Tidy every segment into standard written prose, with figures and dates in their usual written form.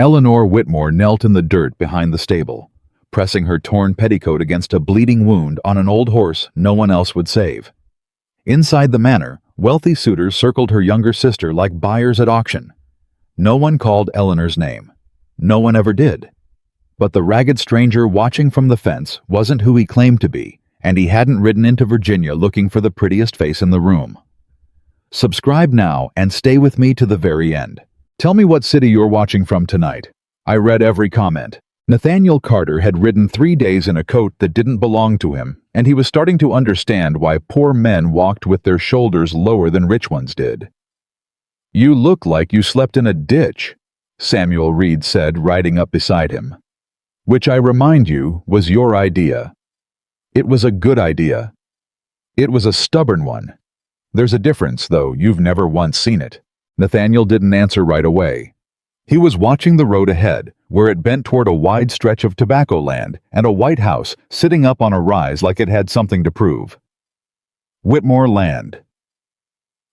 Eleanor Whitmore knelt in the dirt behind the stable, pressing her torn petticoat against a bleeding wound on an old horse no one else would save. Inside the manor, wealthy suitors circled her younger sister like buyers at auction. No one called Eleanor's name. No one ever did. But the ragged stranger watching from the fence wasn't who he claimed to be, and he hadn't ridden into Virginia looking for the prettiest face in the room. Subscribe now and stay with me to the very end. Tell me what city you're watching from tonight. I read every comment. Nathaniel Carter had ridden 3 days in a coat that didn't belong to him, and he was starting to understand why poor men walked with their shoulders lower than rich ones did. "You look like you slept in a ditch," Samuel Reed said, riding up beside him. "Which, I remind you, was your idea. It was a good idea. It was a stubborn one. There's a difference, though. You've never once seen it." Nathaniel didn't answer right away. He was watching the road ahead, where it bent toward a wide stretch of tobacco land and a white house sitting up on a rise like it had something to prove. Whitmore Land.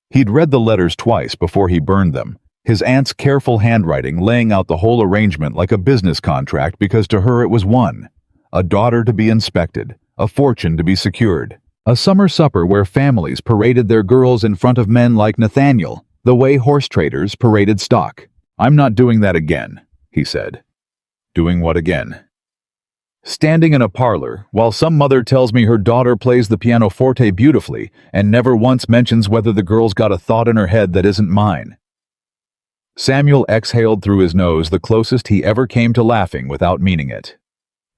He'd read the letters twice before he burned them, his aunt's careful handwriting laying out the whole arrangement like a business contract because to her it was one: a daughter to be inspected, a fortune to be secured, a summer supper where families paraded their girls in front of men like Nathaniel, the way horse traders paraded stock. "I'm not doing that again," he said. "Doing what again?" "Standing in a parlor while some mother tells me her daughter plays the pianoforte beautifully and never once mentions whether the girl's got a thought in her head that isn't mine." Samuel exhaled through his nose the closest he ever came to laughing without meaning it.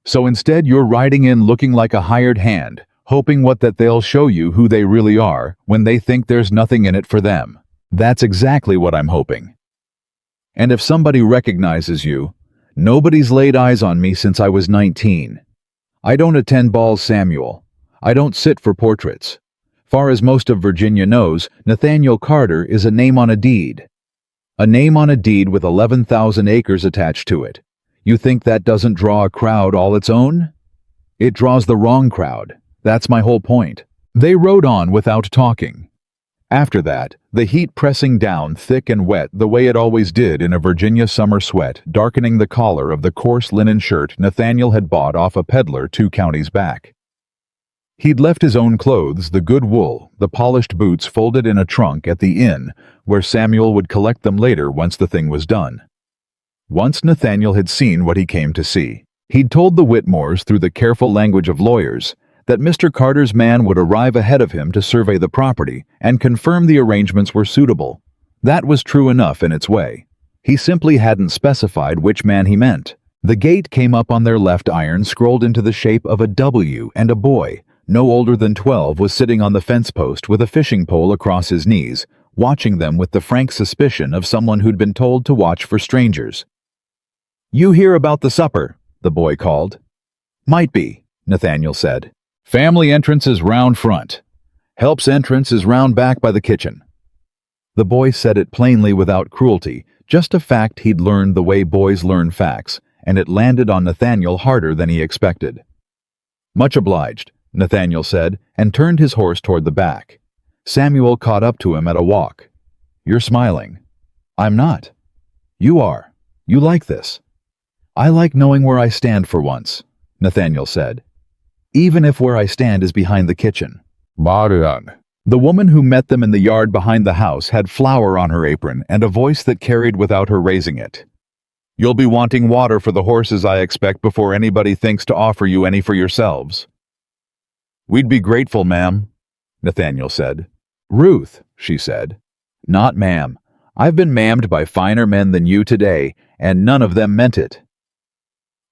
"So instead you're riding in looking like a hired hand, hoping that they'll show you who they really are when they think there's nothing in it for them." "That's exactly what I'm hoping. And if somebody recognizes you, nobody's laid eyes on me since I was 19. I don't attend balls, Samuel. I don't sit for portraits. Far as most of Virginia knows, Nathaniel Carter is a name on a deed. A name on a deed with 11,000 acres attached to it. You think that doesn't draw a crowd all its own? It draws the wrong crowd. That's my whole point." They rode on without talking. After that, the heat pressing down thick and wet the way it always did in a Virginia summer sweat, darkening the collar of the coarse linen shirt Nathaniel had bought off a peddler 2 counties back. He'd left his own clothes, the good wool, the polished boots folded in a trunk at the inn, where Samuel would collect them later once the thing was done. Once Nathaniel had seen what he came to see, he'd told the Whitmores through the careful language of lawyers that Mr. Carter's man would arrive ahead of him to survey the property and confirm the arrangements were suitable. That was true enough in its way. He simply hadn't specified which man he meant. The gate came up on their left iron scrolled into the shape of a W, and a boy, no older than 12, was sitting on the fence post with a fishing pole across his knees, watching them with the frank suspicion of someone who'd been told to watch for strangers. "You hear about the supper?" the boy called. "Might be," Nathaniel said. "Family entrance is round front. Help's entrance is round back by the kitchen." The boy said it plainly without cruelty, just a fact he'd learned the way boys learn facts, and it landed on Nathaniel harder than he expected. "Much obliged," Nathaniel said, and turned his horse toward the back. Samuel caught up to him at a walk. "You're smiling." "I'm not." "You are. You like this." "I like knowing where I stand for once," Nathaniel said. "Even if where I stand is behind the kitchen." "Ballroom." The woman who met them in the yard behind the house had flour on her apron and a voice that carried without her raising it. "You'll be wanting water for the horses, I expect, before anybody thinks to offer you any for yourselves." "We'd be grateful, ma'am," Nathaniel said. "Ruth," she said. "Not ma'am. I've been ma'amed by finer men than you today, and none of them meant it."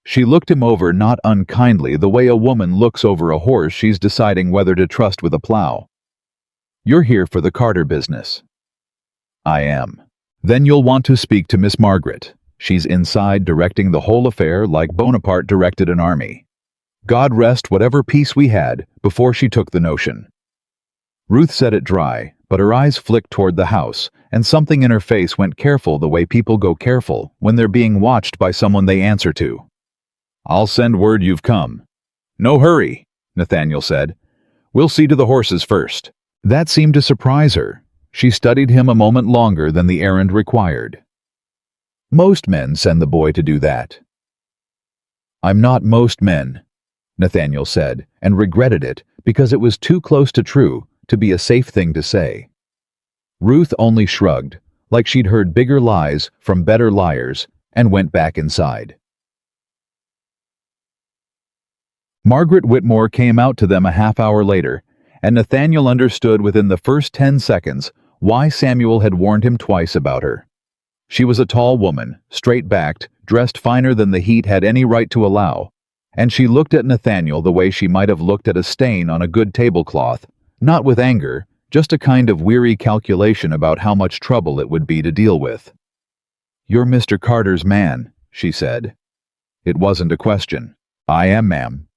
She looked him over not unkindly, the way a woman looks over a horse she's deciding whether to trust with a plow. "You're here for the Carter business." "I am." "Then you'll want to speak to Miss Margaret. She's inside directing the whole affair like Bonaparte directed an army. God rest whatever peace we had before she took the notion." Ruth said it dry, but her eyes flicked toward the house, and something in her face went careful the way people go careful when they're being watched by someone they answer to. "I'll send word you've come." "No hurry," Nathaniel said. "We'll see to the horses first." That seemed to surprise her. She studied him a moment longer than the errand required. Most men send the boy to do that. I'm not most men, Nathaniel said, and regretted it because it was too close to true to be a safe thing to say. Ruth only shrugged, like she'd heard bigger lies from better liars, and went back inside. Margaret Whitmore came out to them a half hour later, and Nathaniel understood within the first 10 seconds why Samuel had warned him twice about her. She was a tall woman, straight-backed, dressed finer than the heat had any right to allow, and she looked at Nathaniel the way she might have looked at a stain on a good tablecloth, not with anger, just a kind of weary calculation about how much trouble it would be to deal with. "You're Mr. Carter's man," she said. It wasn't a question. "I am, ma'am."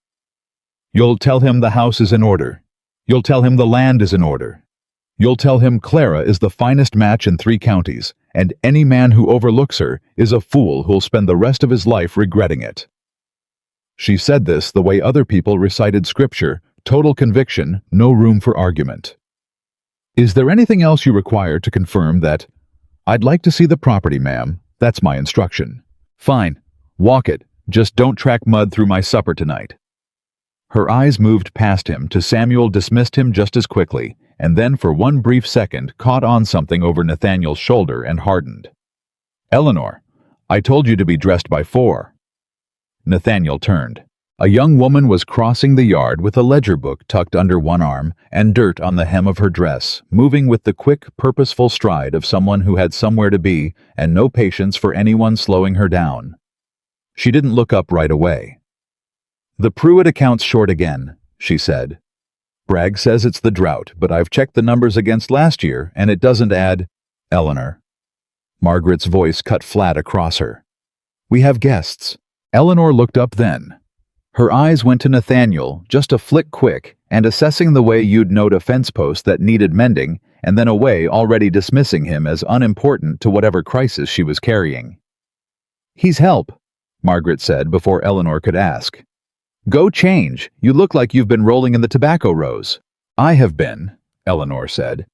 "You'll tell him the house is in order. You'll tell him the land is in order. You'll tell him Clara is the finest match in 3 counties, and any man who overlooks her is a fool who'll spend the rest of his life regretting it." She said this the way other people recited scripture, total conviction, no room for argument. "Is there anything else you require to confirm that—" "I'd like to see the property, ma'am. That's my instruction." "Fine. Walk it. Just don't track mud through my supper tonight." Her eyes moved past him to Samuel, dismissed him just as quickly, and then for one brief second caught on something over Nathaniel's shoulder and hardened. "Eleanor, I told you to be dressed by 4. Nathaniel turned. A young woman was crossing the yard with a ledger book tucked under one arm and dirt on the hem of her dress, moving with the quick, purposeful stride of someone who had somewhere to be and no patience for anyone slowing her down. She didn't look up right away. "The Pruitt account's short again," she said. "Bragg says it's the drought, but I've checked the numbers against last year, and it doesn't add—" "Eleanor." Margaret's voice cut flat across her. "We have guests." Eleanor looked up then. Her eyes went to Nathaniel, just a flick quick, and assessing the way you'd note a fence post that needed mending, and then away, already dismissing him as unimportant to whatever crisis she was carrying. "He's help," Margaret said before Eleanor could ask. "Go change. You look like you've been rolling in the tobacco rows." "I have been," Eleanor said.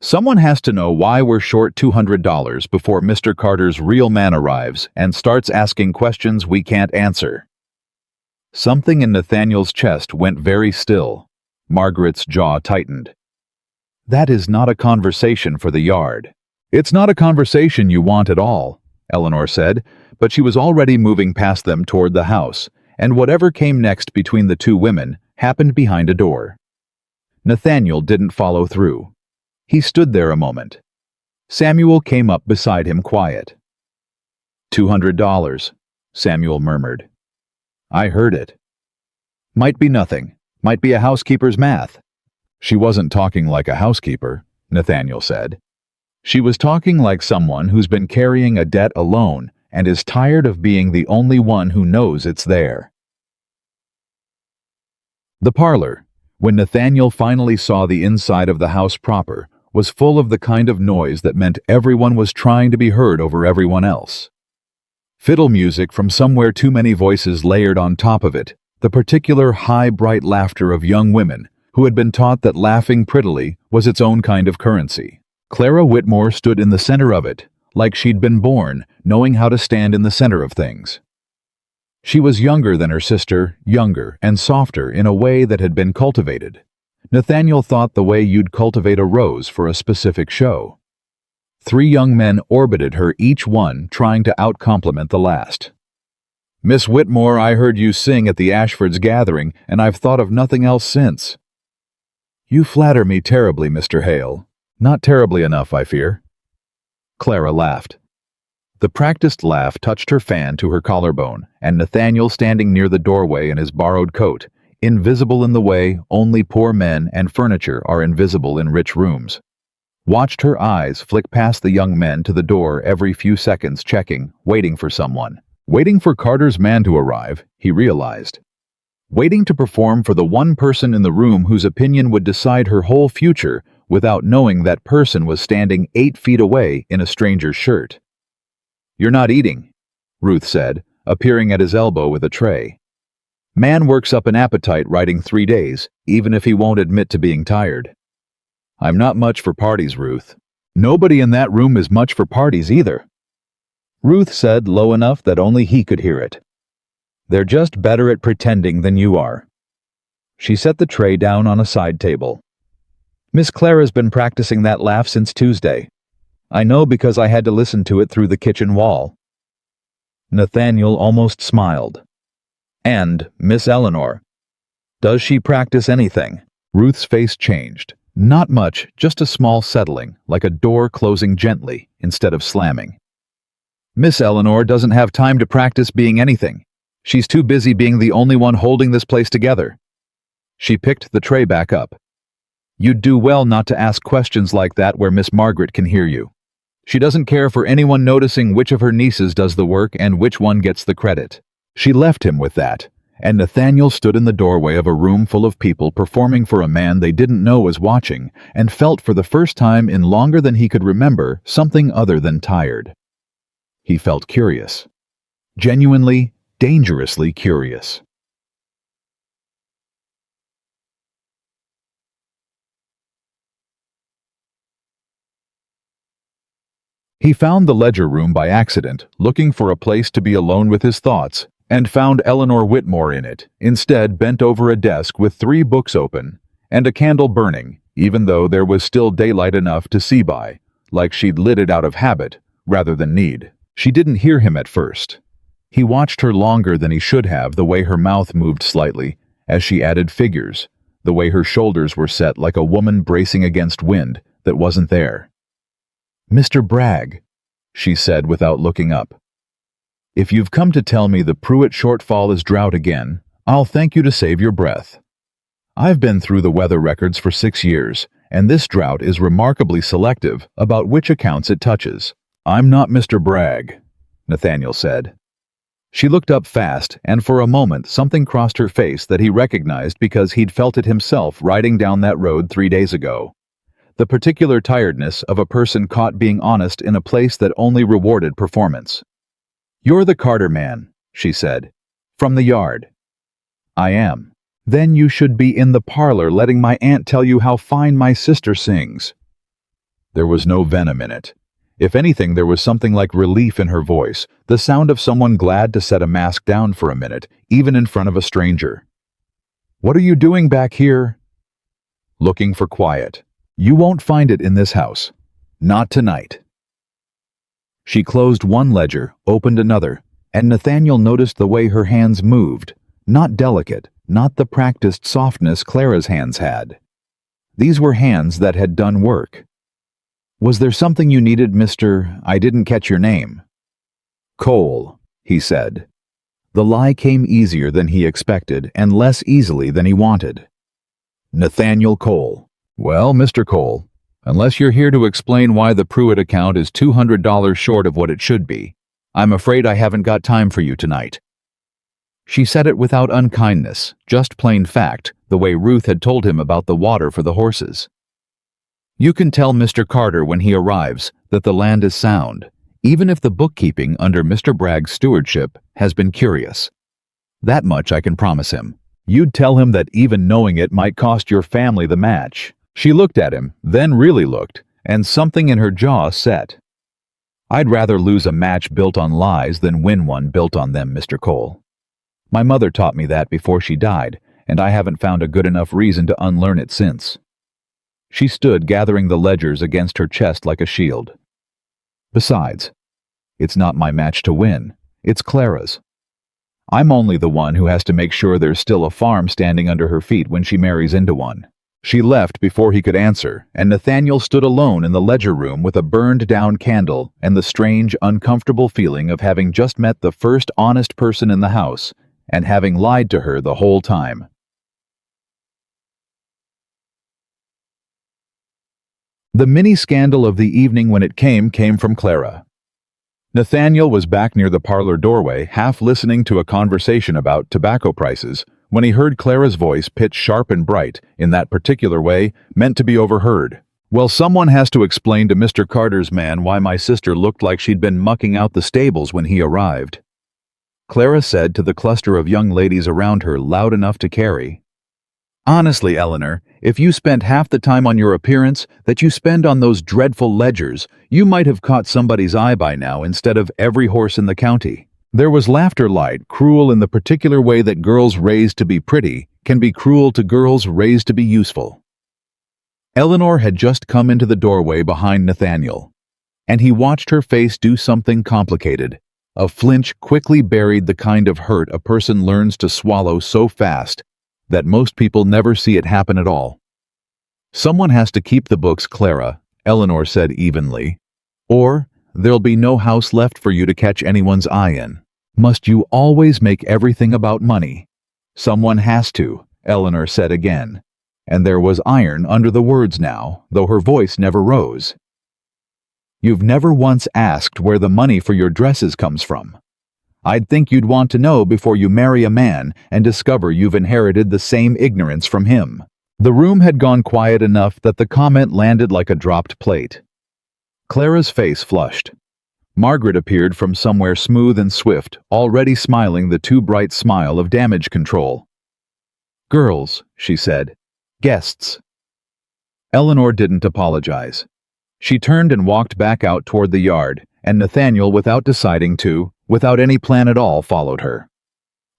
"Someone has to know why we're short $200 before Mr. Carter's real man arrives and starts asking questions we can't answer." Something in Nathaniel's chest went very still. Margaret's jaw tightened. "That is not a conversation for the yard." "It's not a conversation you want at all," Eleanor said, but she was already moving past them toward the house, and whatever came next between the two women happened behind a door. Nathaniel didn't follow through. He stood there a moment. Samuel came up beside him quiet. $200, Samuel murmured. "I heard it." "Might be nothing. Might be a housekeeper's math." "She wasn't talking like a housekeeper," Nathaniel said. "She was talking like someone who's been carrying a debt alone and is tired of being the only one who knows it's there." The parlor, when Nathaniel finally saw the inside of the house proper, was full of the kind of noise that meant everyone was trying to be heard over everyone else. Fiddle music from somewhere, too many voices layered on top of it, the particular high, bright laughter of young women who had been taught that laughing prettily was its own kind of currency. Clara Whitmore stood in the center of it, like she'd been born, knowing how to stand in the center of things. She was younger than her sister, younger and softer in a way that had been cultivated. Nathaniel thought the way you'd cultivate a rose for a specific show. 3 young men orbited her, each one trying to outcompliment the last. "Miss Whitmore, I heard you sing at the Ashfords' gathering, and I've thought of nothing else since." "You flatter me terribly, Mr. Hale. Not terribly enough, I fear." Clara laughed. The practiced laugh touched her fan to her collarbone, and Nathaniel, standing near the doorway in his borrowed coat, invisible in the way only poor men and furniture are invisible in rich rooms, watched her eyes flick past the young men to the door every few seconds, checking, waiting for someone. Waiting for Carter's man to arrive, he realized. Waiting to perform for the one person in the room whose opinion would decide her whole future without knowing that person was standing 8 feet away in a stranger's shirt. "You're not eating," Ruth said, appearing at his elbow with a tray. "Man works up an appetite writing 3 days, even if he won't admit to being tired." "I'm not much for parties, Ruth." "Nobody in that room is much for parties either." Ruth said low enough that only he could hear it. "They're just better at pretending than you are." She set the tray down on a side table. "Miss Clara's been practicing that laugh since Tuesday. I know because I had to listen to it through the kitchen wall." Nathaniel almost smiled. "And Miss Eleanor, does she practice anything?" Ruth's face changed. Not much, just a small settling, like a door closing gently instead of slamming. "Miss Eleanor doesn't have time to practice being anything. She's too busy being the only one holding this place together." She picked the tray back up. "You'd do well not to ask questions like that where Miss Margaret can hear you. She doesn't care for anyone noticing which of her nieces does the work and which one gets the credit." She left him with that, and Nathaniel stood in the doorway of a room full of people performing for a man they didn't know was watching, and felt for the first time in longer than he could remember something other than tired. He felt curious. Genuinely, dangerously curious. He found the ledger room by accident, looking for a place to be alone with his thoughts, and found Eleanor Whitmore in it, instead bent over a desk with 3 books open, and a candle burning, even though there was still daylight enough to see by, like she'd lit it out of habit, rather than need. She didn't hear him at first. He watched her longer than he should have, the way her mouth moved slightly, as she added figures, the way her shoulders were set like a woman bracing against wind that wasn't there. "Mr. Bragg," she said without looking up. "If you've come to tell me the Pruitt shortfall is drought again, I'll thank you to save your breath. I've been through the weather records for 6 years, and this drought is remarkably selective about which accounts it touches." "I'm not Mr. Bragg," Nathaniel said. She looked up fast, and for a moment something crossed her face that he recognized because he'd felt it himself riding down that road 3 days ago. The particular tiredness of a person caught being honest in a place that only rewarded performance. "You're the Carter man," she said. "From the yard." "I am." "Then you should be in the parlor letting my aunt tell you how fine my sister sings." There was no venom in it. If anything, there was something like relief in her voice, the sound of someone glad to set a mask down for a minute, even in front of a stranger. "What are you doing back here?" "Looking for quiet. You won't find it in this house. Not tonight." She closed one ledger, opened another, and Nathaniel noticed the way her hands moved. Not delicate, not the practiced softness Clara's hands had. These were hands that had done work. "Was there something you needed, Mr. I didn't catch your name?" "Cole," he said. The lie came easier than he expected and less easily than he wanted. "Nathaniel Cole." "Well, Mr. Cole, unless you're here to explain why the Pruitt account is $200 short of what it should be, I'm afraid I haven't got time for you tonight." She said it without unkindness, just plain fact, the way Ruth had told him about the water for the horses. "You can tell Mr. Carter when he arrives that the land is sound, even if the bookkeeping under Mr. Bragg's stewardship has been curious. That much I can promise him. You'd tell him that even knowing it might cost your family the match." She looked at him, then really looked, and something in her jaw set. "I'd rather lose a match built on lies than win one built on them, Mr. Cole. My mother taught me that before she died, and I haven't found a good enough reason to unlearn it since." She stood gathering the ledgers against her chest like a shield. "Besides, it's not my match to win, it's Clara's. I'm only the one who has to make sure there's still a farm standing under her feet when she marries into one." She left before he could answer, and Nathaniel stood alone in the ledger room with a burned-down candle and the strange, uncomfortable feeling of having just met the first honest person in the house and having lied to her the whole time. The mini-scandal of the evening when it came from Clara. Nathaniel was back near the parlor doorway, half listening to a conversation about tobacco prices, when he heard Clara's voice pitched sharp and bright, in that particular way, meant to be overheard. "Well, someone has to explain to Mr. Carter's man why my sister looked like she'd been mucking out the stables when he arrived," Clara said to the cluster of young ladies around her loud enough to carry. Honestly, Eleanor, if you spent half the time on your appearance that you spend on those dreadful ledgers, you might have caught somebody's eye by now instead of every horse in the county. There was laughter light, cruel in the particular way that girls raised to be pretty can be cruel to girls raised to be useful. Eleanor had just come into the doorway behind Nathaniel, and he watched her face do something complicated. A flinch quickly buried the kind of hurt a person learns to swallow so fast that most people never see it happen at all. Someone has to keep the books, Clara, Eleanor said evenly, or there'll be no house left for you to catch anyone's eye in. Must you always make everything about money? Someone has to, Eleanor said again, and there was iron under the words now, though her voice never rose. You've never once asked where the money for your dresses comes from. I'd think you'd want to know before you marry a man and discover you've inherited the same ignorance from him. The room had gone quiet enough that the comment landed like a dropped plate. Clara's face flushed. Margaret appeared from somewhere smooth and swift, already smiling the too bright smile of damage control. Girls, she said. Guests. Eleanor didn't apologize. She turned and walked back out toward the yard, and Nathaniel, without deciding to, without any plan at all, followed her.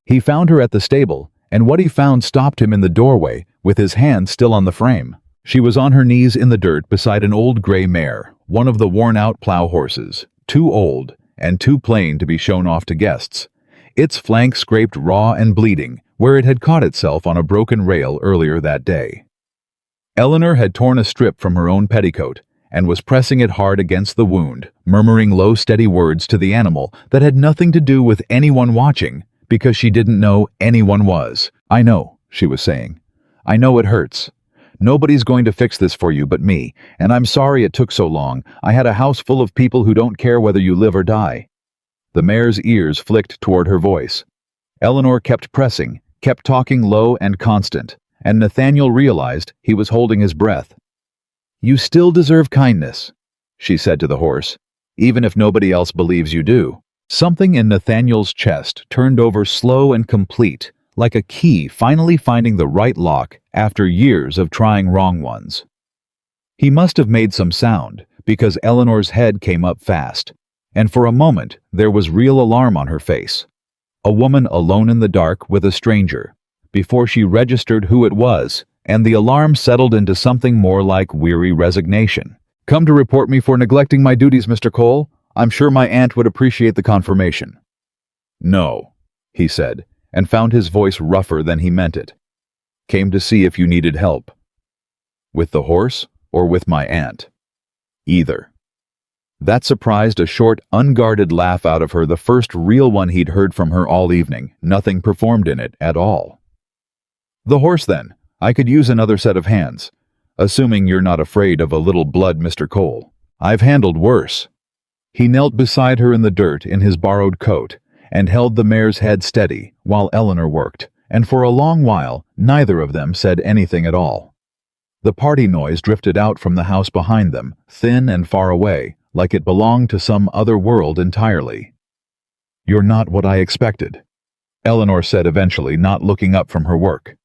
He found her at the stable, and what he found stopped him in the doorway, with his hand still on the frame. She was on her knees in the dirt beside an old gray mare, one of the worn-out plow horses, too old and too plain to be shown off to guests. Its flank scraped raw and bleeding, where it had caught itself on a broken rail earlier that day. Eleanor had torn a strip from her own petticoat, and was pressing it hard against the wound, murmuring low, steady words to the animal that had nothing to do with anyone watching, because she didn't know anyone was. I know, she was saying. I know it hurts. Nobody's going to fix this for you but me, and I'm sorry it took so long. I had a house full of people who don't care whether you live or die. The mare's ears flicked toward her voice. Eleanor kept pressing, kept talking low and constant, and Nathaniel realized he was holding his breath. You still deserve kindness, she said to the horse, even if nobody else believes you do. Something in Nathaniel's chest turned over slow and complete, like a key finally finding the right lock after years of trying wrong ones. He must have made some sound, because Eleanor's head came up fast, and for a moment there was real alarm on her face. A woman alone in the dark with a stranger, before she registered who it was, and the alarm settled into something more like weary resignation. Come to report me for neglecting my duties, Mr. Cole. I'm sure my aunt would appreciate the confirmation. No, he said, and found his voice rougher than he meant it. Came to see if you needed help. With the horse or with my aunt? Either. That surprised a short, unguarded laugh out of her, the first real one he'd heard from her all evening, nothing performed in it at all. The horse, then. I could use another set of hands, assuming you're not afraid of a little blood, Mr. Cole. I've handled worse. He knelt beside her in the dirt in his borrowed coat and held the mare's head steady while Eleanor worked, and for a long while neither of them said anything at all. The party noise drifted out from the house behind them, thin and far away, like it belonged to some other world entirely. You're not what I expected, Eleanor said eventually, not looking up from her work.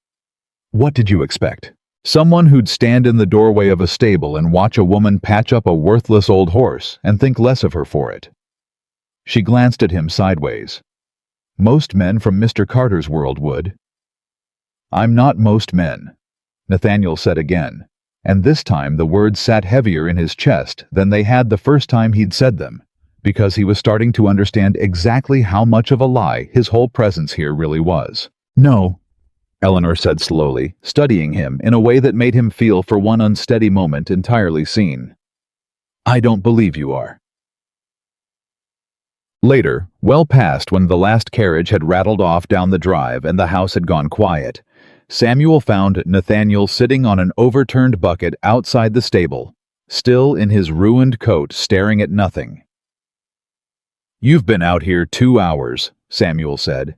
What did you expect? Someone who'd stand in the doorway of a stable and watch a woman patch up a worthless old horse and think less of her for it. She glanced at him sideways. Most men from Mr. Carter's world would. I'm not most men, Nathaniel said again, and this time the words sat heavier in his chest than they had the first time he'd said them, because he was starting to understand exactly how much of a lie his whole presence here really was. No, Eleanor said slowly, studying him in a way that made him feel for one unsteady moment entirely seen. I don't believe you are. Later, well past when the last carriage had rattled off down the drive and the house had gone quiet, Samuel found Nathaniel sitting on an overturned bucket outside the stable, still in his ruined coat, staring at nothing. You've been out here 2 hours, Samuel said.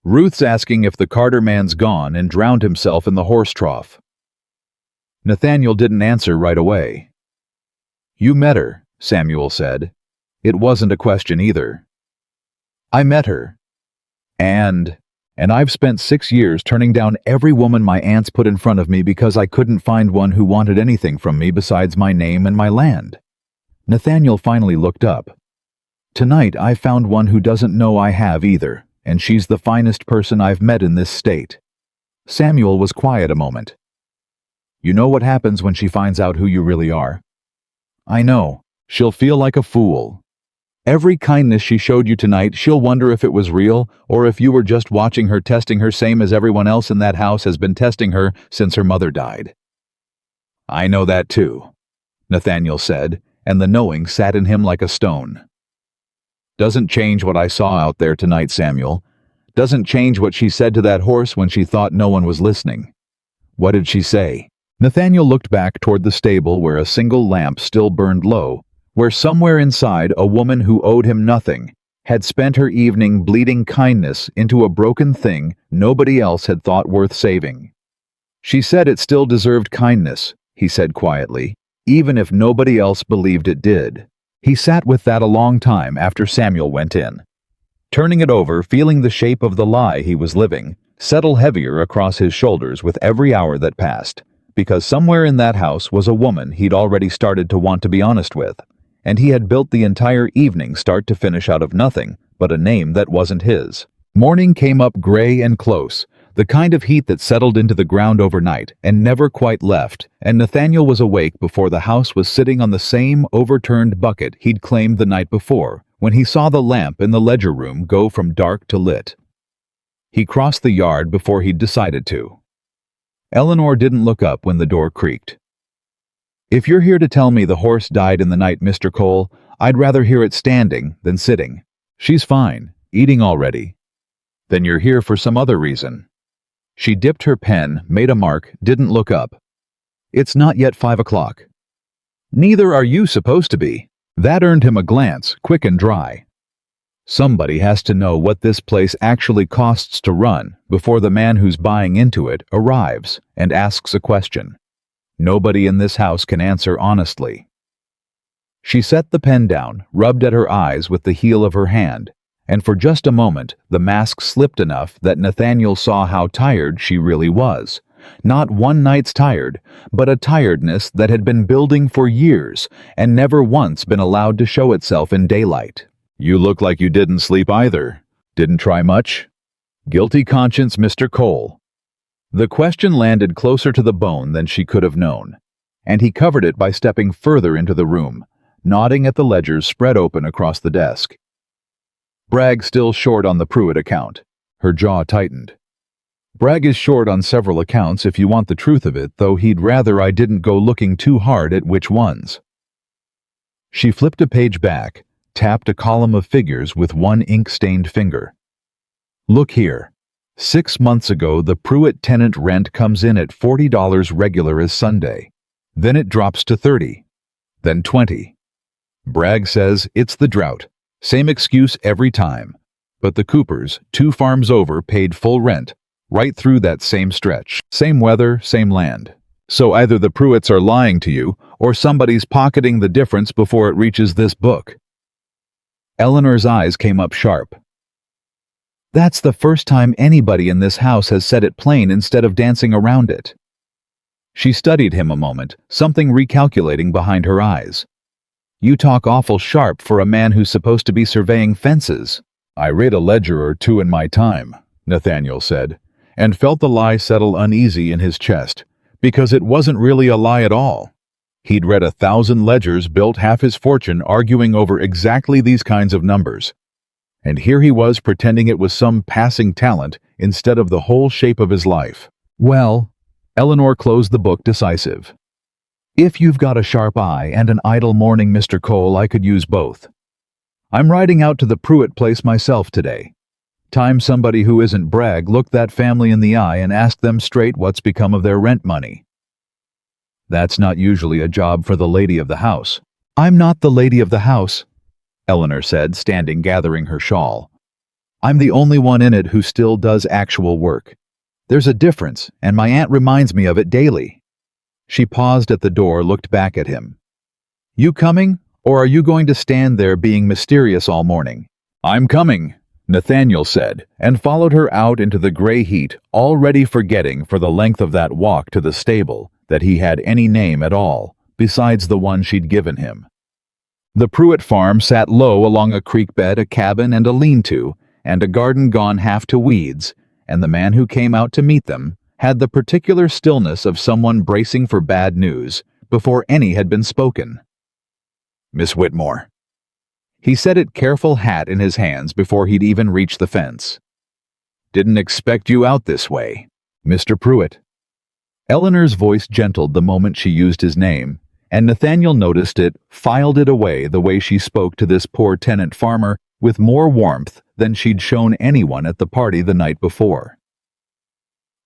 Ruth's asking if the Carter man's gone and drowned himself in the horse trough. Nathaniel didn't answer right away. You met her, Samuel said. It wasn't a question either. I met her. And And I've spent 6 years turning down every woman my aunts put in front of me because I couldn't find one who wanted anything from me besides my name and my land. Nathaniel finally looked up. Tonight I found one who doesn't know I have either, and she's the finest person I've met in this state. Samuel was quiet a moment. You know what happens when she finds out who you really are? I know. She'll feel like a fool. Every kindness she showed you tonight, she'll wonder if it was real or if you were just watching her, testing her, same as everyone else in that house has been testing her since her mother died. I know that too, Nathaniel said, and the knowing sat in him like a stone. Doesn't change what I saw out there tonight, Samuel. Doesn't change what she said to that horse when she thought no one was listening. What did she say? Nathaniel looked back toward the stable where a single lamp still burned low, where somewhere inside a woman who owed him nothing had spent her evening bleeding kindness into a broken thing nobody else had thought worth saving. She said it still deserved kindness, he said quietly, even if nobody else believed it did. He sat with that a long time after Samuel went in, turning it over, feeling the shape of the lie he was living settle heavier across his shoulders with every hour that passed, because somewhere in that house was a woman he'd already started to want to be honest with, and he had built the entire evening start to finish out of nothing but a name that wasn't his. Morning came up gray and close, the kind of heat that settled into the ground overnight and never quite left, and Nathaniel was awake before the house was sitting on the same overturned bucket he'd claimed the night before, when he saw the lamp in the ledger room go from dark to lit. He crossed the yard before he'd decided to. Eleanor didn't look up when the door creaked. If you're here to tell me the horse died in the night, Mr. Cole, I'd rather hear it standing than sitting. She's fine, eating already. Then you're here for some other reason. She dipped her pen, made a mark, didn't look up. It's not yet 5 o'clock. Neither are you supposed to be. That earned him a glance, quick and dry. Somebody has to know what this place actually costs to run before the man who's buying into it arrives and asks a question. Nobody in this house can answer honestly. She set the pen down, rubbed at her eyes with the heel of her hand, and for just a moment the mask slipped enough that Nathaniel saw how tired she really was. Not one night's tired, but a tiredness that had been building for years and never once been allowed to show itself in daylight. You look like you didn't sleep either. Didn't try much? Guilty conscience, Mr. Cole. The question landed closer to the bone than she could have known, and he covered it by stepping further into the room, nodding at the ledgers spread open across the desk. Bragg still short on the Pruitt account. Her jaw tightened. Bragg is short on several accounts if you want the truth of it, though he'd rather I didn't go looking too hard at which ones. She flipped a page back, tapped a column of figures with one ink-stained finger. Look here. 6 months ago, the Pruitt tenant rent comes in at $40 regular as Sunday. Then it drops to $30. Then $20. Bragg says it's the drought. Same excuse every time. But the Coopers, 2 farms over, paid full rent, right through that same stretch. Same weather, same land. So either the Pruitts are lying to you, or somebody's pocketing the difference before it reaches this book. Eleanor's eyes came up sharp. That's the first time anybody in this house has said it plain instead of dancing around it. She studied him a moment, something recalculating behind her eyes. You talk awful sharp for a man who's supposed to be surveying fences. I read a ledger or two in my time, Nathaniel said, and felt the lie settle uneasy in his chest, because it wasn't really a lie at all. He'd read 1,000 ledgers, built half his fortune arguing over exactly these kinds of numbers. And here he was pretending it was some passing talent instead of the whole shape of his life. Well, Eleanor closed the book decisive. If you've got a sharp eye and an idle morning, Mr. Cole, I could use both. I'm riding out to the Pruitt place myself today. Time somebody who isn't Bragg looked that family in the eye and asked them straight what's become of their rent money. That's not usually a job for the lady of the house. I'm not the lady of the house, Eleanor said, standing gathering her shawl. I'm the only one in it who still does actual work. There's a difference, and my aunt reminds me of it daily. She paused at the door, looked back at him. You coming, or are you going to stand there being mysterious all morning? I'm coming, Nathaniel said, and followed her out into the gray heat, already forgetting for the length of that walk to the stable that he had any name at all, besides the one she'd given him. The Pruitt farm sat low along a creek bed, a cabin and a lean-to, and a garden gone half to weeds, and the man who came out to meet them had the particular stillness of someone bracing for bad news before any had been spoken. "Miss Whitmore." He said it, careful hat in his hands before he'd even reached the fence. "Didn't expect you out this way. Mr. Pruitt." Eleanor's voice gentled the moment she used his name, and Nathaniel noticed it, filed it away the way she spoke to this poor tenant farmer with more warmth than she'd shown anyone at the party the night before.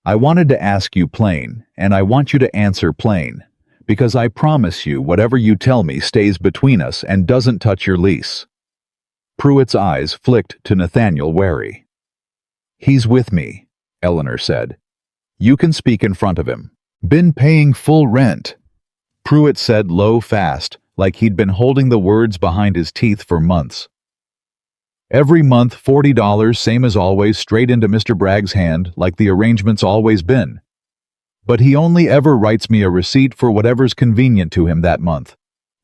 "I wanted to ask you plain, and I want you to answer plain, because I promise you whatever you tell me stays between us and doesn't touch your lease." Pruitt's eyes flicked to Nathaniel, wary. "He's with me," Eleanor said. "You can speak in front of him. Been paying full rent." Pruitt said low, fast, like he'd been holding the words behind his teeth for months. "Every month, $40, same as always, straight into Mr. Bragg's hand, like the arrangement's always been. But he only ever writes me a receipt for whatever's convenient to him that month.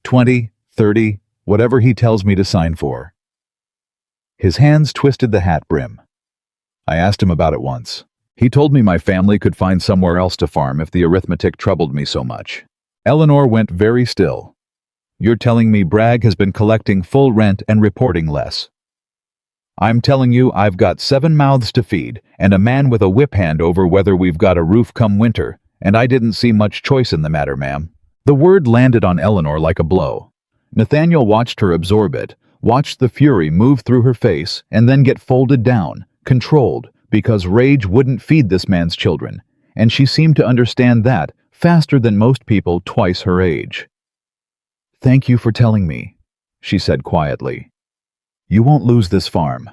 20, 30, whatever he tells me to sign for." His hands twisted the hat brim. "I asked him about it once. He told me my family could find somewhere else to farm if the arithmetic troubled me so much." Eleanor went very still. "You're telling me Bragg has been collecting full rent and reporting less?" "I'm telling you I've got 7 mouths to feed and a man with a whip hand over whether we've got a roof come winter, and I didn't see much choice in the matter, ma'am." The word landed on Eleanor like a blow. Nathaniel watched her absorb it, watched the fury move through her face and then get folded down, controlled, because rage wouldn't feed this man's children, and she seemed to understand that faster than most people twice her age. "Thank you for telling me," she said quietly. "You won't lose this farm.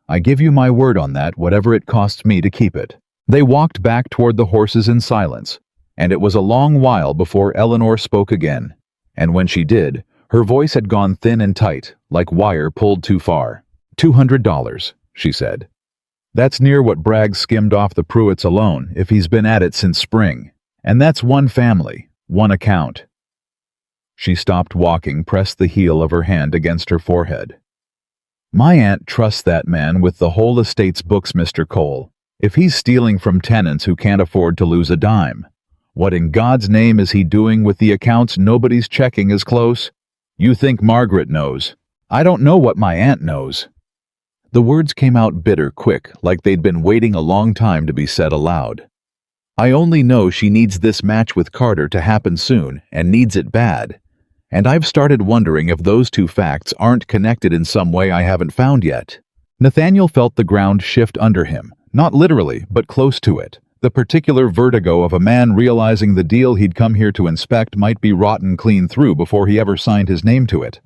I give you my word on that, whatever it costs me to keep it." They walked back toward the horses in silence, and it was a long while before Eleanor spoke again, and when she did, her voice had gone thin and tight, like wire pulled too far. $200, she said. "That's near what Bragg skimmed off the Pruitts alone, if he's been at it since spring. And that's one family, one account." She stopped walking, pressed the heel of her hand against her forehead. "My aunt trusts that man with the whole estate's books, Mr. Cole. If he's stealing from tenants who can't afford to lose a dime, what in God's name is he doing with the accounts nobody's checking as close? You think Margaret knows. I don't know what my aunt knows." The words came out bitter, quick, like they'd been waiting a long time to be said aloud. "I only know she needs this match with Carter to happen soon, and needs it bad. And I've started wondering if those two facts aren't connected in some way I haven't found yet." Nathaniel felt the ground shift under him, not literally, but close to it. The particular vertigo of a man realizing the deal he'd come here to inspect might be rotten clean through before he ever signed his name to it.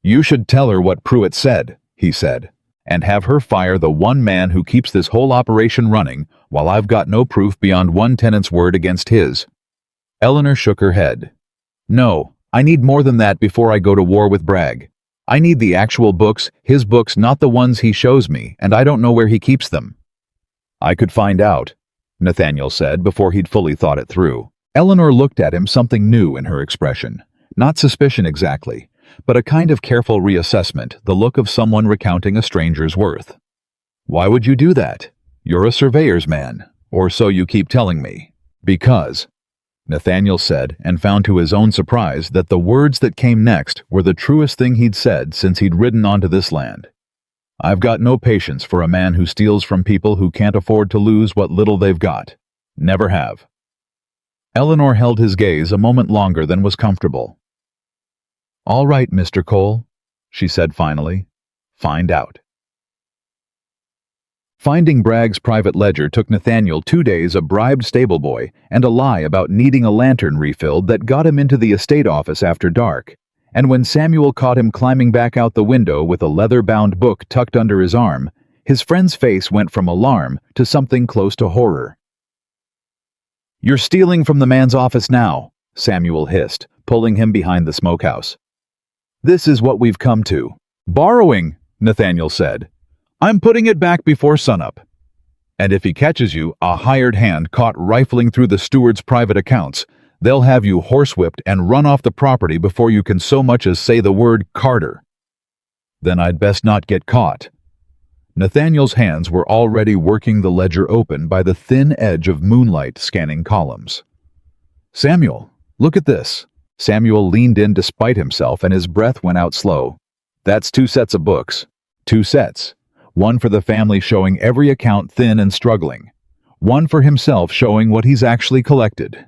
"You should tell her what Pruitt said," he said, "and have her fire the one man who keeps this whole operation running while I've got no proof beyond one tenant's word against his." Eleanor shook her head. "No, I need more than that before I go to war with Bragg. I need the actual books, his books, not the ones he shows me, and I don't know where he keeps them." "I could find out," Nathaniel said before he'd fully thought it through. Eleanor looked at him, something new in her expression. Not suspicion exactly, but a kind of careful reassessment, the look of someone recounting a stranger's worth. "Why would you do that? You're a surveyor's man, or so you keep telling me." "Because," Nathaniel said, and found to his own surprise that the words that came next were the truest thing he'd said since he'd ridden onto this land. "I've got no patience for a man who steals from people who can't afford to lose what little they've got. Never have." Eleanor held his gaze a moment longer than was comfortable. "All right, Mr. Cole," she said finally. "Find out." Finding Bragg's private ledger took Nathaniel 2 days, a bribed stableboy, and a lie about needing a lantern refilled that got him into the estate office after dark. And when Samuel caught him climbing back out the window with a leather-bound book tucked under his arm, his friend's face went from alarm to something close to horror. "You're stealing from the man's office now," Samuel hissed, pulling him behind the smokehouse. "This is what we've come to." "Borrowing," Nathaniel said. I'm putting it back before sunup. And if he catches you, a hired hand caught rifling through the steward's private accounts, they'll have you horsewhipped and run off the property before you can so much as say the word Carter. Then I'd best not get caught. Nathaniel's hands were already working the ledger open by the thin edge of moonlight scanning columns. Samuel, look at this. Samuel leaned in despite himself and his breath went out slow. That's 2 sets of books. 2 sets. One for the family showing every account thin and struggling. One for himself showing what he's actually collected.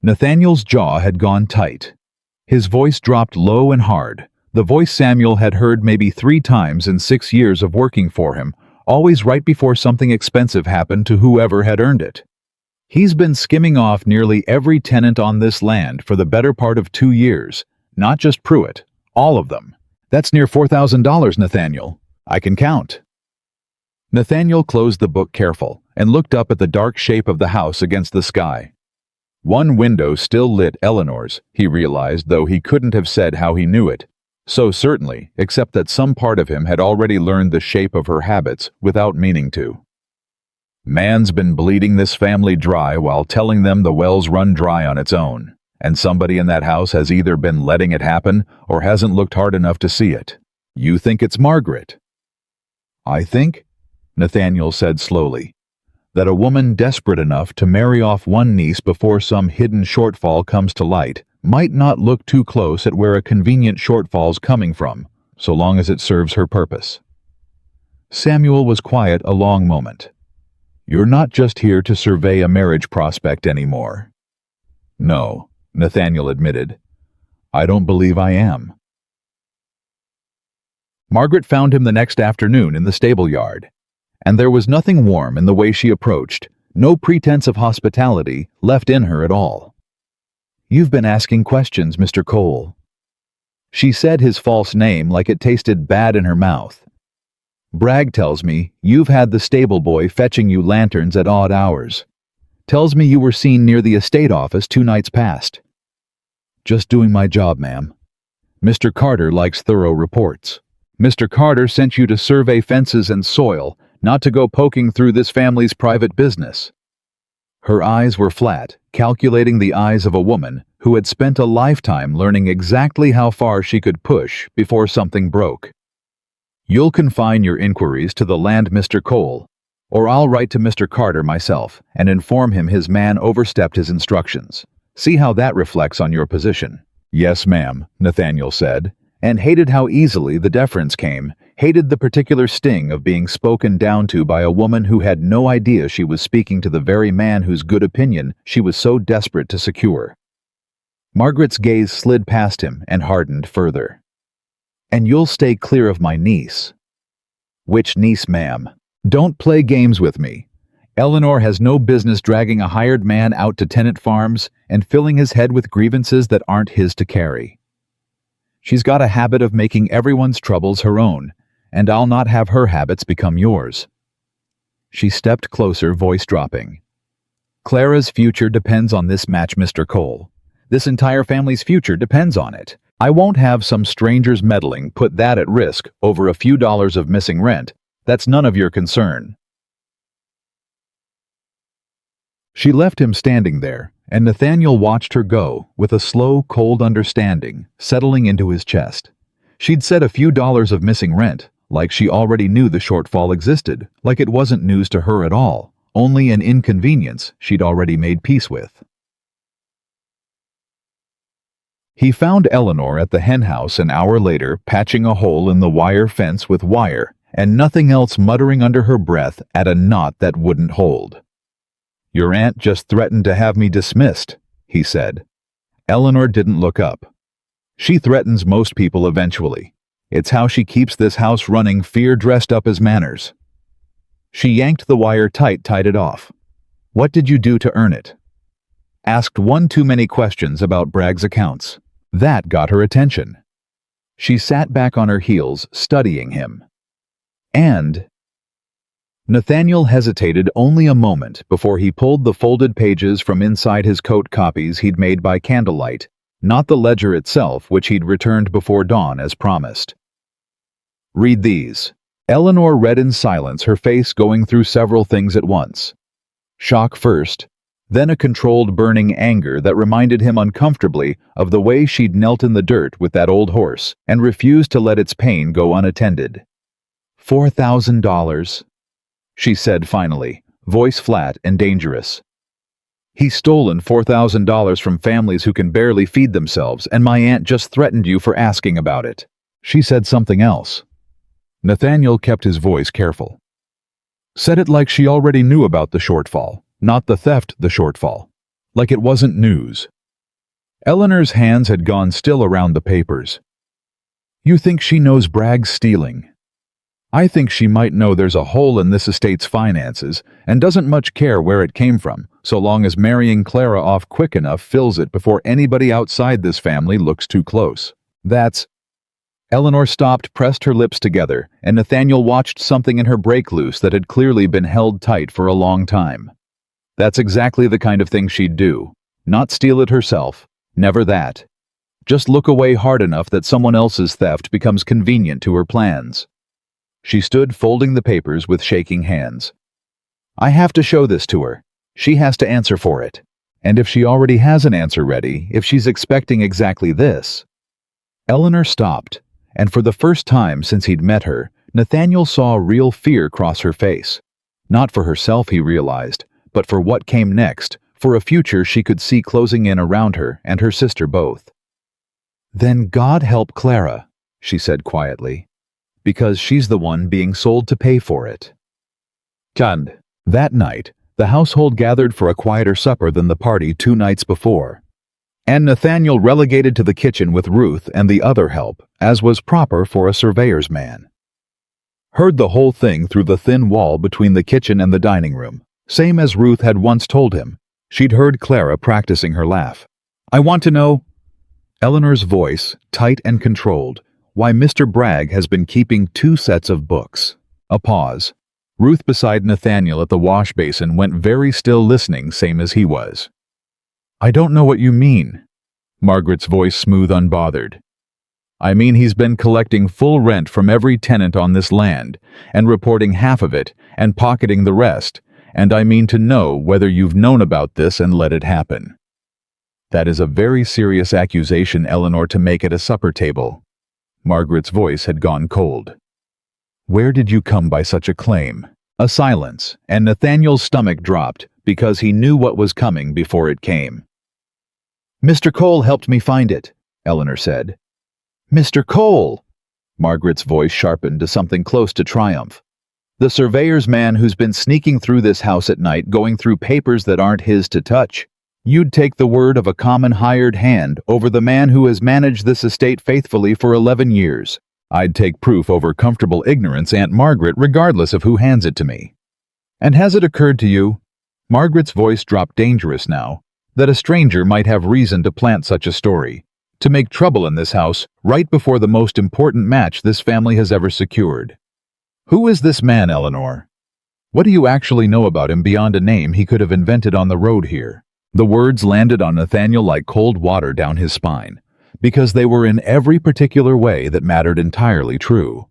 Nathaniel's jaw had gone tight. His voice dropped low and hard, the voice Samuel had heard maybe 3 times in 6 years of working for him, always right before something expensive happened to whoever had earned it. He's been skimming off nearly every tenant on this land for the better part of 2 years, not just Pruitt, all of them. That's near $4,000, Nathaniel. I can count. Nathaniel closed the book careful and looked up at the dark shape of the house against the sky. One window still lit Eleanor's, he realized, though he couldn't have said how he knew it. So certainly, except that some part of him had already learned the shape of her habits without meaning to. Man's been bleeding this family dry while telling them the well's run dry on its own, and somebody in that house has either been letting it happen or hasn't looked hard enough to see it. You think it's Margaret? I think, Nathaniel said slowly, that a woman desperate enough to marry off one niece before some hidden shortfall comes to light might not look too close at where a convenient shortfall's coming from, so long as it serves her purpose. Samuel was quiet a long moment. You're not just here to survey a marriage prospect anymore. No, Nathaniel admitted. I don't believe I am. Margaret found him the next afternoon in the stable yard, and there was nothing warm in the way she approached, no pretense of hospitality left in her at all. You've been asking questions, Mr. Cole. She said his false name like it tasted bad in her mouth. Bragg tells me you've had the stable boy fetching you lanterns at odd hours. Tells me you were seen near the estate office 2 nights past. Just doing my job, ma'am. Mr. Carter likes thorough reports. Mr. Carter sent you to survey fences and soil, not to go poking through this family's private business. Her eyes were flat, calculating the eyes of a woman who had spent a lifetime learning exactly how far she could push before something broke. You'll confine your inquiries to the land, Mr. Cole, or I'll write to Mr. Carter myself and inform him his man overstepped his instructions. See how that reflects on your position. Yes, ma'am, Nathaniel said, and hated how easily the deference came, hated the particular sting of being spoken down to by a woman who had no idea she was speaking to the very man whose good opinion she was so desperate to secure. Margaret's gaze slid past him and hardened further. And you'll stay clear of my niece. Which niece, ma'am? Don't play games with me. Eleanor has no business dragging a hired man out to tenant farms and filling his head with grievances that aren't his to carry. She's got a habit of making everyone's troubles her own, and I'll not have her habits become yours. She stepped closer, voice dropping. Clara's future depends on this match, Mr. Cole. This entire family's future depends on it. I won't have some stranger's meddling put that at risk over a few dollars of missing rent. That's none of your concern. She left him standing there, and Nathaniel watched her go, with a slow, cold understanding settling into his chest. She'd said a few dollars of missing rent, like she already knew the shortfall existed, like it wasn't news to her at all, only an inconvenience she'd already made peace with. He found Eleanor at the henhouse an hour later, patching a hole in the wire fence with wire, and nothing else, muttering under her breath at a knot that wouldn't hold. Your aunt just threatened to have me dismissed, he said. Eleanor didn't look up. She threatens most people eventually. It's how she keeps this house running, fear dressed up as manners. She yanked the wire tight, tied it off. What did you do to earn it? Asked one too many questions about Bragg's accounts. That got her attention. She sat back on her heels, studying him. And Nathaniel hesitated only a moment before he pulled the folded pages from inside his coat copies he'd made by candlelight, not the ledger itself, which he'd returned before dawn as promised. Read these. Eleanor read in silence, her face going through several things at once. Shock first, then a controlled burning anger that reminded him uncomfortably of the way she'd knelt in the dirt with that old horse and refused to let its pain go unattended. $4,000, she said finally, voice flat and dangerous. He's stolen $4,000 from families who can barely feed themselves, and my aunt just threatened you for asking about it. She said something else. Nathaniel kept his voice careful. Said it like she already knew about the shortfall, not the theft, the shortfall. Like it wasn't news. Eleanor's hands had gone still around the papers. You think she knows Bragg's stealing? I think she might know there's a hole in this estate's finances and doesn't much care where it came from, so long as marrying Clara off quick enough fills it before anybody outside this family looks too close. That's... Eleanor stopped, pressed her lips together, and Nathaniel watched something in her break loose that had clearly been held tight for a long time. That's exactly the kind of thing she'd do. Not steal it herself. Never that. Just look away hard enough that someone else's theft becomes convenient to her plans. She stood folding the papers with shaking hands. I have to show this to her. She has to answer for it. And if she already has an answer ready, if she's expecting exactly this... Eleanor stopped, and for the first time since he'd met her, Nathaniel saw real fear cross her face. Not for herself, he realized, but for what came next, for a future she could see closing in around her and her sister both. Then God help Clara, she said quietly, because she's the one being sold to pay for it. And that night, the household gathered for a quieter supper than the party 2 nights before, and Nathaniel relegated to the kitchen with Ruth and the other help, as was proper for a surveyor's man. Heard the whole thing through the thin wall between the kitchen and the dining room, same as Ruth had once told him. She'd heard Clara practicing her laugh. I want to know, Eleanor's voice, tight and controlled, why Mr. Bragg has been keeping 2 sets of books. A pause. Ruth beside Nathaniel at the wash basin went very still, listening, same as he was. I don't know what you mean. Margaret's voice smooth, unbothered. I mean he's been collecting full rent from every tenant on this land, and reporting half of it, and pocketing the rest, and I mean to know whether you've known about this and let it happen. That is a very serious accusation, Eleanor, to make at a supper table. Margaret's voice had gone cold. Where did you come by such a claim? A silence, and Nathaniel's stomach dropped, because he knew what was coming before it came. Mr. Cole helped me find it, Eleanor said. Mr. Cole! Margaret's voice sharpened to something close to triumph. The surveyor's man who's been sneaking through this house at night, going through papers that aren't his to touch. You'd take the word of a common hired hand over the man who has managed this estate faithfully for 11 years. I'd take proof over comfortable ignorance, Aunt Margaret, regardless of who hands it to me. And has it occurred to you, Margaret's voice dropped dangerous now, that a stranger might have reason to plant such a story, to make trouble in this house right before the most important match this family has ever secured? Who is this man, Eleanor? What do you actually know about him beyond a name he could have invented on the road here? The words landed on Nathaniel like cold water down his spine, because they were in every particular way that mattered entirely true.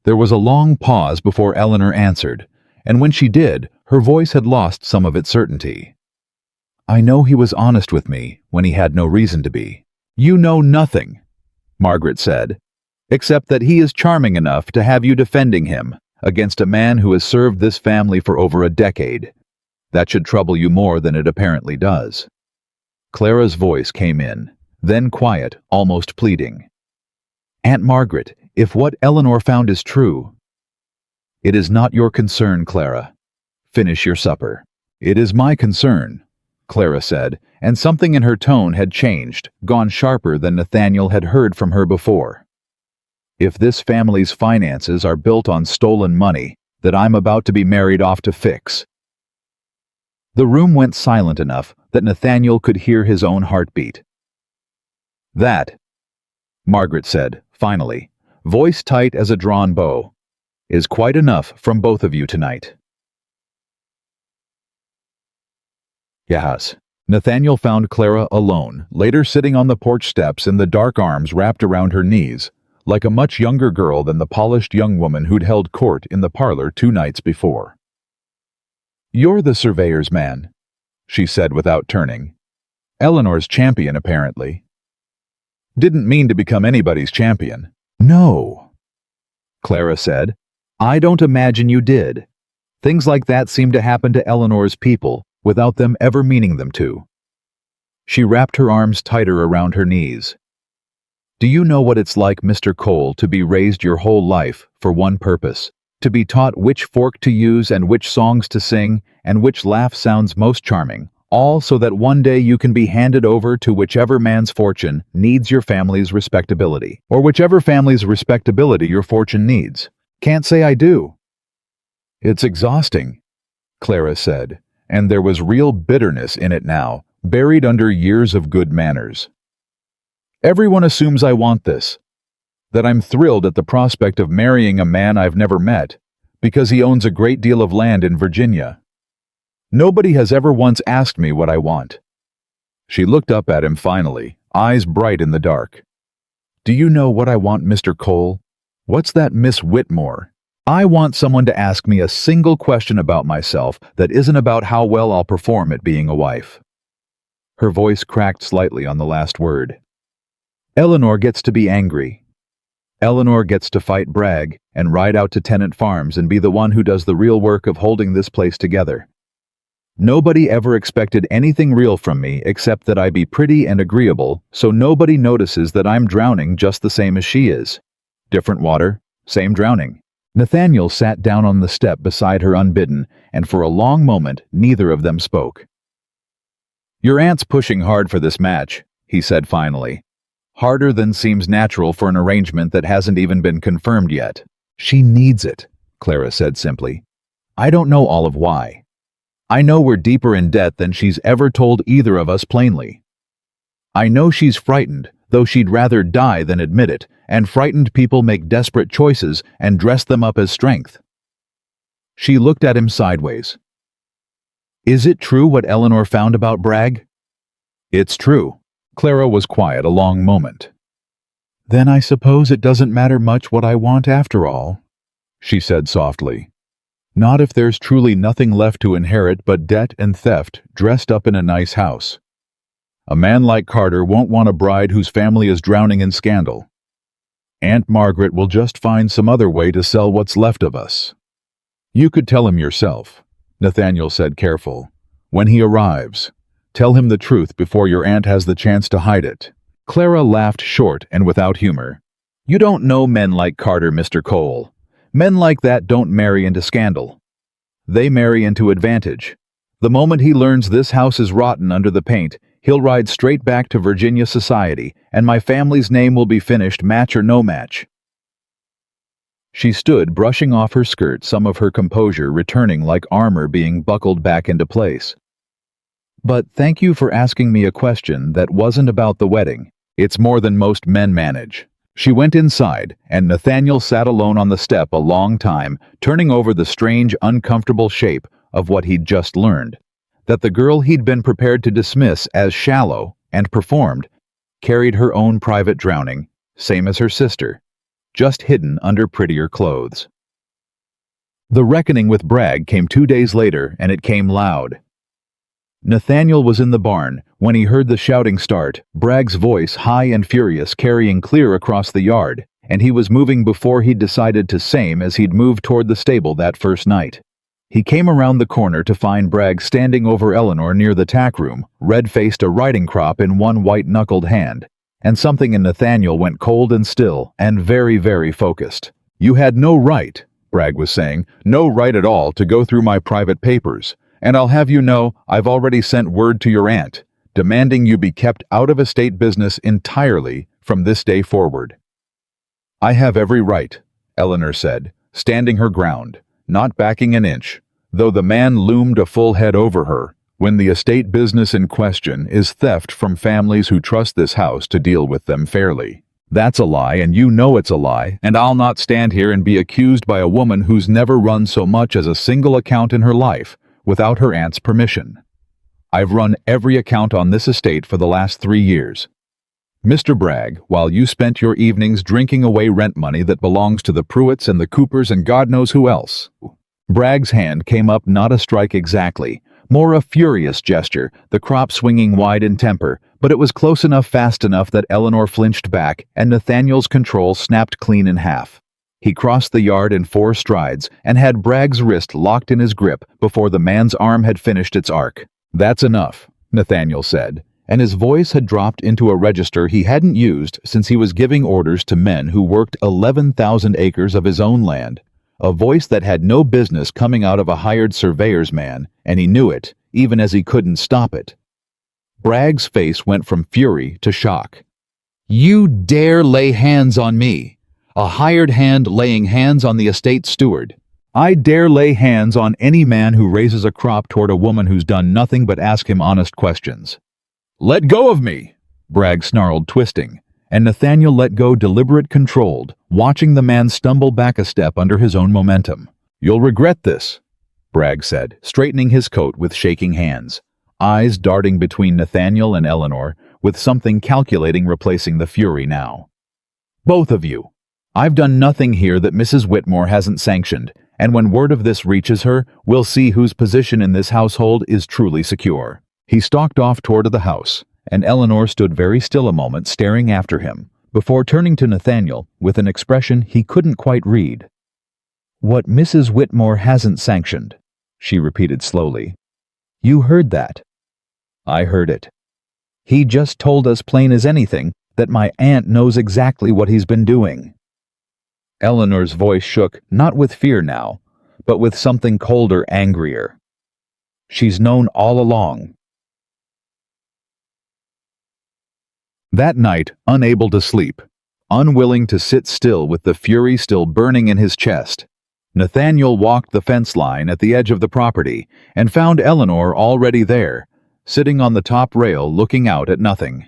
There was a long pause before Eleanor answered, and when she did, her voice had lost some of its certainty. I know he was honest with me when he had no reason to be. You know nothing, Margaret said, except that he is charming enough to have you defending him against a man who has served this family for over a decade. That should trouble you more than it apparently does. Clara's voice came in, then quiet, almost pleading. Aunt Margaret, if what Eleanor found is true... It is not your concern, Clara. Finish your supper. It is my concern, Clara said, and something in her tone had changed, gone sharper than Nathaniel had heard from her before. If this family's finances are built on stolen money that I'm about to be married off to fix... The room went silent enough that Nathaniel could hear his own heartbeat. That, Margaret said, finally, voice tight as a drawn bow, is quite enough from both of you tonight. Yes. Nathaniel found Clara alone, later sitting on the porch steps in the dark, arms wrapped around her knees, like a much younger girl than the polished young woman who'd held court in the parlor 2 nights before. "You're the surveyor's man," she said without turning. "Eleanor's champion, apparently." "Didn't mean to become anybody's champion." "No," Clara said. "I don't imagine you did. Things like that seem to happen to Eleanor's people without them ever meaning them to." She wrapped her arms tighter around her knees. "Do you know what it's like, Mr. Cole, to be raised your whole life for one purpose? To be taught which fork to use and which songs to sing and which laugh sounds most charming, all so that one day you can be handed over to whichever man's fortune needs your family's respectability, or whichever family's respectability your fortune needs. Can't say I do." "It's exhausting," Clara said, and there was real bitterness in it now, buried under years of good manners. "Everyone assumes I want this, that I'm thrilled at the prospect of marrying a man I've never met, because he owns a great deal of land in Virginia. Nobody has ever once asked me what I want." She looked up at him finally, eyes bright in the dark. "Do you know what I want, Mr. Cole? What's that, Miss Whitmore? I want someone to ask me a single question about myself that isn't about how well I'll perform at being a wife." Her voice cracked slightly on the last word. "Eleanor gets to be angry. Eleanor gets to fight Bragg and ride out to tenant farms and be the one who does the real work of holding this place together. Nobody ever expected anything real from me except that I be pretty and agreeable, so nobody notices that I'm drowning just the same as she is. Different water, same drowning." Nathaniel sat down on the step beside her unbidden, and for a long moment neither of them spoke. "Your aunt's pushing hard for this match," he said finally. "Harder than seems natural for an arrangement that hasn't even been confirmed yet." "She needs it," Clara said simply. "I don't know all of why. I know we're deeper in debt than she's ever told either of us plainly. I know she's frightened, though she'd rather die than admit it, and frightened people make desperate choices and dress them up as strength." She looked at him sideways. "Is it true what Eleanor found about Bragg?" "It's true." Clara was quiet a long moment. "Then I suppose it doesn't matter much what I want after all," she said softly. "Not if there's truly nothing left to inherit but debt and theft dressed up in a nice house. A man like Carter won't want a bride whose family is drowning in scandal. Aunt Margaret will just find some other way to sell what's left of us." "You could tell him yourself," Nathaniel said, careful. "When he arrives, tell him the truth before your aunt has the chance to hide it." Clara laughed short and without humor. "You don't know men like Carter, Mr. Cole. Men like that don't marry into scandal. They marry into advantage. The moment he learns this house is rotten under the paint, he'll ride straight back to Virginia society, and my family's name will be finished, match or no match." She stood, brushing off her skirt, some of her composure returning like armor being buckled back into place. "But thank you for asking me a question that wasn't about the wedding. It's more than most men manage." She went inside, and Nathaniel sat alone on the step a long time, turning over the strange, uncomfortable shape of what he'd just learned. That the girl he'd been prepared to dismiss as shallow and performed carried her own private drowning, same as her sister, just hidden under prettier clothes. The reckoning with Bragg came 2 days later, and it came loud. Nathaniel was in the barn when he heard the shouting start, Bragg's voice high and furious carrying clear across the yard, and he was moving before he'd decided to same as he'd moved toward the stable that first night. He came around the corner to find Bragg standing over Eleanor near the tack room, red-faced, a riding crop in one white-knuckled hand, and something in Nathaniel went cold and still and very, very focused. "You had no right," Bragg was saying, "no right at all to go through my private papers. And I'll have you know, I've already sent word to your aunt, demanding you be kept out of estate business entirely from this day forward." "I have every right," Eleanor said, standing her ground, not backing an inch, though the man loomed a full head over her, "when the estate business in question is theft from families who trust this house to deal with them fairly. That's a lie, and you know it's a lie, and I'll not stand here and be accused by a woman who's never run so much as a single account in her life, without her aunt's permission. I've run every account on this estate for the last 3 years. Mr. Bragg, while you spent your evenings drinking away rent money that belongs to the Pruitts and the Coopers and God knows who else. Bragg's hand came up, not a strike exactly, more a furious gesture, the crop swinging wide in temper, but it was close enough, fast enough that Eleanor flinched back and Nathaniel's control snapped clean in half. He crossed the yard in 4 strides and had Bragg's wrist locked in his grip before the man's arm had finished its arc. "That's enough," Nathaniel said, and his voice had dropped into a register he hadn't used since he was giving orders to men who worked 11,000 acres of his own land. A voice that had no business coming out of a hired surveyor's man, and he knew it, even as he couldn't stop it. Bragg's face went from fury to shock. "You dare lay hands on me? A hired hand laying hands on the estate steward. I dare lay hands on any man who raises a crop toward a woman who's done nothing but ask him honest questions." "Let go of me!" Bragg snarled, twisting, and Nathaniel let go, deliberate, controlled, watching the man stumble back a step under his own momentum. "You'll regret this," Bragg said, straightening his coat with shaking hands, eyes darting between Nathaniel and Eleanor, with something calculating replacing the fury now. "Both of you. I've done nothing here that Mrs. Whitmore hasn't sanctioned, and when word of this reaches her, we'll see whose position in this household is truly secure." He stalked off toward the house, and Eleanor stood very still a moment, staring after him, before turning to Nathaniel with an expression he couldn't quite read. "What Mrs. Whitmore hasn't sanctioned," she repeated slowly. "You heard that?" "I heard it. He just told us plain as anything that my aunt knows exactly what he's been doing." Eleanor's voice shook, not with fear now, but with something colder, angrier. "She's known all along." That night, unable to sleep, unwilling to sit still with the fury still burning in his chest, Nathaniel walked the fence line at the edge of the property and found Eleanor already there, sitting on the top rail looking out at nothing.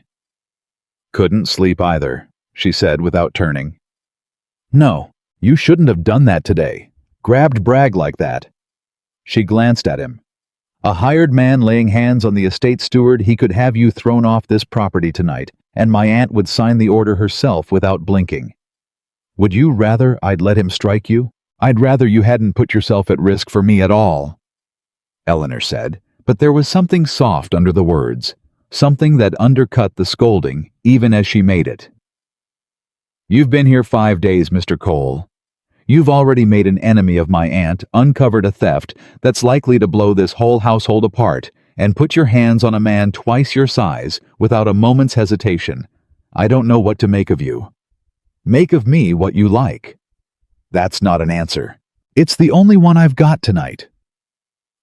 "Couldn't sleep either," she said without turning. "No, you shouldn't have done that today. Grabbed Bragg like that." She glanced at him. "A hired man laying hands on the estate steward, he could have you thrown off this property tonight, and my aunt would sign the order herself without blinking. Would you rather I'd let him strike you? I'd rather you hadn't put yourself at risk for me at all," Eleanor said, but there was something soft under the words, something that undercut the scolding even as she made it. "You've been here 5 days, Mr. Cole. You've already made an enemy of my aunt, uncovered a theft that's likely to blow this whole household apart, and put your hands on a man twice your size without a moment's hesitation. I don't know what to make of you. Make of me what you like." "That's not an answer. It's the only one I've got tonight."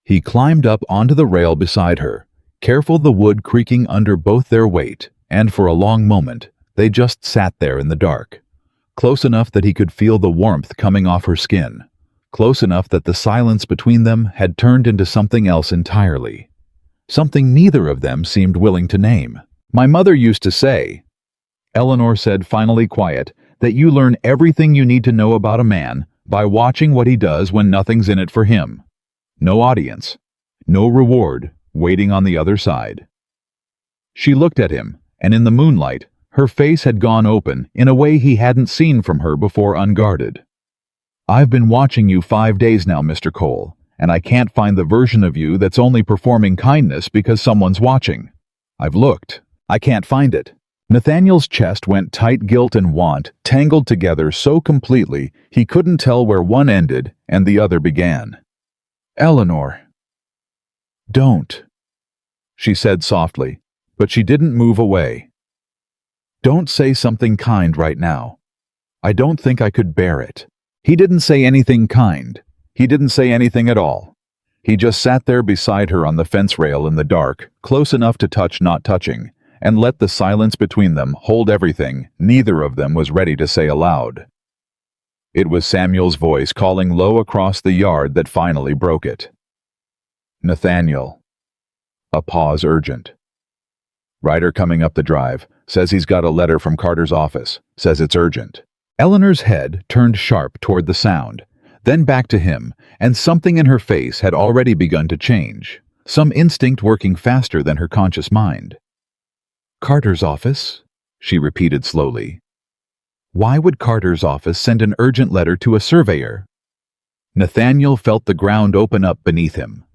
He climbed up onto the rail beside her, careful the wood creaking under both their weight, and for a long moment, they just sat there in the dark, close enough that he could feel the warmth coming off her skin, close enough that the silence between them had turned into something else entirely, something neither of them seemed willing to name. "My mother used to say," Eleanor said, finally quiet, "that you learn everything you need to know about a man by watching what he does when nothing's in it for him. No audience, no reward, waiting on the other side." She looked at him, and in the moonlight, her face had gone open in a way he hadn't seen from her before, unguarded. "I've been watching you 5 days now, Mr. Cole, and I can't find the version of you that's only performing kindness because someone's watching. I've looked. I can't find it." Nathaniel's chest went tight. Guilt and want tangled together so completely he couldn't tell where one ended and the other began. "Eleanor." "Don't," she said softly, but she didn't move away. "Don't say something kind right now. I don't think I could bear it." He didn't say anything kind. He didn't say anything at all. He just sat there beside her on the fence rail in the dark, close enough to touch not touching, and let the silence between them hold everything neither of them was ready to say aloud. It was Samuel's voice calling low across the yard that finally broke it. "Nathaniel." A pause, urgent. "Ryder coming up the drive. Says he's got a letter from Carter's office. Says it's urgent." Eleanor's head turned sharp toward the sound, then back to him, and something in her face had already begun to change, some instinct working faster than her conscious mind. "Carter's office?" she repeated slowly. Why would Carter's office send an urgent letter to a surveyor? Nathaniel felt the ground open up beneath him.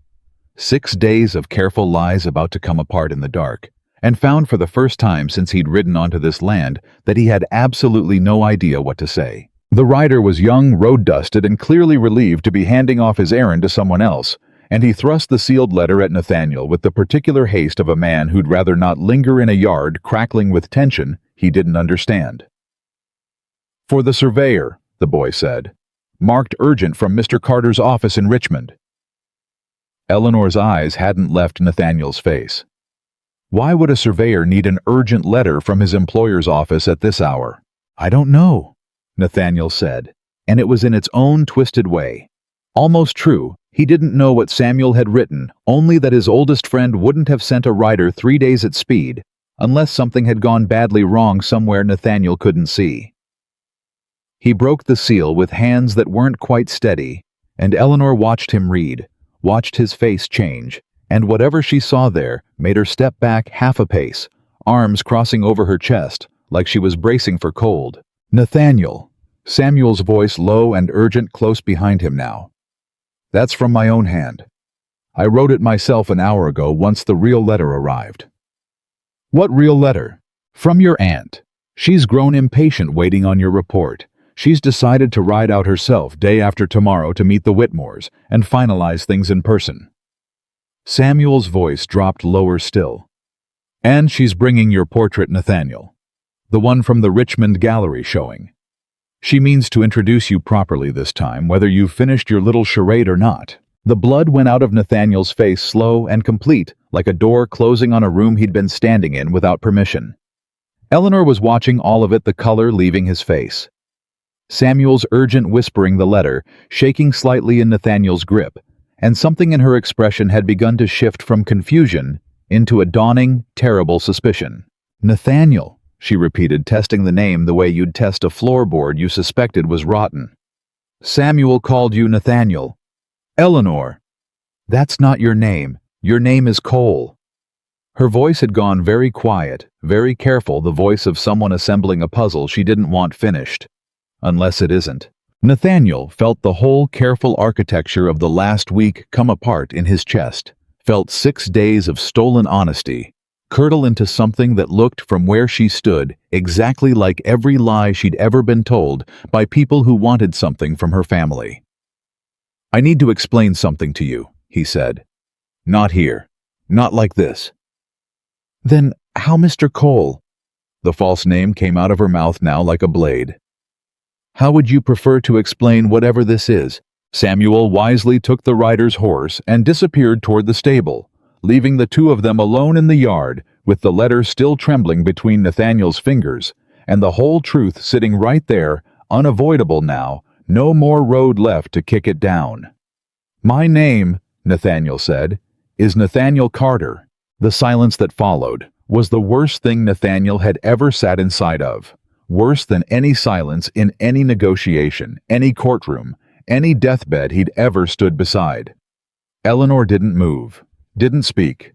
6 days of careful lies about to come apart in the dark, and found for the first time since he'd ridden onto this land that he had absolutely no idea what to say. The rider was young, road-dusted, and clearly relieved to be handing off his errand to someone else, and he thrust the sealed letter at Nathaniel with the particular haste of a man who'd rather not linger in a yard crackling with tension he didn't understand. For the surveyor, the boy said. Marked urgent from Mr. Carter's office in Richmond. Eleanor's eyes hadn't left Nathaniel's face. Why would a surveyor need an urgent letter from his employer's office at this hour? I don't know, Nathaniel said, and it was in its own twisted way. Almost true, he didn't know what Samuel had written, only that his oldest friend wouldn't have sent a rider 3 days at speed, unless something had gone badly wrong somewhere Nathaniel couldn't see. He broke the seal with hands that weren't quite steady, and Eleanor watched him read, watched his face change, and whatever she saw there made her step back half a pace, arms crossing over her chest like she was bracing for cold. Nathaniel, Samuel's voice low and urgent close behind him now. That's from my own hand. I wrote it myself an hour ago once the real letter arrived. What real letter? From your aunt. She's grown impatient waiting on your report. She's decided to ride out herself day after tomorrow to meet the Whitmores and finalize things in person. Samuel's voice dropped lower still. And she's bringing your portrait, Nathaniel. The one from the Richmond Gallery showing. She means to introduce you properly this time, whether you've finished your little charade or not. The blood went out of Nathaniel's face slow and complete, like a door closing on a room he'd been standing in without permission. Eleanor was watching all of it, the color leaving his face. Samuel's urgent whispering the letter, shaking slightly in Nathaniel's grip, and something in her expression had begun to shift from confusion into a dawning, terrible suspicion. Nathaniel, she repeated, testing the name the way you'd test a floorboard you suspected was rotten. Samuel called you Nathaniel. Eleanor. That's not your name. Your name is Cole. Her voice had gone very quiet, very careful, the voice of someone assembling a puzzle she didn't want finished. Unless it isn't. Nathaniel felt the whole careful architecture of the last week come apart in his chest, felt 6 days of stolen honesty, curdle into something that looked from where she stood exactly like every lie she'd ever been told by people who wanted something from her family. I need to explain something to you, he said. Not here. Not like this. Then how, Mr. Cole? The false name came out of her mouth now like a blade. How would you prefer to explain whatever this is? Samuel wisely took the rider's horse and disappeared toward the stable, leaving the two of them alone in the yard, with the letter still trembling between Nathaniel's fingers, and the whole truth sitting right there, unavoidable now, no more road left to kick it down. My name, Nathaniel said, is Nathaniel Carter. The silence that followed was the worst thing Nathaniel had ever sat inside of. Worse than any silence in any negotiation, any courtroom, any deathbed he'd ever stood beside. Eleanor didn't move, didn't speak.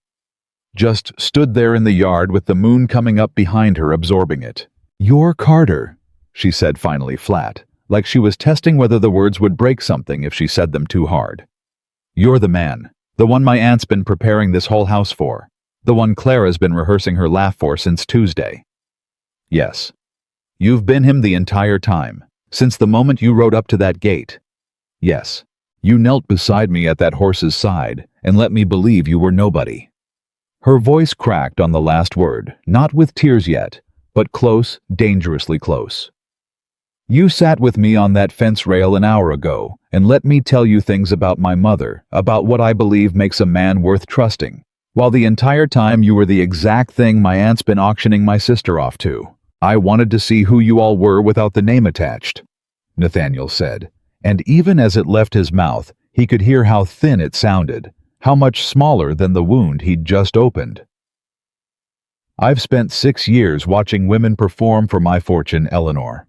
Just stood there in the yard with the moon coming up behind her, absorbing it. You're Carter, she said finally flat, like she was testing whether the words would break something if she said them too hard. You're the man, the one my aunt's been preparing this whole house for, the one Clara's been rehearsing her laugh for since Tuesday. Yes. You've been him the entire time, since the moment you rode up to that gate. Yes. You knelt beside me at that horse's side and let me believe you were nobody. Her voice cracked on the last word, not with tears yet, but close, dangerously close. You sat with me on that fence rail an hour ago and let me tell you things about my mother, about what I believe makes a man worth trusting, while the entire time you were the exact thing my aunt's been auctioning my sister off to. I wanted to see who you all were without the name attached, Nathaniel said, and even as it left his mouth, he could hear how thin it sounded, how much smaller than the wound he'd just opened. I've spent 6 years watching women perform for my fortune, Eleanor.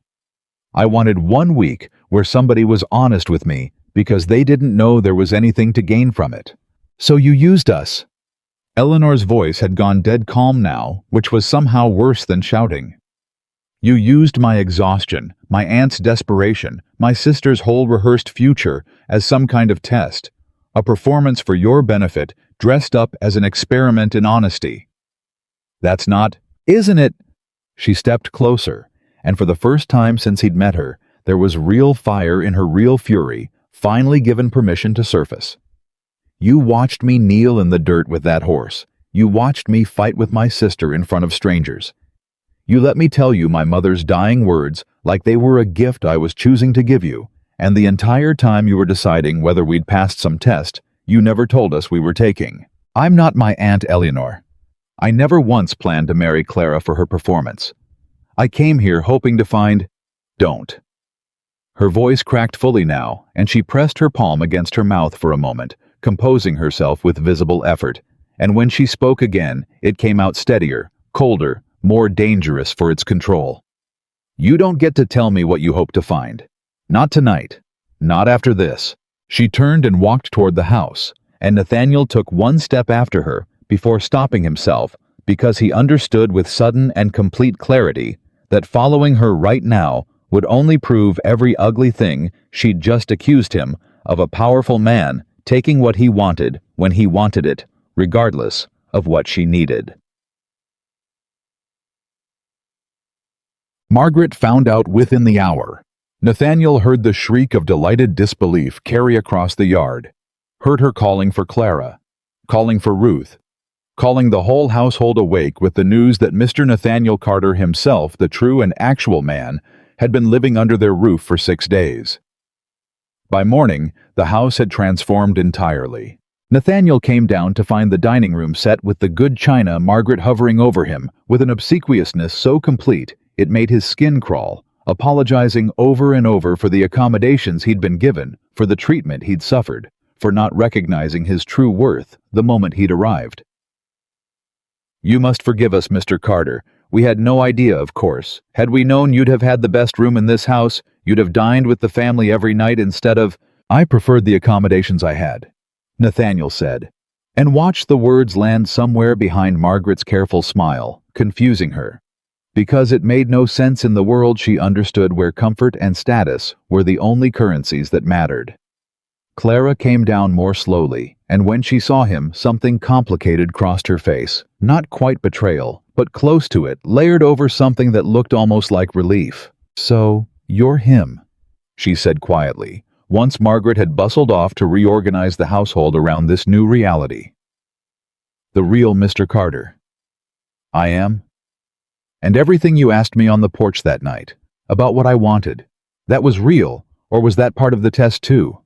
I wanted 1 week where somebody was honest with me because they didn't know there was anything to gain from it. So you used us. Eleanor's voice had gone dead calm now, which was somehow worse than shouting. You used my exhaustion, my aunt's desperation, my sister's whole rehearsed future as some kind of test, a performance for your benefit dressed up as an experiment in honesty. That's not, isn't it? She stepped closer, and for the first time since he'd met her, there was real fire in her real fury, finally given permission to surface. You watched me kneel in the dirt with that horse. You watched me fight with my sister in front of strangers. You let me tell you my mother's dying words like they were a gift I was choosing to give you, and the entire time you were deciding whether we'd passed some test, you never told us we were taking. I'm not my Aunt Eleanor. I never once planned to marry Clara for her performance. I came here hoping to find... Don't. Her voice cracked fully now, and she pressed her palm against her mouth for a moment, composing herself with visible effort, and when she spoke again, it came out steadier, colder, more dangerous for its control. You don't get to tell me what you hope to find. Not tonight. Not after this. She turned and walked toward the house, and Nathaniel took one step after her before stopping himself because he understood with sudden and complete clarity that following her right now would only prove every ugly thing she'd just accused him of, a powerful man taking what he wanted when he wanted it, regardless of what she needed. Margaret found out within the hour. Nathaniel heard the shriek of delighted disbelief carry across the yard, heard her calling for Clara, calling for Ruth, calling the whole household awake with the news that Mr. Nathaniel Carter himself, the true and actual man, had been living under their roof for 6 days. By morning, the house had transformed entirely. Nathaniel came down to find the dining room set with the good china Margaret hovering over him with an obsequiousness so complete it made his skin crawl, apologizing over and over for the accommodations he'd been given, for the treatment he'd suffered, for not recognizing his true worth the moment he'd arrived. You must forgive us, Mr. Carter. We had no idea, of course. Had we known you'd have had the best room in this house, you'd have dined with the family every night instead of... I preferred the accommodations I had, Nathaniel said, and watched the words land somewhere behind Margaret's careful smile, confusing her. Because it made no sense in the world, she understood where comfort and status were the only currencies that mattered. Clara came down more slowly, and when she saw him, something complicated crossed her face. Not quite betrayal, but close to it, layered over something that looked almost like relief. So, you're him, she said quietly, once Margaret had bustled off to reorganize the household around this new reality. The real Mr. Carter. I am. And everything you asked me on the porch that night, about what I wanted, that was real, or was that part of the test too?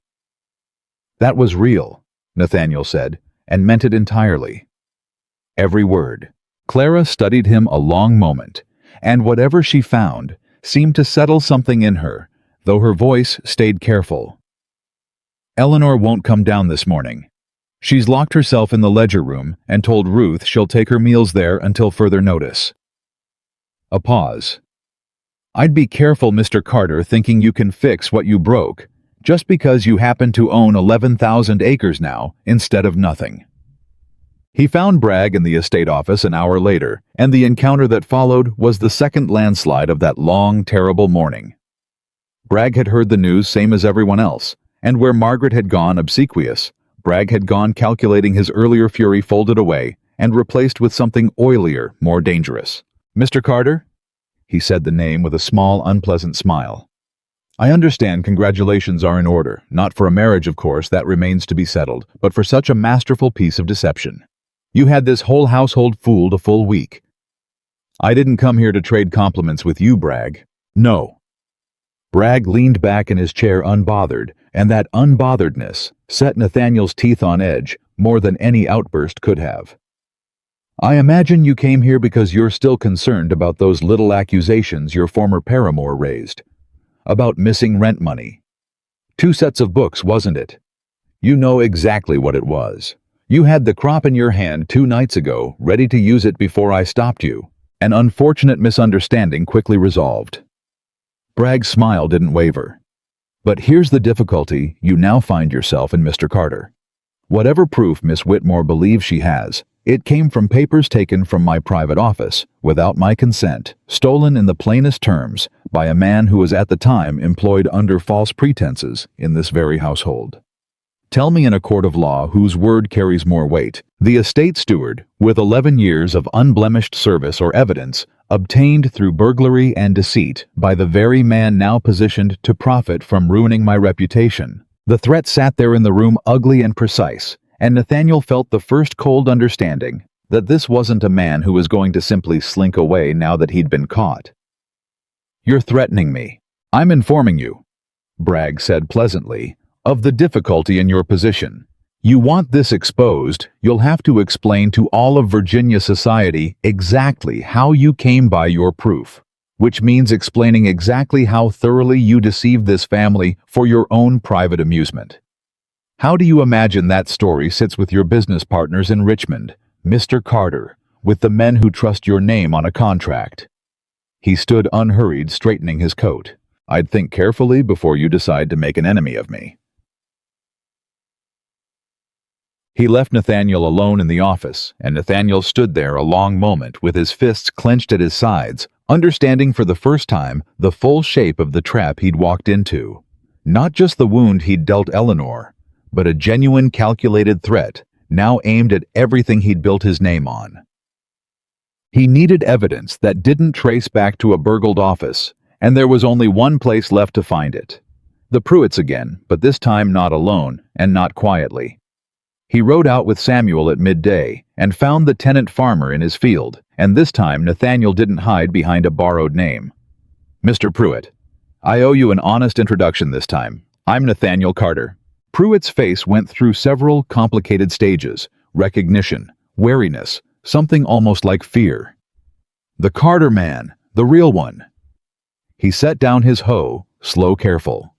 That was real, Nathaniel said, and meant it entirely. Every word. Clara studied him a long moment, and whatever she found seemed to settle something in her, though her voice stayed careful. Eleanor won't come down this morning. She's locked herself in the ledger room and told Ruth she'll take her meals there until further notice. A pause. I'd be careful, Mr. Carter, thinking you can fix what you broke, just because you happen to own 11,000 acres now instead of nothing. He found Bragg in the estate office an hour later, and the encounter that followed was the second landslide of that long, terrible morning. Bragg had heard the news same as everyone else, and where Margaret had gone obsequious, Bragg had gone calculating, his earlier fury folded away and replaced with something oilier, more dangerous. Mr. Carter? He said the name with a small, unpleasant smile. I understand congratulations are in order, not for a marriage, of course, that remains to be settled, but for such a masterful piece of deception. You had this whole household fooled a full week. I didn't come here to trade compliments with you, Bragg. No. Bragg leaned back in his chair unbothered, and that unbotheredness set Nathaniel's teeth on edge more than any outburst could have. I imagine you came here because you're still concerned about those little accusations your former paramour raised. About missing rent money. 2 sets of books, wasn't it? You know exactly what it was. You had the crop in your hand 2 nights ago, ready to use it before I stopped you. An unfortunate misunderstanding quickly resolved. Bragg's smile didn't waver. But here's the difficulty you now find yourself in, Mr. Carter. Whatever proof Miss Whitmore believes she has, It came from papers taken from my private office, without my consent, stolen in the plainest terms, by a man who was at the time employed under false pretenses in this very household. Tell me in a court of law whose word carries more weight, the estate steward, with 11 years of unblemished service or evidence, obtained through burglary and deceit by the very man now positioned to profit from ruining my reputation. The threat sat there in the room ugly and precise, and Nathaniel felt the first cold understanding that this wasn't a man who was going to simply slink away now that he'd been caught. "You're threatening me. I'm informing you," Bragg said pleasantly, "of the difficulty in your position. You want this exposed, you'll have to explain to all of Virginia society exactly how you came by your proof, which means explaining exactly how thoroughly you deceived this family for your own private amusement. How do you imagine that story sits with your business partners in Richmond, Mr. Carter, with the men who trust your name on a contract?" He stood unhurried, straightening his coat. "I'd think carefully before you decide to make an enemy of me." He left Nathaniel alone in the office, and Nathaniel stood there a long moment with his fists clenched at his sides, understanding for the first time the full shape of the trap he'd walked into. Not just the wound he'd dealt Eleanor, but a genuine calculated threat, now aimed at everything he'd built his name on. He needed evidence that didn't trace back to a burgled office, and there was only one place left to find it. The Pruitts again, but this time not alone, and not quietly. He rode out with Samuel at midday, and found the tenant farmer in his field, and this time Nathaniel didn't hide behind a borrowed name. "Mr. Pruitt, I owe you an honest introduction this time. I'm Nathaniel Carter." Pruitt's face went through several complicated stages: recognition, wariness, something almost like fear. "The Carter man, the real one." He set down his hoe, slow, careful.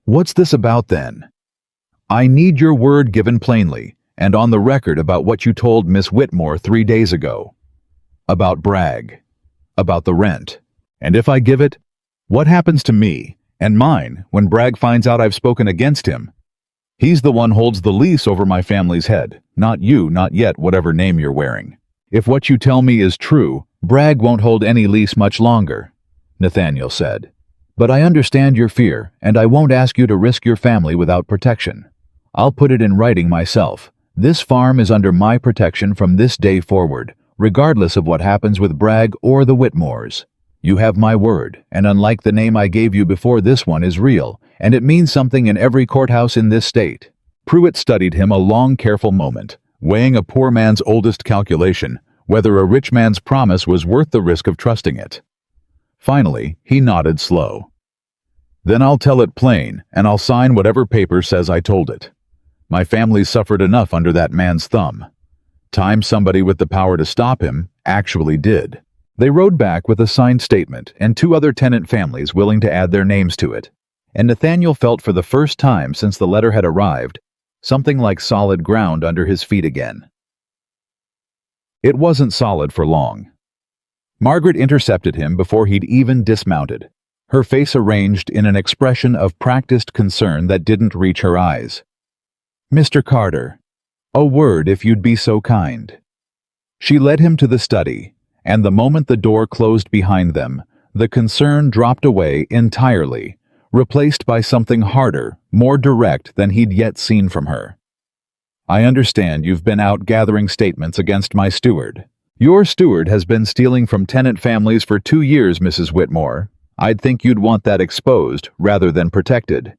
"What's this about then?" "I need your word given plainly, and on the record about what you told Miss Whitmore 3 days ago. About Bragg. About the rent. And if I give it, what happens to me, and mine, when Bragg finds out I've spoken against him? He's the one holds the lease over my family's head, not you, not yet whatever name you're wearing. If what you tell me is true, Bragg won't hold any lease much longer," Nathaniel said. "But I understand your fear, and I won't ask you to risk your family without protection. I'll put it in writing myself. This farm is under my protection from this day forward, regardless of what happens with Bragg or the Whitmores. You have my word, and unlike the name I gave you before, this one is real, and it means something in every courthouse in this state." Pruitt studied him a long, careful moment, weighing a poor man's oldest calculation, whether a rich man's promise was worth the risk of trusting it. Finally, he nodded slow. "Then I'll tell it plain, and I'll sign whatever paper says I told it. My family's suffered enough under that man's thumb. Time somebody with the power to stop him actually did." They rode back with a signed statement and 2 other tenant families willing to add their names to it, and Nathaniel felt for the first time since the letter had arrived something like solid ground under his feet again. It wasn't solid for long. Margaret intercepted him before he'd even dismounted, her face arranged in an expression of practiced concern that didn't reach her eyes. "Mr. Carter, a word if you'd be so kind." She led him to the study, and the moment the door closed behind them, the concern dropped away entirely, replaced by something harder, more direct than he'd yet seen from her. "I understand you've been out gathering statements against my steward. Your steward has been stealing from tenant families for 2 years, Mrs. Whitmore. I'd think you'd want that exposed rather than protected."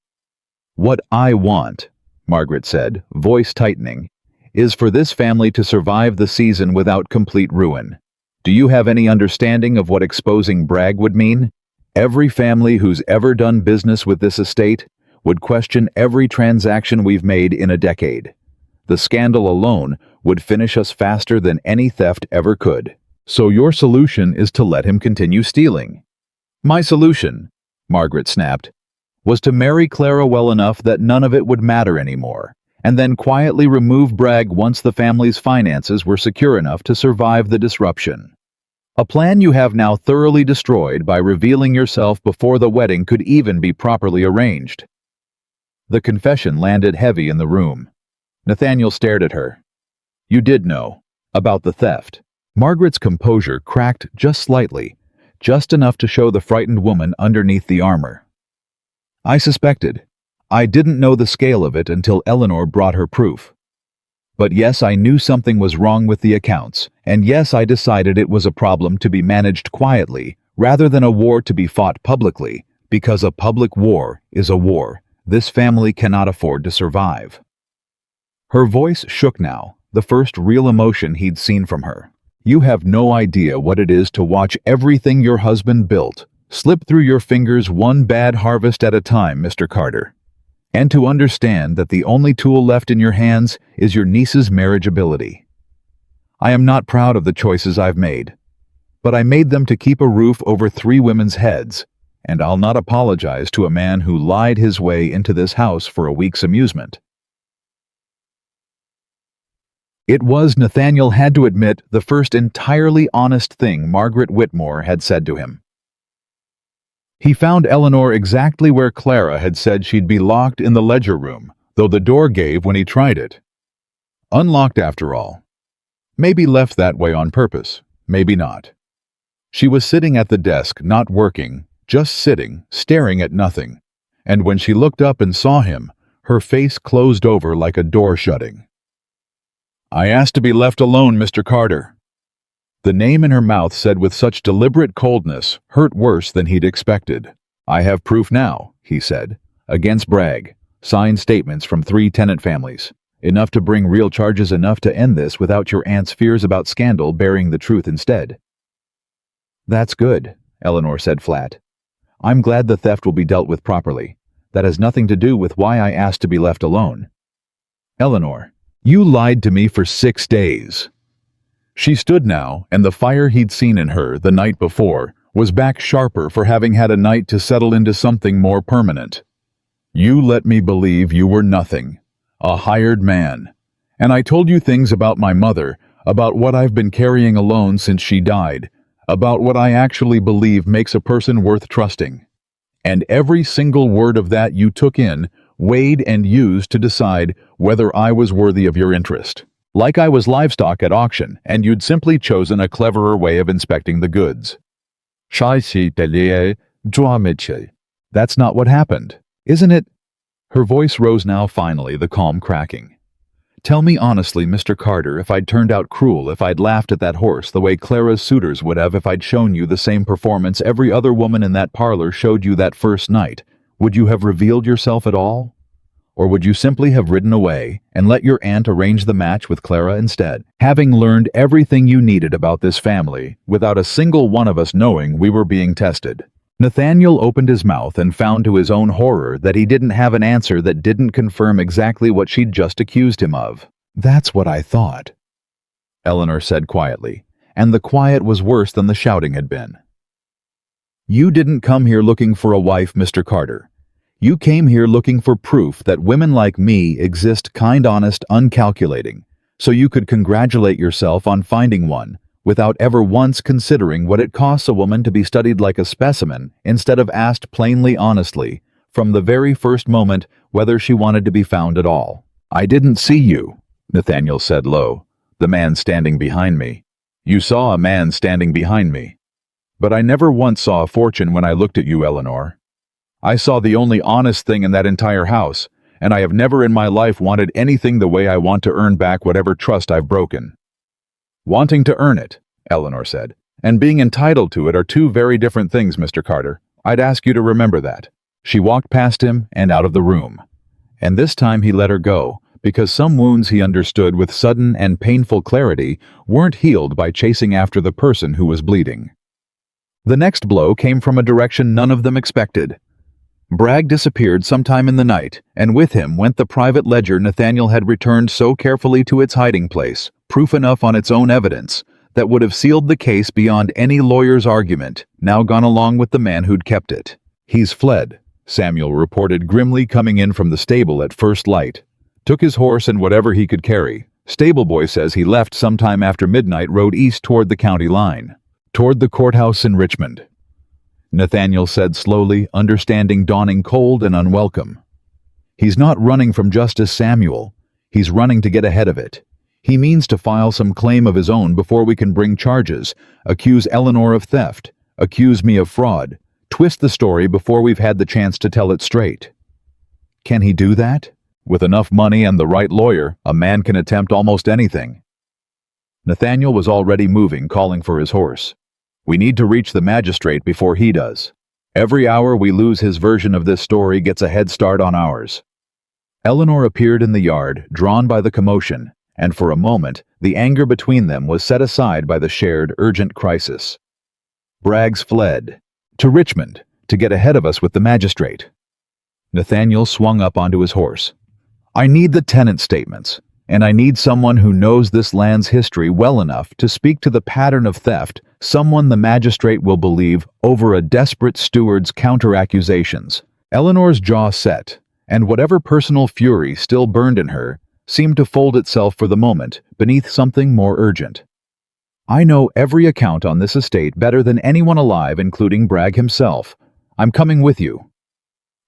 "What I want," Margaret said, voice tightening, "is for this family to survive the season without complete ruin. Do you have any understanding of what exposing Bragg would mean? Every family who's ever done business with this estate would question every transaction we've made in a decade. The scandal alone would finish us faster than any theft ever could. So your solution is to let him continue stealing." "My solution," Margaret snapped, "was to marry Clara well enough that none of it would matter anymore, and then quietly remove Bragg once the family's finances were secure enough to survive the disruption. A plan you have now thoroughly destroyed by revealing yourself before the wedding could even be properly arranged." The confession landed heavy in the room. Nathaniel stared at her. "You did know. About the theft. Margaret's composure cracked just slightly, just enough to show the frightened woman underneath the armor. I suspected. I didn't know the scale of it until Eleanor brought her proof. But yes, I knew something was wrong with the accounts, and yes, I decided it was a problem to be managed quietly, rather than a war to be fought publicly, because a public war is a war this family cannot afford to survive. Her voice shook now, the first real emotion he'd seen from her. You have no idea what it is to watch everything your husband built slip through your fingers one bad harvest at a time, Mr. Carter. And to understand that the only tool left in your hands is your niece's marriageability. I am not proud of the choices I've made, but I made them to keep a roof over 3 women's heads, and I'll not apologize to a man who lied his way into this house for a week's amusement. It was, Nathaniel had to admit, the first entirely honest thing Margaret Whitmore had said to him. He found Eleanor exactly where Clara had said she'd be locked in the ledger room, though the door gave when he tried it. Unlocked after all. Maybe left that way on purpose, maybe not. She was sitting at the desk, not working, just sitting, staring at nothing, and when she looked up and saw him, her face closed over like a door shutting. I asked to be left alone, Mr. Carter. The name in her mouth, said with such deliberate coldness, hurt worse than he'd expected. I have proof now, he said, against Bragg, signed statements from 3 tenant families, enough to bring real charges, enough to end this without your aunt's fears about scandal bearing the truth instead. That's good, Eleanor said flat. I'm glad the theft will be dealt with properly. That has nothing to do with why I asked to be left alone. Eleanor, you lied to me for 6 days. She stood now, and the fire he'd seen in her the night before was back sharper for having had a night to settle into something more permanent. You let me believe you were nothing, a hired man, and I told you things about my mother, about what I've been carrying alone since she died, about what I actually believe makes a person worth trusting. And every single word of that you took in, weighed and used to decide whether I was worthy of your interest. Like I was livestock at auction, and you'd simply chosen a cleverer way of inspecting the goods. That's not what happened, isn't it? Her voice rose now finally, the calm cracking. Tell me honestly, Mr. Carter, if I'd turned out cruel, if I'd laughed at that horse the way Clara's suitors would have, if I'd shown you the same performance every other woman in that parlor showed you that first night, would you have revealed yourself at all? Or would you simply have ridden away and let your aunt arrange the match with Clara instead, having learned everything you needed about this family without a single one of us knowing we were being tested? Nathaniel opened his mouth and found to his own horror that he didn't have an answer that didn't confirm exactly what she'd just accused him of. That's what I thought, Eleanor said quietly, and the quiet was worse than the shouting had been. You didn't come here looking for a wife, Mr. Carter. You came here looking for proof that women like me exist, kind, honest, uncalculating, so you could congratulate yourself on finding one, without ever once considering what it costs a woman to be studied like a specimen instead of asked plainly, honestly, from the very first moment whether she wanted to be found at all. I didn't see you, Nathaniel said low, the man standing behind me. You saw a man standing behind me. But I never once saw a fortune when I looked at you, Eleanor. I saw the only honest thing in that entire house, and I have never in my life wanted anything the way I want to earn back whatever trust I've broken. Wanting to earn it, Eleanor said, and being entitled to it are 2 very different things, Mr. Carter. I'd ask you to remember that. She walked past him and out of the room. And this time he let her go, because some wounds he understood with sudden and painful clarity weren't healed by chasing after the person who was bleeding. The next blow came from a direction none of them expected. Bragg disappeared sometime in the night, and with him went the private ledger Nathaniel had returned so carefully to its hiding place, proof enough on its own evidence, that would have sealed the case beyond any lawyer's argument, now gone along with the man who'd kept it. He's fled, Samuel reported grimly, coming in from the stable at first light. Took his horse and whatever he could carry. Stableboy says he left sometime after midnight, rode east toward the county line, toward the courthouse in Richmond. Nathaniel said slowly, understanding dawning cold and unwelcome. He's not running from justice, Samuel. He's running to get ahead of it. He means to file some claim of his own before we can bring charges, accuse Eleanor of theft, accuse me of fraud, twist the story before we've had the chance to tell it straight. Can he do that? With enough money and the right lawyer, a man can attempt almost anything. Nathaniel was already moving, calling for his horse. We need to reach the magistrate before he does. Every hour we lose his version of this story gets a head start on ours. Eleanor appeared in the yard, drawn by the commotion, and for a moment, the anger between them was set aside by the shared urgent crisis. Braggs fled. To Richmond, to get ahead of us with the magistrate. Nathaniel swung up onto his horse. I need the tenant statements, and I need someone who knows this land's history well enough to speak to the pattern of theft, someone the magistrate will believe over a desperate steward's counter-accusations. Eleanor's jaw set, and whatever personal fury still burned in her seemed to fold itself for the moment beneath something more urgent. I know every account on this estate better than anyone alive, including Bragg himself. I'm coming with you.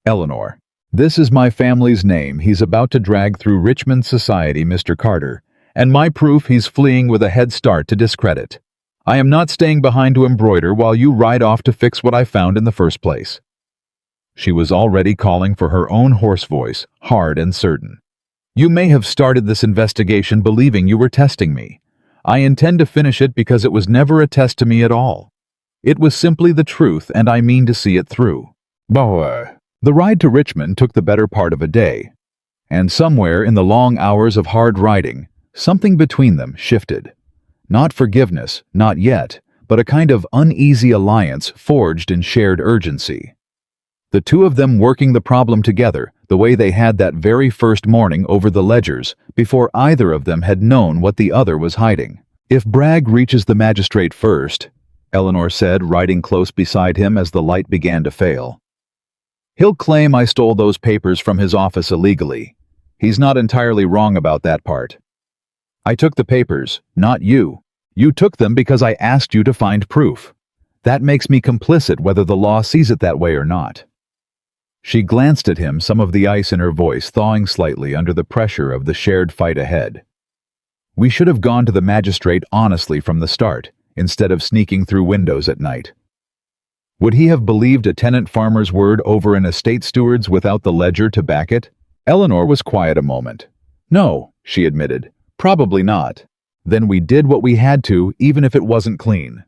Eleanor, this is my family's name he's about to drag through Richmond society, Mr. Carter, and my proof he's fleeing with a head start to discredit. I am not staying behind to embroider while you ride off to fix what I found in the first place. She was already calling for her own hoarse voice, hard and certain. You may have started this investigation believing you were testing me. I intend to finish it because it was never a test to me at all. It was simply the truth, and I mean to see it through. The ride to Richmond took the better part of a day, and somewhere in the long hours of hard riding, something between them shifted. Not forgiveness, not yet, but a kind of uneasy alliance forged in shared urgency. The two of them working the problem together the way they had that very first morning over the ledgers, before either of them had known what the other was hiding. If Bragg reaches the magistrate first, Eleanor said, riding close beside him as the light began to fail, he'll claim I stole those papers from his office illegally. He's not entirely wrong about that part. I took the papers, not you. You took them because I asked you to find proof. That makes me complicit whether the law sees it that way or not. She glanced at him, some of the ice in her voice thawing slightly under the pressure of the shared fight ahead. We should have gone to the magistrate honestly from the start, instead of sneaking through windows at night. Would he have believed a tenant farmer's word over an estate steward's without the ledger to back it? Eleanor was quiet a moment. No, she admitted. Probably not. Then we did what we had to, even if it wasn't clean.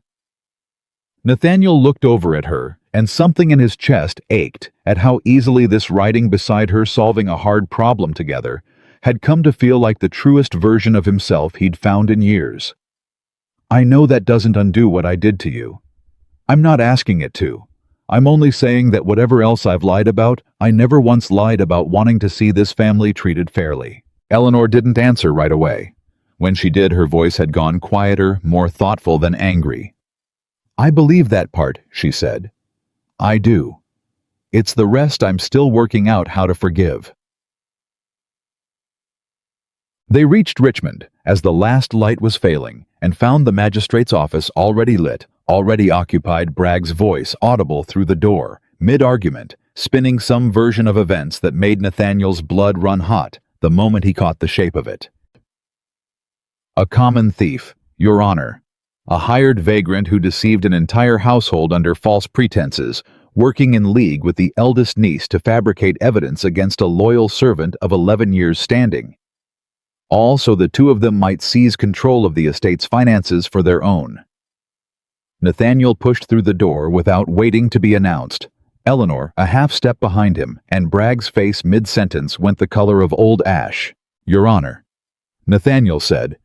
Nathaniel looked over at her, and something in his chest ached at how easily this riding beside her solving a hard problem together had come to feel like the truest version of himself he'd found in years. I know that doesn't undo what I did to you. I'm not asking it to. I'm only saying that whatever else I've lied about, I never once lied about wanting to see this family treated fairly. Eleanor didn't answer right away. When she did, her voice had gone quieter, more thoughtful than angry. I believe that part, she said. I do. It's the rest I'm still working out how to forgive. They reached Richmond as the last light was failing and found the magistrate's office already lit, already occupied, Bragg's voice audible through the door, mid-argument, spinning some version of events that made Nathaniel's blood run hot the moment he caught the shape of it. A common thief, Your Honor. A hired vagrant who deceived an entire household under false pretenses, working in league with the eldest niece to fabricate evidence against a loyal servant of 11 years' standing. All so the two of them might seize control of the estate's finances for their own. Nathaniel pushed through the door without waiting to be announced. Eleanor a half step behind him, and Bragg's face mid-sentence went the color of old ash. Your Honor. Nathaniel said,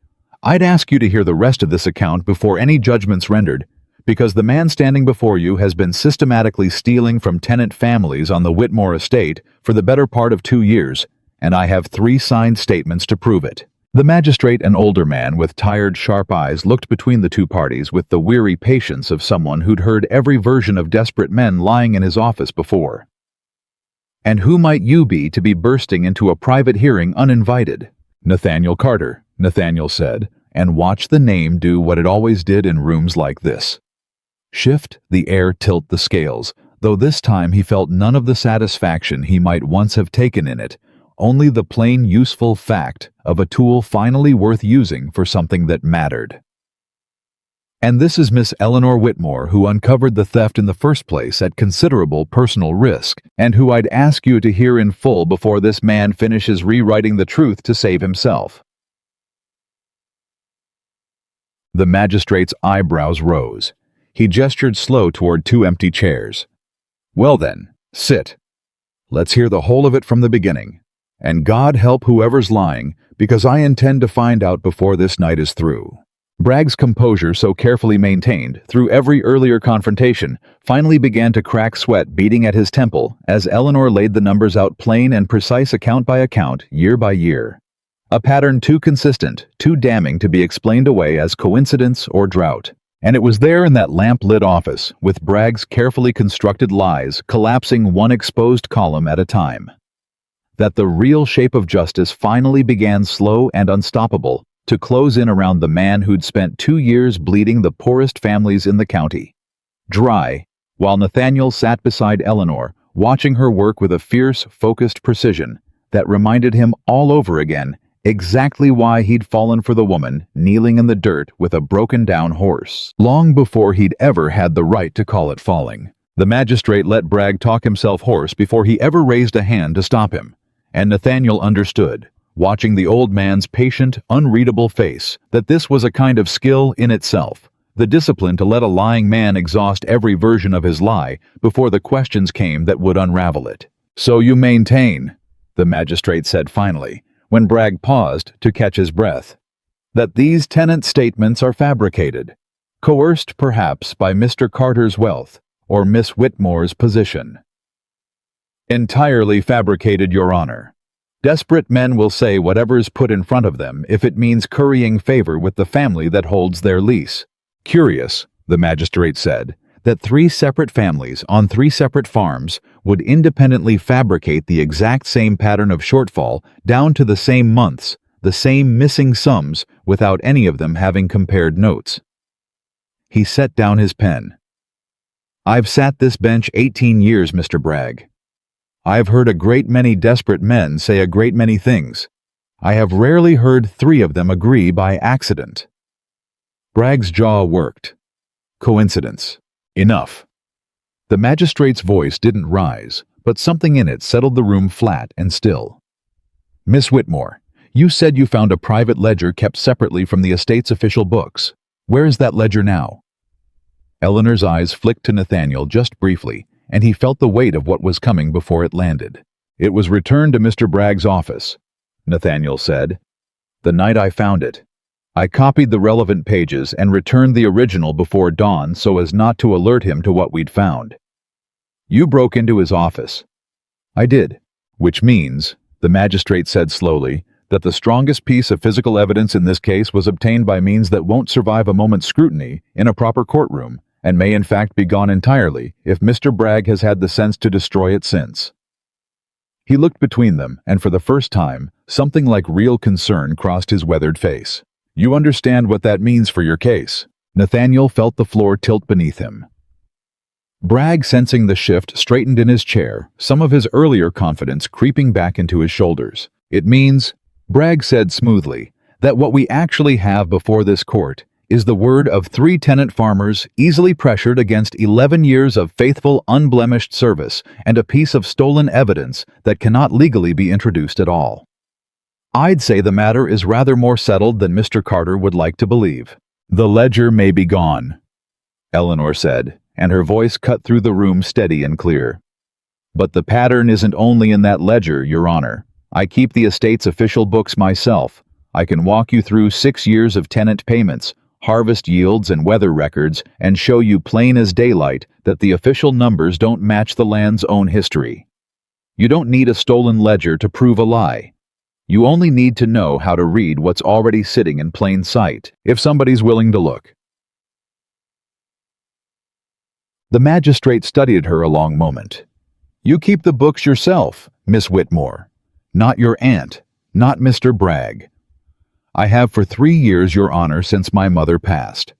I'd ask you to hear the rest of this account before any judgment's rendered, because the man standing before you has been systematically stealing from tenant families on the Whitmore estate for the better part of 2 years, and I have 3 signed statements to prove it. The magistrate, an older man with tired, sharp eyes, looked between the two parties with the weary patience of someone who'd heard every version of desperate men lying in his office before. And who might you be to be bursting into a private hearing uninvited? Nathaniel Carter, Nathaniel said, and watched the name do what it always did in rooms like this. Shift the air, tilt the scales, though this time he felt none of the satisfaction he might once have taken in it, only the plain useful fact of a tool finally worth using for something that mattered. And this is Miss Eleanor Whitmore, who uncovered the theft in the first place at considerable personal risk, and who I'd ask you to hear in full before this man finishes rewriting the truth to save himself. The magistrate's eyebrows rose. He gestured slow toward two empty chairs. Well then, sit. Let's hear the whole of it from the beginning. And God help whoever's lying, because I intend to find out before this night is through. Bragg's composure, so carefully maintained through every earlier confrontation, finally began to crack, sweat beating at his temple as Eleanor laid the numbers out plain and precise, account by account, year by year. A pattern too consistent, too damning to be explained away as coincidence or drought. And it was there in that lamp-lit office, with Bragg's carefully constructed lies collapsing one exposed column at a time, that the real shape of justice finally began, slow and unstoppable, to close in around the man who'd spent 2 years bleeding the poorest families in the county. Dry, while Nathaniel sat beside Eleanor, watching her work with a fierce, focused precision that reminded him all over again exactly why he'd fallen for the woman kneeling in the dirt with a broken-down horse, long before he'd ever had the right to call it falling. The magistrate let Bragg talk himself hoarse before he ever raised a hand to stop him, and Nathaniel understood, watching the old man's patient, unreadable face, that this was a kind of skill in itself, the discipline to let a lying man exhaust every version of his lie before the questions came that would unravel it. "So you maintain," the magistrate said finally, when Bragg paused to catch his breath, "that these tenant statements are fabricated, coerced perhaps by Mr. Carter's wealth or Miss Whitmore's position." "Entirely fabricated, Your Honor. Desperate men will say whatever's put in front of them if it means currying favor with the family that holds their lease." Curious, the magistrate said, that 3 separate families on 3 separate farms would independently fabricate the exact same pattern of shortfall down to the same months, the same missing sums, without any of them having compared notes. He set down his pen. "I've sat this bench 18 years, Mr. Bragg. I've heard a great many desperate men say a great many things. I have rarely heard 3 of them agree by accident." Bragg's jaw worked. Coincidence. Enough. The magistrate's voice didn't rise, but something in it settled the room flat and still. "Miss Whitmore, you said you found a private ledger kept separately from the estate's official books. Where is that ledger now?" Eleanor's eyes flicked to Nathaniel just briefly, and he felt the weight of what was coming before it landed. "It was returned to Mr. Bragg's office," Nathaniel said, "the night I found it. I copied the relevant pages and returned the original before dawn so as not to alert him to what we'd found." "You broke into his office." "I did. Which means," the magistrate said slowly, "that the strongest piece of physical evidence in this case was obtained by means that won't survive a moment's scrutiny in a proper courtroom, and may in fact be gone entirely if Mr. Bragg has had the sense to destroy it since." He looked between them, and for the first time, something like real concern crossed his weathered face. "You understand what that means for your case?" Nathaniel felt the floor tilt beneath him. Bragg, sensing the shift, straightened in his chair, some of his earlier confidence creeping back into his shoulders. "It means," Bragg said smoothly, "that what we actually have before this court is the word of 3 tenant farmers easily pressured against 11 years of faithful, unblemished service and a piece of stolen evidence that cannot legally be introduced at all. I'd say the matter is rather more settled than Mr. Carter would like to believe." "The ledger may be gone," Eleanor said, and her voice cut through the room steady and clear. "But the pattern isn't only in that ledger, Your Honor. I keep the estate's official books myself. I can walk you through 6 years of tenant payments, harvest yields and weather records, and show you plain as daylight that the official numbers don't match the land's own history. You don't need a stolen ledger to prove a lie. You only need to know how to read what's already sitting in plain sight, if somebody's willing to look." The magistrate studied her a long moment. "You keep the books yourself, Miss Whitmore. Not your aunt, not Mr. Bragg." "I have for 3 years, Your Honor, since my mother passed.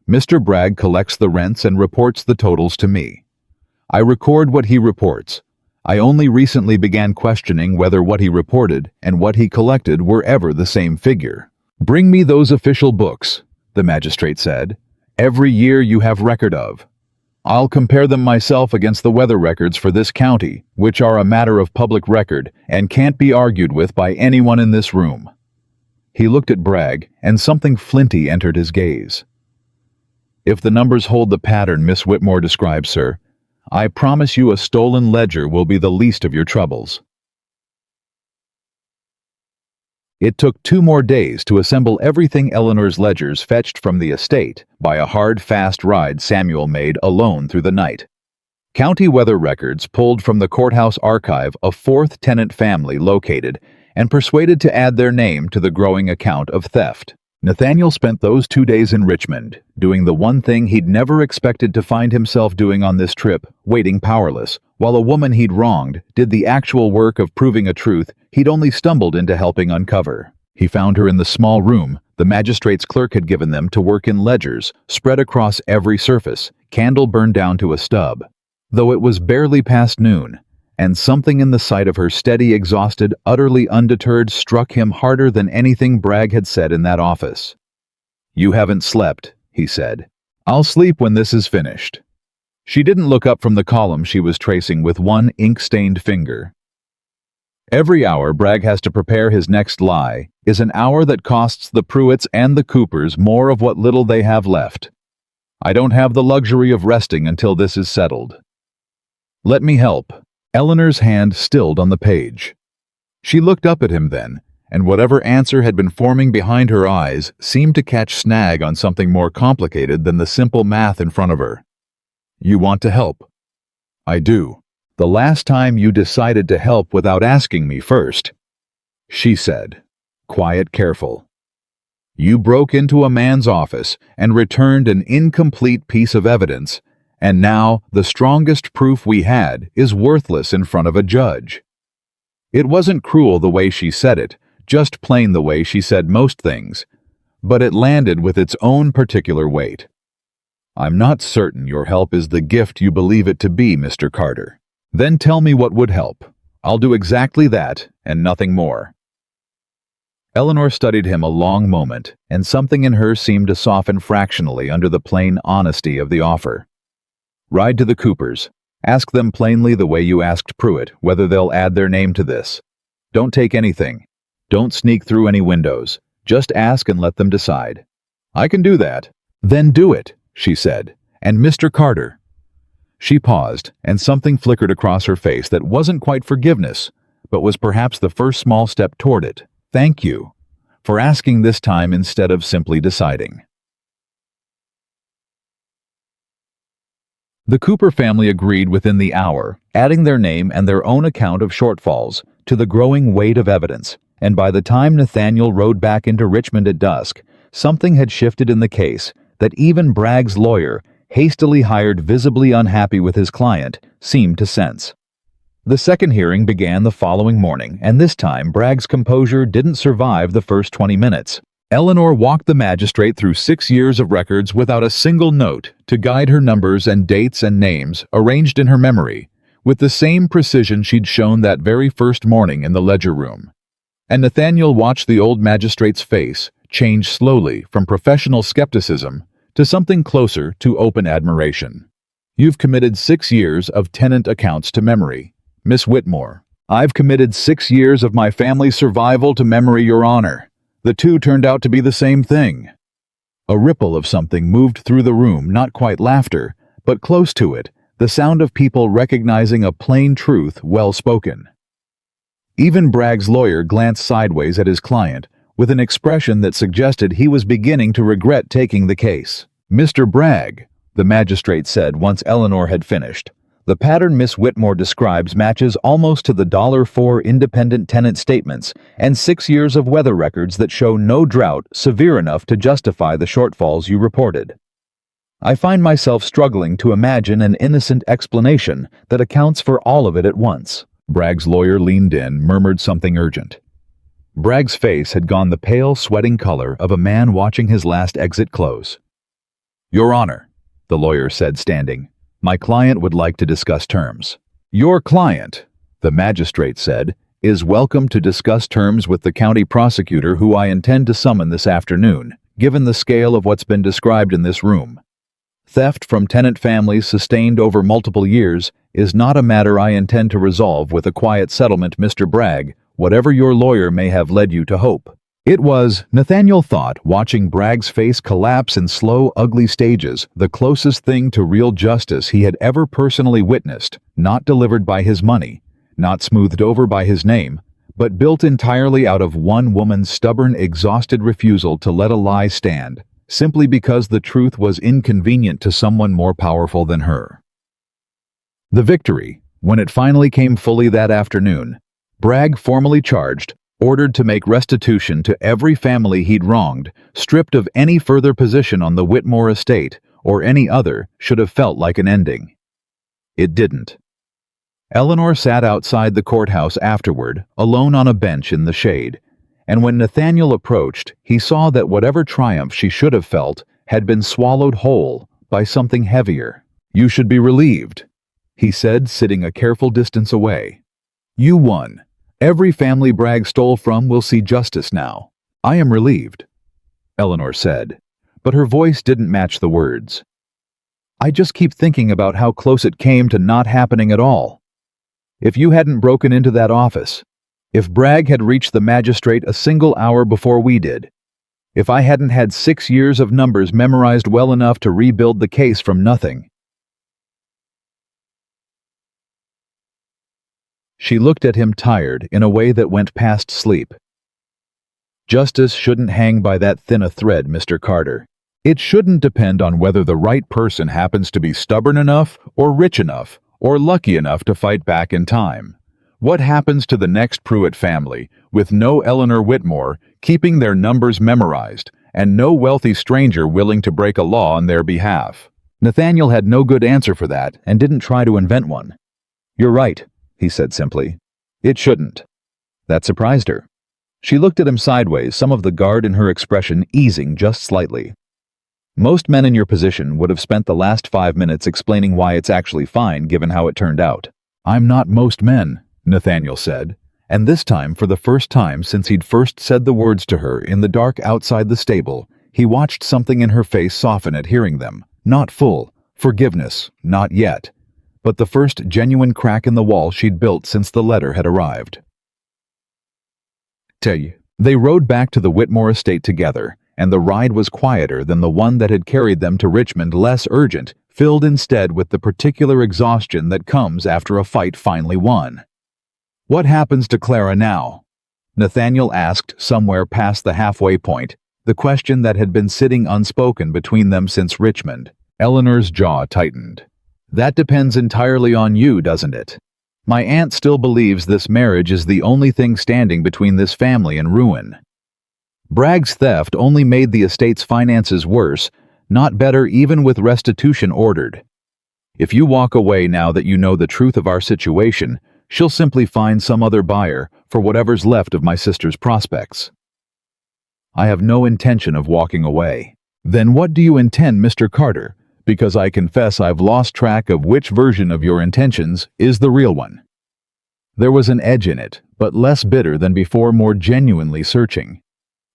Mr. Bragg collects the rents and reports the totals to me. I record what he reports. I only recently began questioning whether what he reported and what he collected were ever the same figure. Bring me those official books, the magistrate said. Every year you have record of. I'll compare them myself against the weather records for this county, which are a matter of public record and can't be argued with by anyone in this room. He looked at Bragg, and something flinty entered his gaze. If the numbers hold the pattern Miss Whitmore describes, sir, I promise you a stolen ledger will be the least of your troubles. It took 2 more days to assemble everything Eleanor's ledgers fetched from the estate by a hard, fast ride Samuel made alone through the night. County weather records pulled from the courthouse archive a 4th tenant family located and persuaded to add their name to the growing account of theft. Nathaniel spent those 2 days in Richmond, doing the one thing he'd never expected to find himself doing on this trip, waiting powerless, while a woman he'd wronged did the actual work of proving a truth he'd only stumbled into helping uncover. He found her in the small room the magistrate's clerk had given them to work in ledgers, spread across every surface, candle burned down to a stub. Though it was barely past noon, and something in the sight of her steady, exhausted, utterly undeterred struck him harder than anything Bragg had said in that office. "You haven't slept," he said. "I'll sleep when this is finished." She didn't look up from the column she was tracing with one ink-stained finger. Every hour Bragg has to prepare his next lie is an hour that costs the Pruitts and the Coopers more of what little they have left. I don't have the luxury of resting until this is settled. Let me help. Eleanor's hand stilled on the page. She looked up at him then, and whatever answer had been forming behind her eyes seemed to catch snag on something more complicated than the simple math in front of her. "You want to help?" "I do. The last time you decided to help without asking me first," she said, quiet, careful. "You broke into a man's office and returned an incomplete piece of evidence, and now the strongest proof we had is worthless in front of a judge." It wasn't cruel the way she said it, just plain the way she said most things, but it landed with its own particular weight. "I'm not certain your help is the gift you believe it to be, Mr. Carter. Then tell me what would help. I'll do exactly that, and nothing more." Eleanor studied him a long moment, and something in her seemed to soften fractionally under the plain honesty of the offer. "Ride to the Coopers. Ask them plainly the way you asked Pruitt whether they'll add their name to this. Don't take anything. Don't sneak through any windows. Just ask and let them decide." "I can do that." "Then do it," she said. "And Mr. Carter." She paused, and something flickered across her face that wasn't quite forgiveness, but was perhaps the first small step toward it. "Thank you for asking this time instead of simply deciding." The Cooper family agreed within the hour, adding their name and their own account of shortfalls to the growing weight of evidence, and by the time Nathaniel rode back into Richmond at dusk, something had shifted in the case that even Bragg's lawyer, hastily hired, visibly unhappy with his client, seemed to sense. The second hearing began the following morning, and this time Bragg's composure didn't survive the first 20 minutes. Eleanor walked the magistrate through 6 years of records without a single note to guide her numbers and dates and names arranged in her memory, with the same precision she'd shown that very first morning in the ledger room. And Nathaniel watched the old magistrate's face change slowly from professional skepticism to something closer to open admiration. "You've committed 6 years of tenant accounts to memory, Miss Whitmore. I've committed 6 years of my family's survival to memory, Your Honor. The two turned out to be the same thing." A ripple of something moved through the room, not quite laughter, but close to it, the sound of people recognizing a plain truth well spoken. Even Bragg's lawyer glanced sideways at his client, with an expression that suggested he was beginning to regret taking the case. "Mr. Bragg," the magistrate said once Eleanor had finished, "the pattern Miss Whitmore describes matches almost to the $4 independent tenant statements and 6 years of weather records that show no drought severe enough to justify the shortfalls you reported. I find myself struggling to imagine an innocent explanation that accounts for all of it at once." Bragg's lawyer leaned in, murmured something urgent. Bragg's face had gone the pale, sweating color of a man watching his last exit close. "Your Honor," the lawyer said, standing, "my client would like to discuss terms." "Your client?" the magistrate said, "is welcome to discuss terms with the county prosecutor who I intend to summon this afternoon, given the scale of what's been described in this room. Theft from tenant families sustained over multiple years is not a matter I intend to resolve with a quiet settlement, Mr. Bragg, whatever your lawyer may have led you to hope." It was, Nathaniel thought, watching Bragg's face collapse in slow, ugly stages, the closest thing to real justice he had ever personally witnessed, not delivered by his money, not smoothed over by his name, but built entirely out of one woman's stubborn, exhausted refusal to let a lie stand, simply because the truth was inconvenient to someone more powerful than her. The victory, when it finally came fully that afternoon, Bragg formally charged, ordered to make restitution to every family he'd wronged, stripped of any further position on the Whitmore estate, or any other, should have felt like an ending. It didn't. Eleanor sat outside the courthouse afterward, alone on a bench in the shade, and when Nathaniel approached, he saw that whatever triumph she should have felt had been swallowed whole by something heavier. "You should be relieved," he said, sitting a careful distance away. "You won. Every family Bragg stole from will see justice now. I am relieved," Eleanor said, but her voice didn't match the words. "I just keep thinking about how close it came to not happening at all. If you hadn't broken into that office, if Bragg had reached the magistrate a single hour before we did, if I hadn't had 6 years of numbers memorized well enough to rebuild the case from nothing." She looked at him tired in a way that went past sleep. "Justice shouldn't hang by that thin a thread, Mr. Carter. It shouldn't depend on whether the right person happens to be stubborn enough, or rich enough, or lucky enough to fight back in time. What happens to the next Pruitt family, with no Eleanor Whitmore keeping their numbers memorized, and no wealthy stranger willing to break a law on their behalf?" Nathaniel had no good answer for that, and didn't try to invent one. "You're right," he said simply. "It shouldn't." That surprised her. She looked at him sideways, some of the guard in her expression easing just slightly. "Most men in your position would have spent the last 5 minutes explaining why it's actually fine given how it turned out." "I'm not most men," Nathaniel said, and this time, for the first time since he'd first said the words to her in the dark outside the stable, he watched something in her face soften at hearing them. Not full forgiveness, not yet, but the first genuine crack in the wall she'd built since the letter had arrived. They rode back to the Whitmore estate together, and the ride was quieter than the one that had carried them to Richmond, less urgent, filled instead with the particular exhaustion that comes after a fight finally won. "What happens to Clara now?" Nathaniel asked somewhere past the halfway point, the question that had been sitting unspoken between them since Richmond. Eleanor's jaw tightened. "That depends entirely on you, doesn't it? My aunt still believes this marriage is the only thing standing between this family and ruin. Bragg's theft only made the estate's finances worse, not better even with restitution ordered. If you walk away now that you know the truth of our situation, she'll simply find some other buyer for whatever's left of my sister's prospects." "I have no intention of walking away." "Then what do you intend, Mr. Carter? Because I confess I've lost track of which version of your intentions is the real one." There was an edge in it, but less bitter than before, more genuinely searching.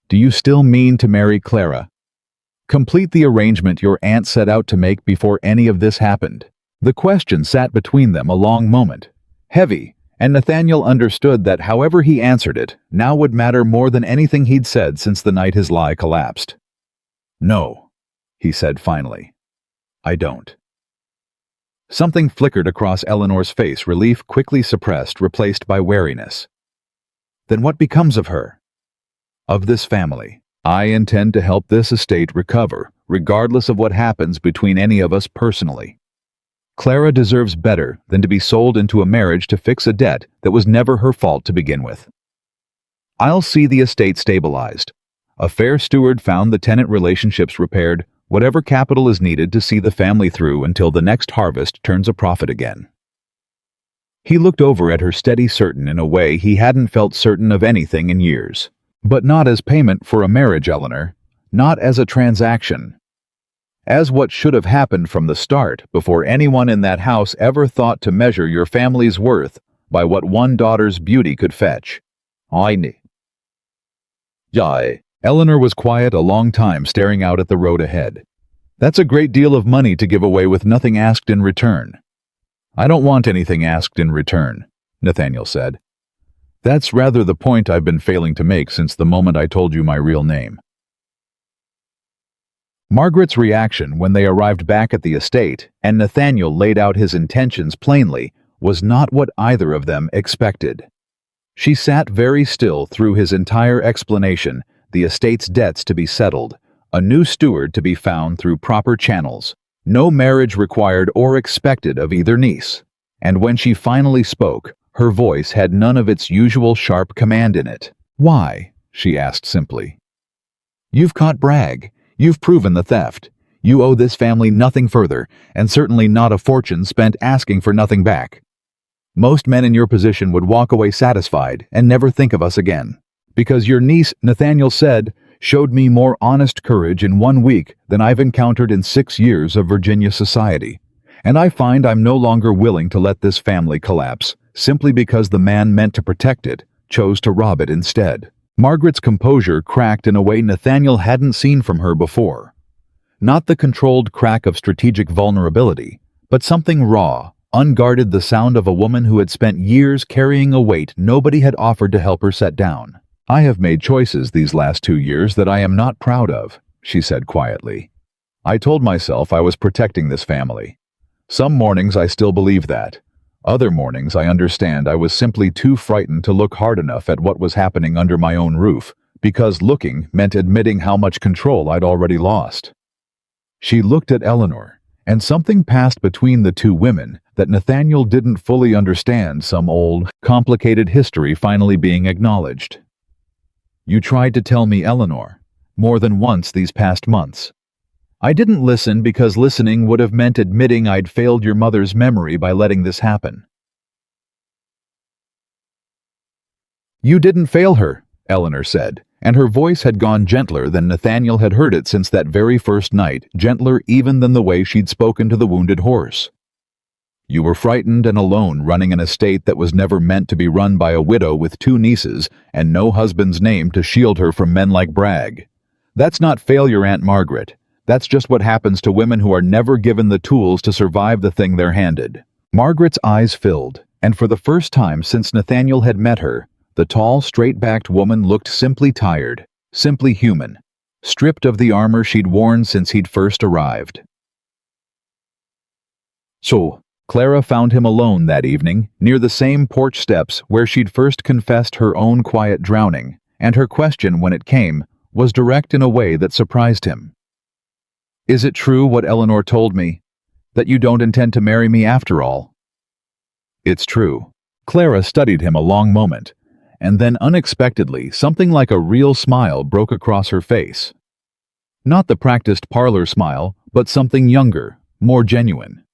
"Do you still mean to marry Clara? Complete the arrangement your aunt set out to make before any of this happened?" The question sat between them a long moment, heavy, and Nathaniel understood that however he answered it now would matter more than anything he'd said since the night his lie collapsed. "No," he said finally. "I don't." Something flickered across Eleanor's face, relief quickly suppressed, replaced by wariness. "Then what becomes of her?" "Of this family. I intend to help this estate recover, regardless of what happens between any of us personally. Clara deserves better than to be sold into a marriage to fix a debt that was never her fault to begin with. I'll see the estate stabilized. A fair steward found, the tenant relationships repaired, whatever capital is needed to see the family through until the next harvest turns a profit again." He looked over at her, steady, certain in a way he hadn't felt certain of anything in years. "But not as payment for a marriage, Eleanor. Not as a transaction. As what should have happened from the start, before anyone in that house ever thought to measure your family's worth by what one daughter's beauty could fetch. Eine. Jai. Eleanor was quiet a long time, staring out at the road ahead. That's a great deal of money to give away with nothing asked in return. I don't want anything asked in return, Nathaniel said. That's rather the point I've been failing to make since the moment I told you my real name. Margaret's reaction when they arrived back at the estate and Nathaniel laid out his intentions plainly was not what either of them expected. She sat very still through his entire explanation, the estate's debts to be settled, a new steward to be found through proper channels, no marriage required or expected of either niece. And when she finally spoke, her voice had none of its usual sharp command in it. Why? She asked simply. You've caught Bragg. You've proven the theft. You owe this family nothing further, and certainly not a fortune spent asking for nothing back. Most men in your position would walk away satisfied and never think of us again. Because your niece, Nathaniel said, showed me more honest courage in 1 week than I've encountered in 6 years of Virginia society. And I find I'm no longer willing to let this family collapse, simply because the man meant to protect it chose to rob it instead. Margaret's composure cracked in a way Nathaniel hadn't seen from her before. Not the controlled crack of strategic vulnerability, but something raw, unguarded, the sound of a woman who had spent years carrying a weight nobody had offered to help her set down. I have made choices these last 2 years that I am not proud of, she said quietly. I told myself I was protecting this family. Some mornings I still believe that. Other mornings I understand I was simply too frightened to look hard enough at what was happening under my own roof, because looking meant admitting how much control I'd already lost. She looked at Eleanor, and something passed between the two women that Nathaniel didn't fully understand, some old, complicated history finally being acknowledged. You tried to tell me, Eleanor, more than once these past months. I didn't listen because listening would have meant admitting I'd failed your mother's memory by letting this happen. You didn't fail her, Eleanor said, and her voice had gone gentler than Nathaniel had heard it since that very first night, gentler even than the way she'd spoken to the wounded horse. You were frightened and alone, running an estate that was never meant to be run by a widow with 2 nieces and no husband's name to shield her from men like Bragg. That's not failure, Aunt Margaret. That's just what happens to women who are never given the tools to survive the thing they're handed. Margaret's eyes filled, and for the first time since Nathaniel had met her, the tall, straight-backed woman looked simply tired, simply human, stripped of the armor she'd worn since he'd first arrived. So, Clara found him alone that evening, near the same porch steps where she'd first confessed her own quiet drowning, and her question, when it came, was direct in a way that surprised him. Is it true what Eleanor told me, that you don't intend to marry me after all? It's true. Clara studied him a long moment, and then unexpectedly something like a real smile broke across her face. Not the practiced parlor smile, but something younger, more genuine.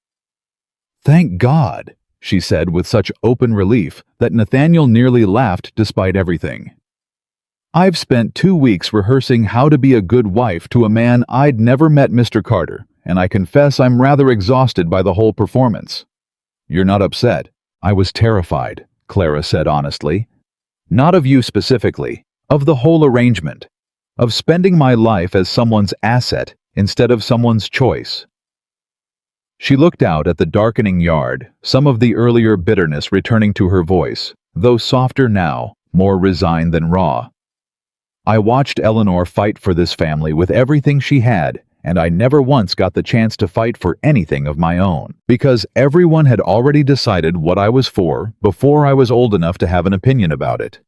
Thank God, she said with such open relief that Nathaniel nearly laughed despite everything. I've spent 2 weeks rehearsing how to be a good wife to a man I'd never met, Mr. Carter, and I confess I'm rather exhausted by the whole performance. You're not upset. I was terrified, Clara said honestly. Not of you specifically, of the whole arrangement, of spending my life as someone's asset instead of someone's choice. She looked out at the darkening yard, some of the earlier bitterness returning to her voice, though softer now, more resigned than raw. I watched Eleanor fight for this family with everything she had, and I never once got the chance to fight for anything of my own, because everyone had already decided what I was for before I was old enough to have an opinion about it.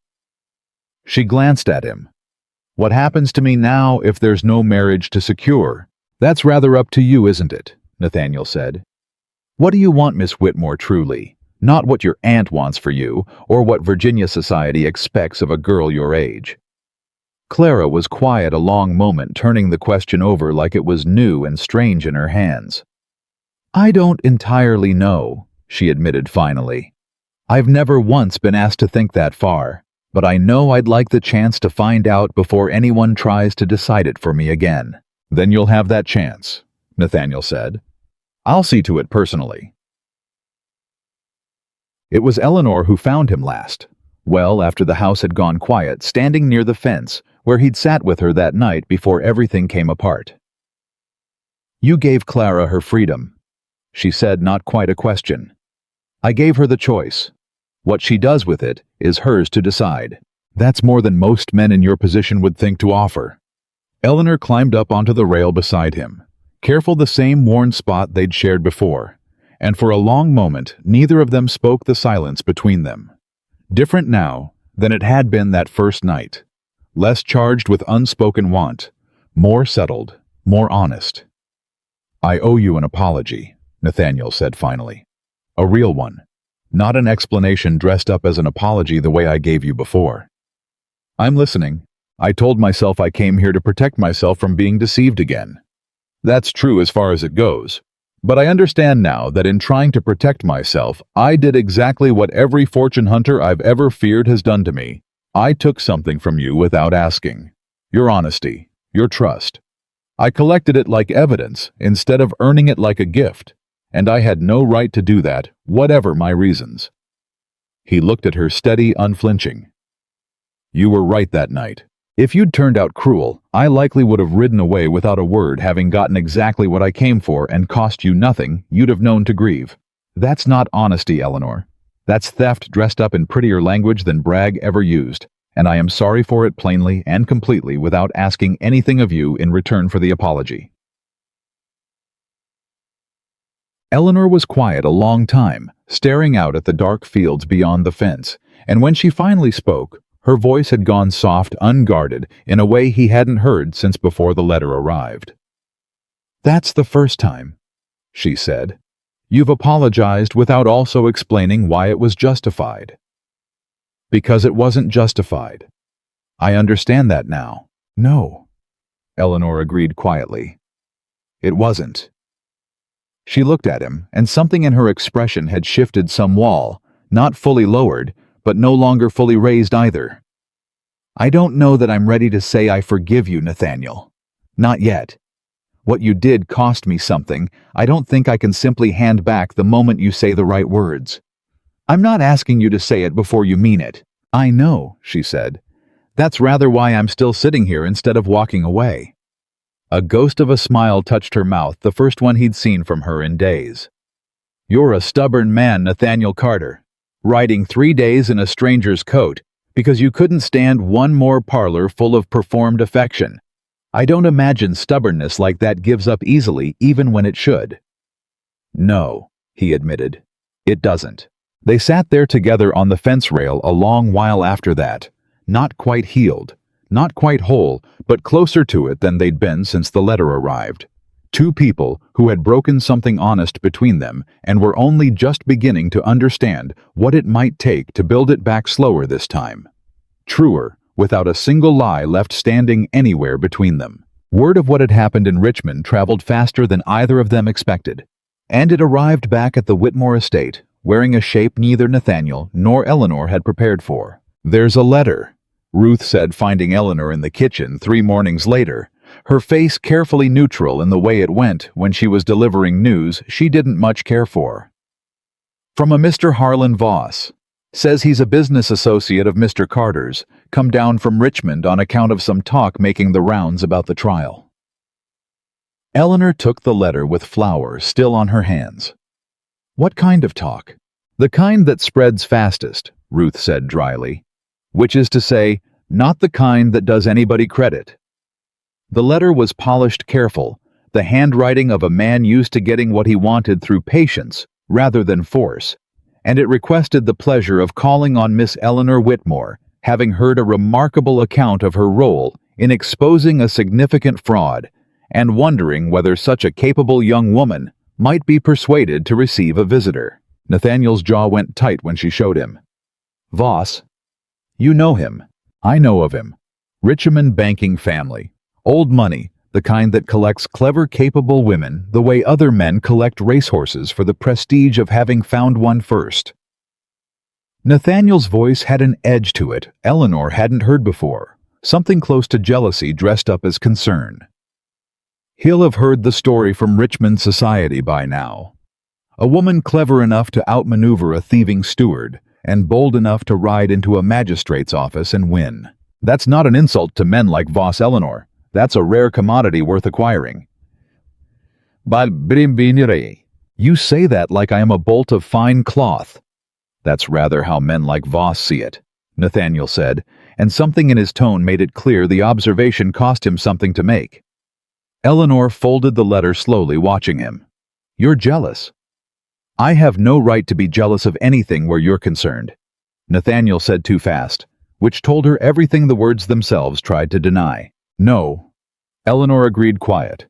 She glanced at him. What happens to me now if there's no marriage to secure? That's rather up to you, isn't it? Nathaniel said. What do you want, Miss Whitmore, truly? Not what your aunt wants for you, or what Virginia society expects of a girl your age. Clara was quiet a long moment, turning the question over like it was new and strange in her hands. I don't entirely know, she admitted finally. I've never once been asked to think that far, but I know I'd like the chance to find out before anyone tries to decide it for me again. Then you'll have that chance, Nathaniel said. I'll see to it personally. It was Eleanor who found him last. Well, after the house had gone quiet, standing near the fence, where he'd sat with her that night before everything came apart. "You gave Clara her freedom," she said, not quite a question. "I gave her the choice. What she does with it is hers to decide. That's more than most men in your position would think to offer." Eleanor climbed up onto the rail beside him, careful the same worn spot they'd shared before, and for a long moment neither of them spoke the silence between them. Different now than it had been that first night, less charged with unspoken want, more settled, more honest. "I owe you an apology," Nathaniel said finally. "A real one. Not an explanation dressed up as an apology the way I gave you before." "I'm listening. I told myself I came here to protect myself from being deceived again. That's true as far as it goes. But I understand now that in trying to protect myself, I did exactly what every fortune hunter I've ever feared has done to me. I took something from you without asking. Your honesty, your trust. I collected it like evidence instead of earning it like a gift, and I had no right to do that, whatever my reasons." He looked at her steady, unflinching. "You were right that night. If you'd turned out cruel, I likely would have ridden away without a word, having gotten exactly what I came for and cost you nothing. You'd have known to grieve. That's not honesty, Eleanor. That's theft dressed up in prettier language than Bragg ever used, and I am sorry for it plainly and completely without asking anything of you in return for the apology." Eleanor was quiet a long time, staring out at the dark fields beyond the fence, and when she finally spoke, her voice had gone soft, unguarded, in a way he hadn't heard since before the letter arrived. "That's the first time," she said. "You've apologized without also explaining why it was justified." "Because it wasn't justified. I understand that now." "No," Eleanor agreed quietly. "It wasn't." She looked at him, and something in her expression had shifted some wall, not fully lowered, but no longer fully raised either. "I don't know that I'm ready to say I forgive you, Nathaniel. Not yet. What you did cost me something. I don't think I can simply hand back the moment you say the right words. I'm not asking you to say it before you mean it." "I know," she said. "That's rather why I'm still sitting here instead of walking away." A ghost of a smile touched her mouth, the first one he'd seen from her in days. "You're a stubborn man, Nathaniel Carter. Riding 3 days in a stranger's coat because you couldn't stand one more parlor full of performed affection. I don't imagine stubbornness like that gives up easily, even when it should." "No," he admitted. "It doesn't." They sat there together on the fence rail a long while after that, not quite healed, not quite whole, but closer to it than they'd been since the letter arrived. Two people who had broken something honest between them and were only just beginning to understand what it might take to build it back slower this time. Truer, without a single lie left standing anywhere between them. Word of what had happened in Richmond traveled faster than either of them expected, and it arrived back at the Whitmore estate, wearing a shape neither Nathaniel nor Eleanor had prepared for. "There's a letter," Ruth said, finding Eleanor in the kitchen 3 mornings later, her face carefully neutral in the way it went when she was delivering news she didn't much care for. "From a Mr. Harlan Voss. Says he's a business associate of Mr. Carter's, come down from Richmond on account of some talk making the rounds about the trial." Eleanor took the letter with flowers still on her hands. "What kind of talk?" "The kind that spreads fastest," Ruth said dryly. "Which is to say, not the kind that does anybody credit." The letter was polished, careful, the handwriting of a man used to getting what he wanted through patience rather than force, and it requested the pleasure of calling on Miss Eleanor Whitmore, having heard a remarkable account of her role in exposing a significant fraud, and wondering whether such a capable young woman might be persuaded to receive a visitor. Nathaniel's jaw went tight when she showed him. "Voss? You know him. I know of him. Richmond banking family. Old money, the kind that collects clever, capable women the way other men collect racehorses for the prestige of having found one first." Nathaniel's voice had an edge to it Eleanor hadn't heard before, something close to jealousy dressed up as concern. "He'll have heard the story from Richmond society by now. A woman clever enough to outmaneuver a thieving steward, and bold enough to ride into a magistrate's office and win. That's not an insult to men like Voss Eleanor. That's a rare commodity worth acquiring. You say that like I am a bolt of fine cloth. That's rather how men like Voss see it, Nathaniel said, and something in his tone made it clear the observation cost him something to make. Eleanor folded the letter slowly, watching him. You're jealous. I have no right to be jealous of anything where you're concerned, Nathaniel said too fast, which told her everything the words themselves tried to deny. No, Eleanor agreed, quiet.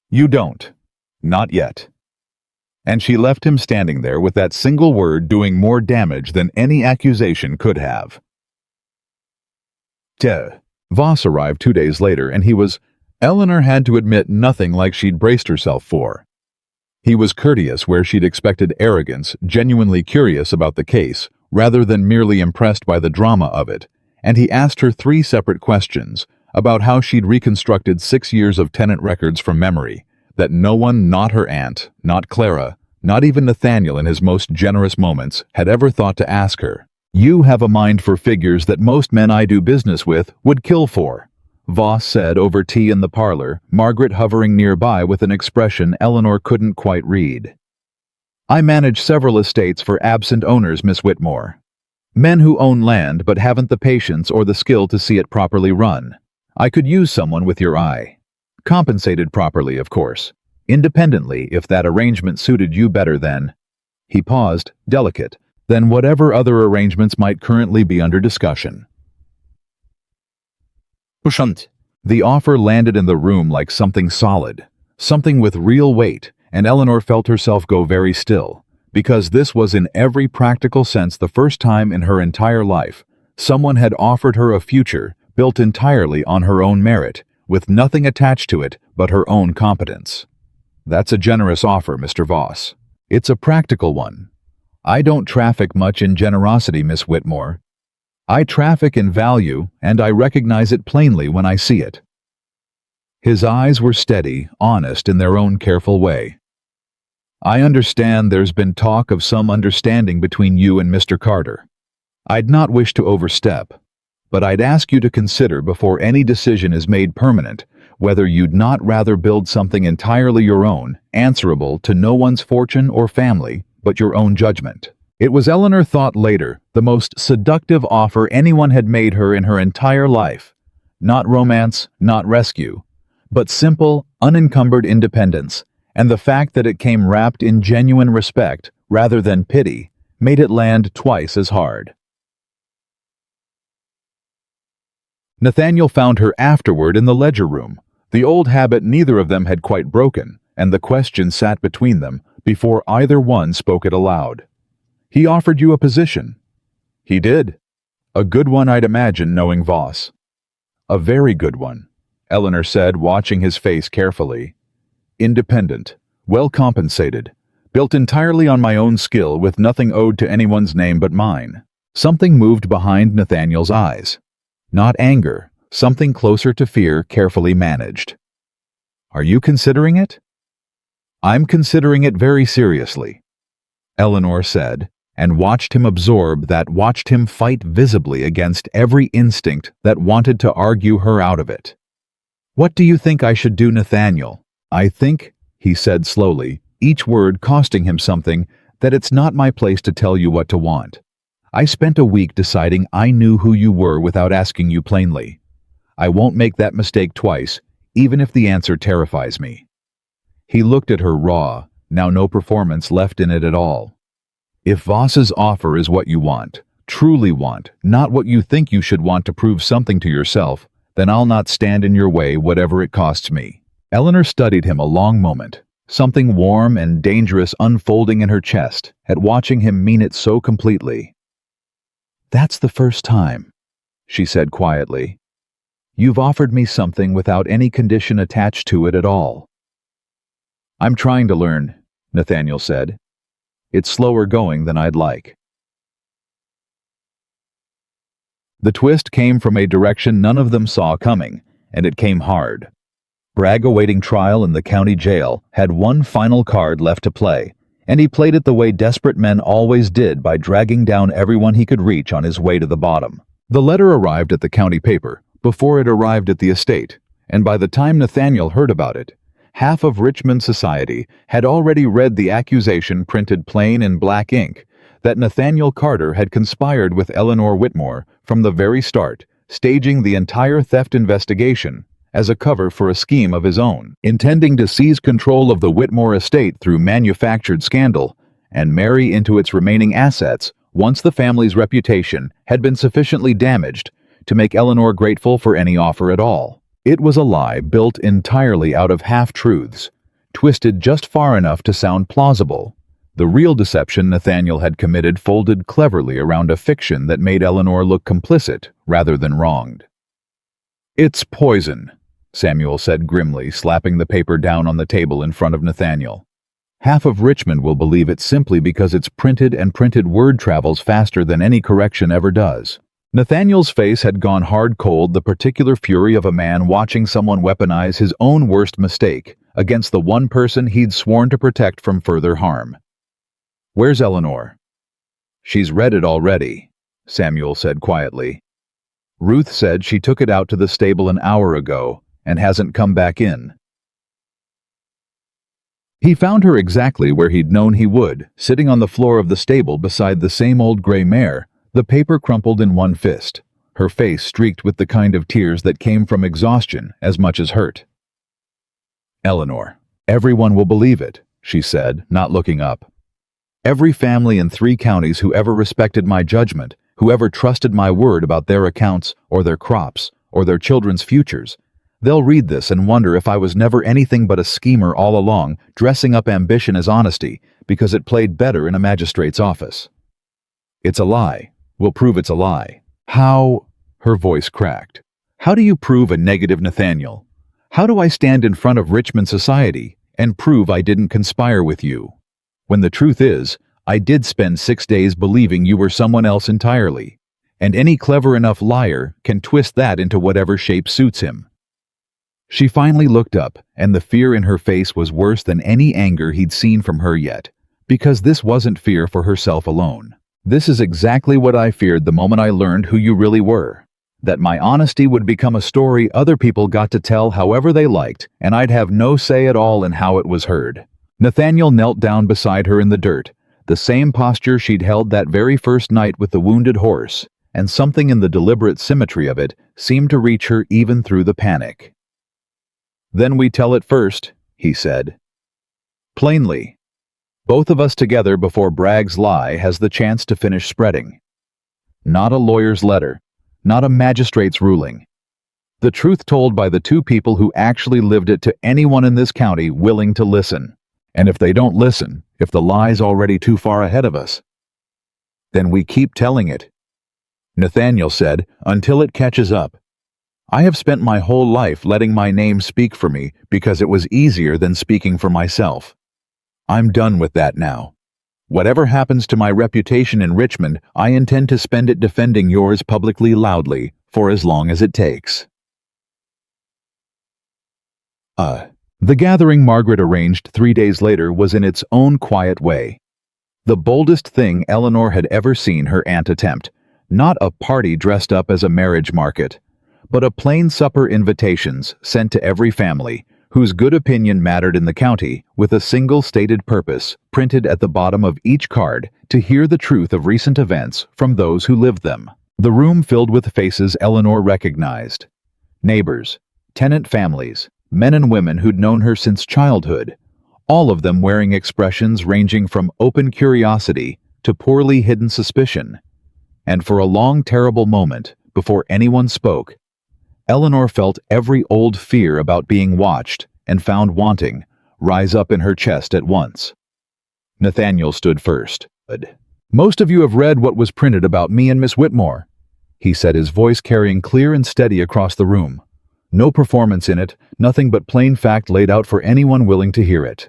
You don't. Not yet. And she left him standing there with that single word doing more damage than any accusation could have. Voss arrived 2 days later, and he was... Eleanor had to admit nothing like she'd braced herself for. He was courteous where she'd expected arrogance, genuinely curious about the case, rather than merely impressed by the drama of it, and he asked her 3 separate questions about how she'd reconstructed 6 years of tenant records from memory, that no one, not her aunt, not Clara, not even Nathaniel in his most generous moments, had ever thought to ask her. You have a mind for figures that most men I do business with would kill for, Voss said over tea in the parlor, Margaret hovering nearby with an expression Eleanor couldn't quite read. I manage several estates for absent owners, Miss Whitmore. Men who own land but haven't the patience or the skill to see it properly run. I could use someone with your eye. Compensated properly, of course. Independently, if that arrangement suited you better than... He paused, delicate, than whatever other arrangements might currently be under discussion. The offer landed in the room like something solid, something with real weight, and Eleanor felt herself go very still, because this was in every practical sense the first time in her entire life someone had offered her a future built entirely on her own merit, with nothing attached to it but her own competence. That's a generous offer, Mr. Voss. It's a practical one. I don't traffic much in generosity, Miss Whitmore. I traffic in value, and I recognize it plainly when I see it. His eyes were steady, honest in their own careful way. I understand there's been talk of some understanding between you and Mr. Carter. I'd not wish to overstep, but I'd ask you to consider before any decision is made permanent whether you'd not rather build something entirely your own, answerable to no one's fortune or family, but your own judgment. It was, Eleanor thought later, the most seductive offer anyone had made her in her entire life. Not romance, not rescue, but simple, unencumbered independence, and the fact that it came wrapped in genuine respect rather than pity made it land twice as hard. Nathaniel found her afterward in the ledger room, the old habit neither of them had quite broken, and the question sat between them before either one spoke it aloud. He offered you a position. He did. A good one, I'd imagine, knowing Voss. A very good one, Eleanor said, watching his face carefully. Independent, well compensated, built entirely on my own skill with nothing owed to anyone's name but mine. Something moved behind Nathaniel's eyes. Not anger, something closer to fear, carefully managed. Are you considering it? I'm considering it very seriously, Eleanor said, and watched him absorb that, watched him fight visibly against every instinct that wanted to argue her out of it. What do you think I should do, Nathaniel? I think, he said slowly, each word costing him something, that it's not my place to tell you what to want. I spent a week deciding I knew who you were without asking you plainly. I won't make that mistake twice, even if the answer terrifies me. He looked at her raw, now no performance left in it at all. If Voss's offer is what you want, truly want, not what you think you should want to prove something to yourself, then I'll not stand in your way whatever it costs me. Eleanor studied him a long moment, something warm and dangerous unfolding in her chest at watching him mean it so completely. That's the first time, she said quietly. You've offered me something without any condition attached to it at all. I'm trying to learn, Nathaniel said. It's slower going than I'd like. The twist came from a direction none of them saw coming, and it came hard. Bragg, awaiting trial in the county jail, had one final card left to play, And he played it the way desperate men always did, by dragging down everyone he could reach on his way to the bottom. The letter arrived at the county paper before it arrived at the estate, and by the time Nathaniel heard about it, half of Richmond society had already read the accusation printed plain in black ink that Nathaniel Carter had conspired with Eleanor Whitmore from the very start, staging the entire theft investigation as a cover for a scheme of his own, intending to seize control of the Whitmore estate through manufactured scandal and marry into its remaining assets once the family's reputation had been sufficiently damaged to make Eleanor grateful for any offer at all. It was a lie built entirely out of half-truths, twisted just far enough to sound plausible. The real deception Nathaniel had committed folded cleverly around a fiction that made Eleanor look complicit rather than wronged. "It's poison," Samuel said grimly, slapping the paper down on the table in front of Nathaniel. "Half of Richmond will believe it simply because it's printed, and printed word travels faster than any correction ever does." Nathaniel's face had gone hard cold, the particular fury of a man watching someone weaponize his own worst mistake against the one person he'd sworn to protect from further harm. "Where's Eleanor?" "She's read it already," Samuel said quietly. "Ruth said she took it out to the stable an hour ago and hasn't come back in." He found her exactly where he'd known he would, sitting on the floor of the stable beside the same old gray mare, the paper crumpled in one fist, her face streaked with the kind of tears that came from exhaustion as much as hurt. "Eleanor, everyone will believe it," she said, not looking up. "Every family in 3 counties who ever respected my judgment, who ever trusted my word about their accounts or their crops or their children's futures, they'll read this and wonder if I was never anything but a schemer all along, dressing up ambition as honesty because it played better in a magistrate's office. It's a lie. We'll prove it's a lie." "How?" Her voice cracked. "How do you prove a negative, Nathaniel? How do I stand in front of Richmond society and prove I didn't conspire with you, when the truth is, I did spend 6 days believing you were someone else entirely, and any clever enough liar can twist that into whatever shape suits him?" She finally looked up, and the fear in her face was worse than any anger he'd seen from her yet, because this wasn't fear for herself alone. "This is exactly what I feared the moment I learned who you really were. That my honesty would become a story other people got to tell however they liked, and I'd have no say at all in how it was heard." Nathaniel knelt down beside her in the dirt, the same posture she'd held that very first night with the wounded horse, and something in the deliberate symmetry of it seemed to reach her even through the panic. "Then we tell it first," he said. "Plainly. Both of us together before Bragg's lie has the chance to finish spreading. Not a lawyer's letter, not a magistrate's ruling. The truth told by the 2 people who actually lived it to anyone in this county willing to listen. And if they don't listen, if the lie's already too far ahead of us, then we keep telling it," Nathaniel said, "until it catches up. I have spent my whole life letting my name speak for me because it was easier than speaking for myself. I'm done with that now. Whatever happens to my reputation in Richmond, I intend to spend it defending yours publicly loudly for as long as it takes." The gathering Margaret arranged 3 days later was in its own quiet way the boldest thing Eleanor had ever seen her aunt attempt. Not a party dressed up as a marriage market, but a plain supper invitations sent to every family whose good opinion mattered in the county, with a single stated purpose printed at the bottom of each card: to hear the truth of recent events from those who lived them. The room filled with faces Eleanor recognized. Neighbors, tenant families, men and women who'd known her since childhood, all of them wearing expressions ranging from open curiosity to poorly hidden suspicion. And for a long, terrible moment, before anyone spoke, Eleanor felt every old fear about being watched and found wanting rise up in her chest at once. Nathaniel stood first. "Most of you have read what was printed about me and Miss Whitmore," he said, his voice carrying clear and steady across the room. "No performance in it, nothing but plain fact laid out for anyone willing to hear it.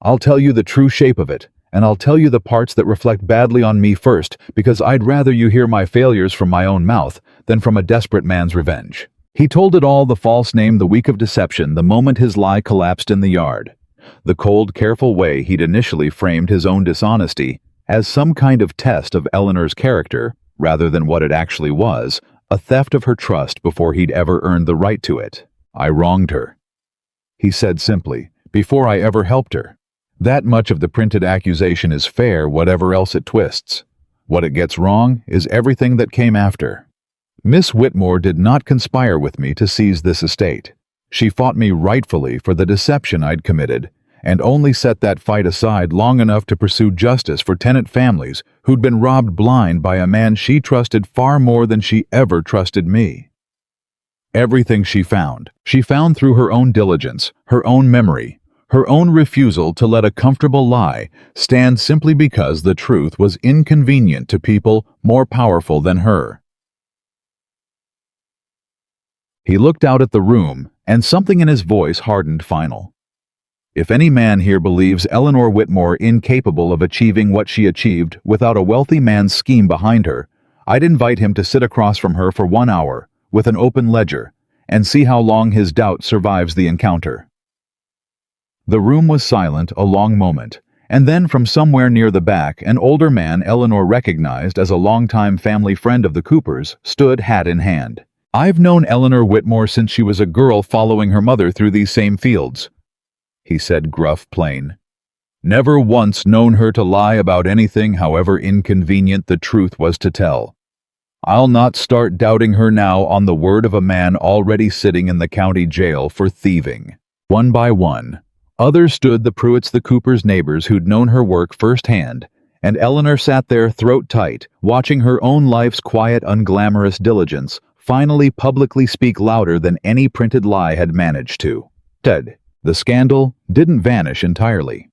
I'll tell you the true shape of it, and I'll tell you the parts that reflect badly on me first, because I'd rather you hear my failures from my own mouth than from a desperate man's revenge." He told it all, the false name, the week of deception, the moment his lie collapsed in the yard. The cold, careful way he'd initially framed his own dishonesty as some kind of test of Eleanor's character, rather than what it actually was, a theft of her trust before he'd ever earned the right to it. "I wronged her," he said simply, "before I ever helped her. That much of the printed accusation is fair, whatever else it twists. What it gets wrong is everything that came after. Miss Whitmore did not conspire with me to seize this estate. She fought me rightfully for the deception I'd committed, and only set that fight aside long enough to pursue justice for tenant families who'd been robbed blind by a man she trusted far more than she ever trusted me. Everything she found through her own diligence, her own memory, her own refusal to let a comfortable lie stand simply because the truth was inconvenient to people more powerful than her." He looked out at the room, and something in his voice hardened final. "If any man here believes Eleanor Whitmore incapable of achieving what she achieved without a wealthy man's scheme behind her, I'd invite him to sit across from her for 1 hour, with an open ledger, and see how long his doubt survives the encounter." The room was silent a long moment, and then from somewhere near the back, an older man Eleanor recognized as a longtime family friend of the Coopers stood hat in hand. "I've known Eleanor Whitmore since she was a girl following her mother through these same fields," he said, gruff, plain. "Never once known her to lie about anything, however inconvenient the truth was to tell. I'll not start doubting her now on the word of a man already sitting in the county jail for thieving." One by one, others stood, the Pruitts, the Coopers' neighbors who'd known her work firsthand, and Eleanor sat there throat tight, watching her own life's quiet, unglamorous diligence finally publicly speak louder than any printed lie had managed to. The scandal didn't vanish entirely.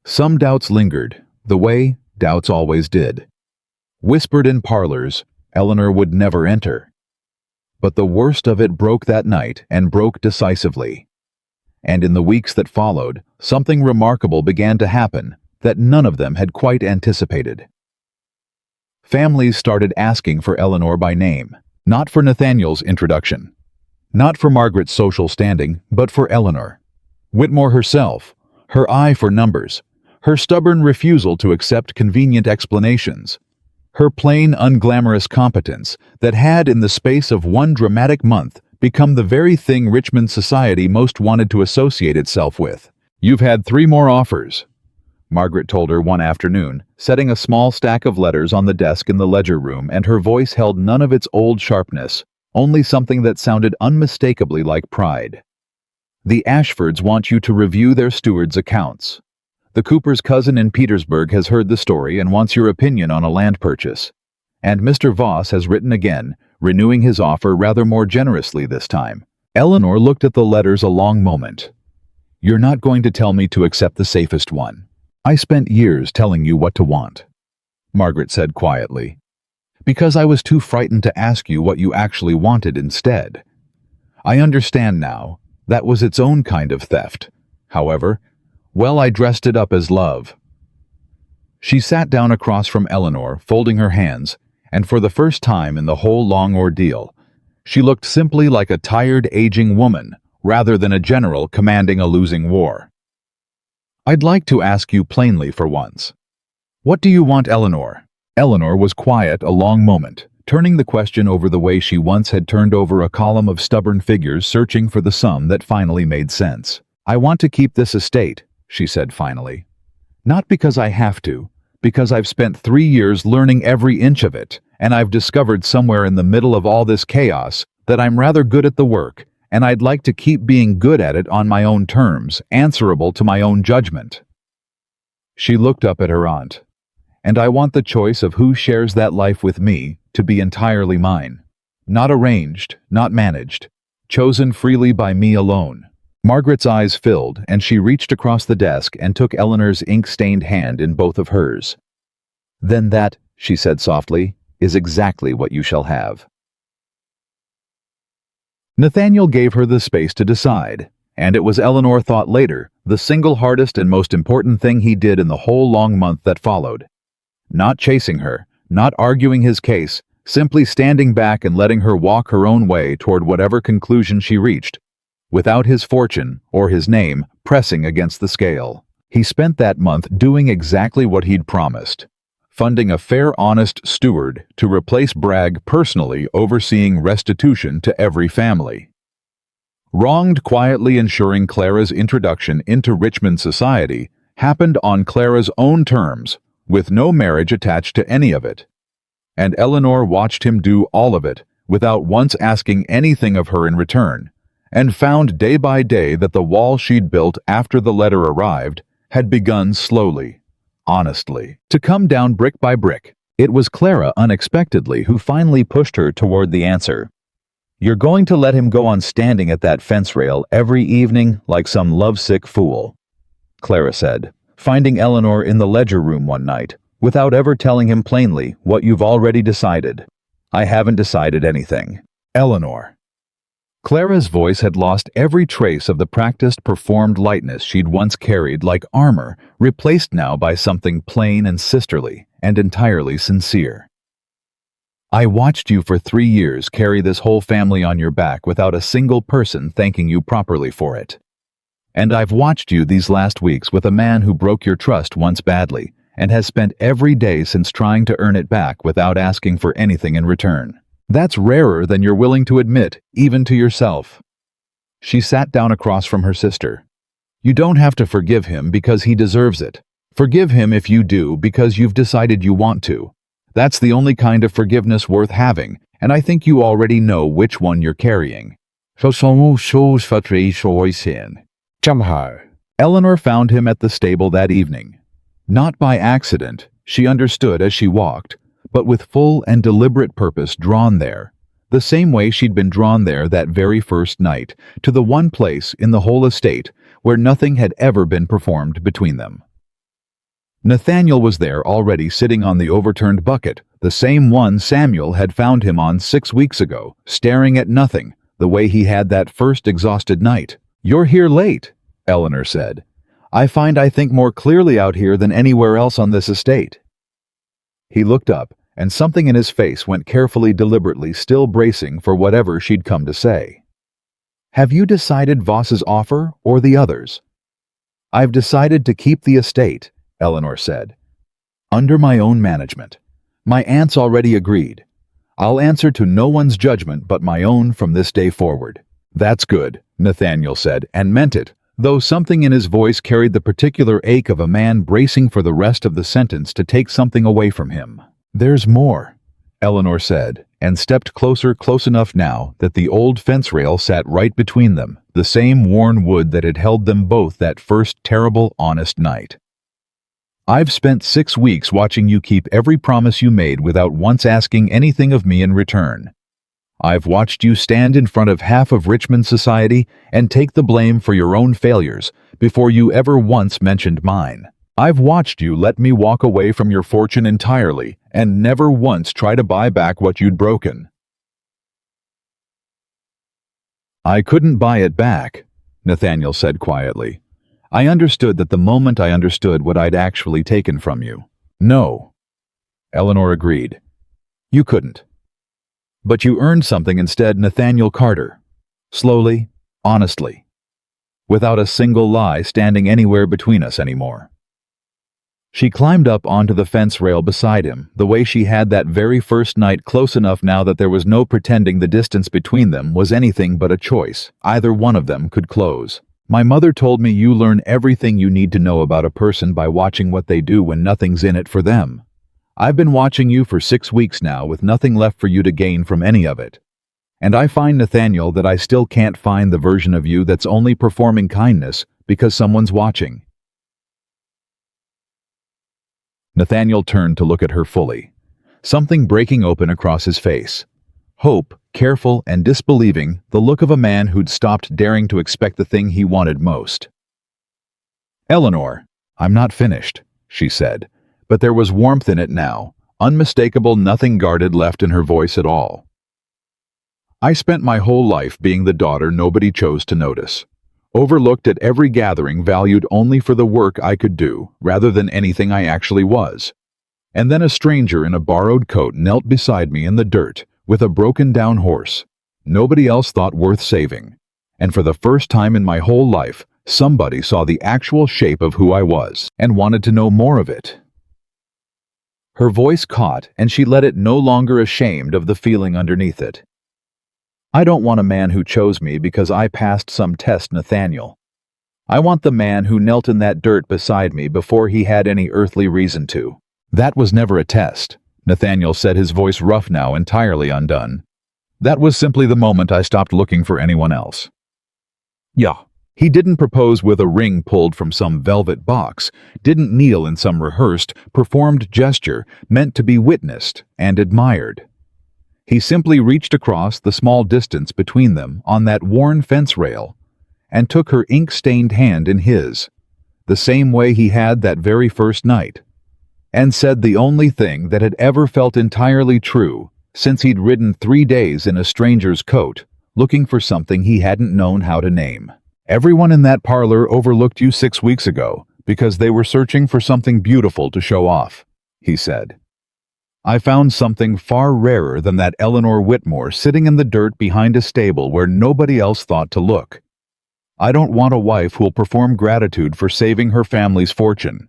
Some doubts lingered, the way doubts always did. Whispered in parlors Eleanor would never enter. But the worst of it broke that night, and broke decisively. And in the weeks that followed, something remarkable began to happen that none of them had quite anticipated. Families started asking for Eleanor by name, not for Nathaniel's introduction, not for Margaret's social standing, but for Eleanor. Whitmore herself, her eye for numbers, her stubborn refusal to accept convenient explanations, her plain, unglamorous competence that had, in the space of one dramatic month, become the very thing Richmond society most wanted to associate itself with. "You've had 3 more offers," Margaret told her one afternoon, setting a small stack of letters on the desk in the ledger room, and her voice held none of its old sharpness, only something that sounded unmistakably like pride. "The Ashfords want you to review their steward's accounts. The Cooper's cousin in Petersburg has heard the story and wants your opinion on a land purchase. And Mr. Voss has written again, renewing his offer rather more generously this time." Eleanor looked at the letters a long moment. "You're not going to tell me to accept the safest one. I spent years telling you what to want," Margaret said quietly, "because I was too frightened to ask you what you actually wanted instead. I understand now. That was its own kind of theft. However, well, I dressed it up as love." She sat down across from Eleanor, folding her hands, and for the first time in the whole long ordeal, she looked simply like a tired, aging woman, rather than a general commanding a losing war. "I'd like to ask you plainly for once. What do you want, Eleanor?" Eleanor was quiet a long moment, turning the question over the way she once had turned over a column of stubborn figures searching for the sum that finally made sense. "I want to keep this estate," she said finally. "Not because I have to, because I've spent 3 years learning every inch of it, and I've discovered somewhere in the middle of all this chaos that I'm rather good at the work, and I'd like to keep being good at it on my own terms, answerable to my own judgment." She looked up at her aunt. "And I want the choice of who shares that life with me to be entirely mine. Not arranged, not managed, chosen freely by me alone." Margaret's eyes filled, and she reached across the desk and took Eleanor's ink-stained hand in both of hers. "Then that," she said softly, "is exactly what you shall have." Nathaniel gave her the space to decide, and it was, Eleanor thought later, the single hardest and most important thing he did in the whole long month that followed. Not chasing her, not arguing his case, simply standing back and letting her walk her own way toward whatever conclusion she reached, without his fortune or his name pressing against the scale. He spent that month doing exactly what he'd promised, funding a fair, honest steward to replace Bragg personally overseeing restitution to every family. Wronged quietly ensuring Clara's introduction into Richmond society happened on Clara's own terms, with no marriage attached to any of it. And Eleanor watched him do all of it without once asking anything of her in return, and found day by day that the wall she'd built after the letter arrived had begun slowly, honestly, to come down brick by brick. It was Clara, unexpectedly, who finally pushed her toward the answer. "You're going to let him go on standing at that fence rail every evening like some lovesick fool," Clara said, finding Eleanor in the ledger room one night, without ever telling him plainly what you've already decided. "I haven't decided anything." Eleanor. Clara's voice had lost every trace of the practiced, performed lightness she'd once carried like armor, replaced now by something plain and sisterly, and entirely sincere. "I watched you for 3 years carry this whole family on your back without a single person thanking you properly for it. And I've watched you these last weeks with a man who broke your trust once badly, and has spent every day since trying to earn it back without asking for anything in return. That's rarer than you're willing to admit, even to yourself." She sat down across from her sister. "You don't have to forgive him because he deserves it. Forgive him if you do because you've decided you want to. That's the only kind of forgiveness worth having, and I think you already know which one you're carrying." Eleanor found him at the stable that evening. Not by accident, she understood as she walked, but with full and deliberate purpose drawn there, the same way she'd been drawn there that very first night, to the one place in the whole estate where nothing had ever been performed between them. Nathaniel was there already, sitting on the overturned bucket, the same one Samuel had found him on 6 weeks ago, staring at nothing, the way he had that first exhausted night. "You're here late," Eleanor said. I think more clearly out here than anywhere else on this estate." He looked up, and something in his face went carefully, deliberately, still bracing for whatever she'd come to say. "Have you decided Voss's offer, or the others?" "I've decided to keep the estate," Eleanor said. "Under my own management. My aunts already agreed. I'll answer to no one's judgment but my own from this day forward." "That's good," Nathaniel said, and meant it, though something in his voice carried the particular ache of a man bracing for the rest of the sentence to take something away from him. "There's more," Eleanor said, and stepped closer, close enough now that the old fence rail sat right between them, the same worn wood that had held them both that first terrible, honest night. "I've spent 6 weeks watching you keep every promise you made without once asking anything of me in return. I've watched you stand in front of half of Richmond society and take the blame for your own failures before you ever once mentioned mine. I've watched you let me walk away from your fortune entirely and never once try to buy back what you'd broken." "I couldn't buy it back," Nathaniel said quietly. "I understood that the moment I understood what I'd actually taken from you." "No," Eleanor agreed. "You couldn't. But you earned something instead, Nathaniel Carter. Slowly, honestly. Without a single lie standing anywhere between us anymore." She climbed up onto the fence rail beside him, the way she had that very first night, close enough now that there was no pretending the distance between them was anything but a choice. Either one of them could close. "My mother told me you learn everything you need to know about a person by watching what they do when nothing's in it for them. I've been watching you for 6 weeks now with nothing left for you to gain from any of it. And I find, Nathaniel, that I still can't find the version of you that's only performing kindness because someone's watching." Nathaniel turned to look at her fully, something breaking open across his face. Hope, careful and disbelieving, the look of a man who'd stopped daring to expect the thing he wanted most. "Eleanor, I'm not finished," she said. But there was warmth in it now, unmistakable, nothing guarded left in her voice at all. "I spent my whole life being the daughter nobody chose to notice, overlooked at every gathering, valued only for the work I could do, rather than anything I actually was. And then a stranger in a borrowed coat knelt beside me in the dirt, with a broken-down horse, nobody else thought worth saving. And for the first time in my whole life, somebody saw the actual shape of who I was and wanted to know more of it. Her voice caught, and she let it, no longer ashamed of the feeling underneath it. I don't want a man who chose me because I passed some test, Nathaniel. I want the man who knelt in that dirt beside me before he had any earthly reason to. That was never a test, Nathaniel said, his voice rough now, entirely undone. That was simply the moment I stopped looking for anyone else. Yeah. He didn't propose with a ring pulled from some velvet box, didn't kneel in some rehearsed, performed gesture meant to be witnessed and admired. He simply reached across the small distance between them on that worn fence rail and took her ink-stained hand in his, the same way he had that very first night, and said the only thing that had ever felt entirely true since he'd ridden 3 days in a stranger's coat, looking for something he hadn't known how to name. Everyone in that parlor overlooked you 6 weeks ago because they were searching for something beautiful to show off, he said. I found something far rarer than that Eleanor Whitmore sitting in the dirt behind a stable where nobody else thought to look. I don't want a wife who'll perform gratitude for saving her family's fortune.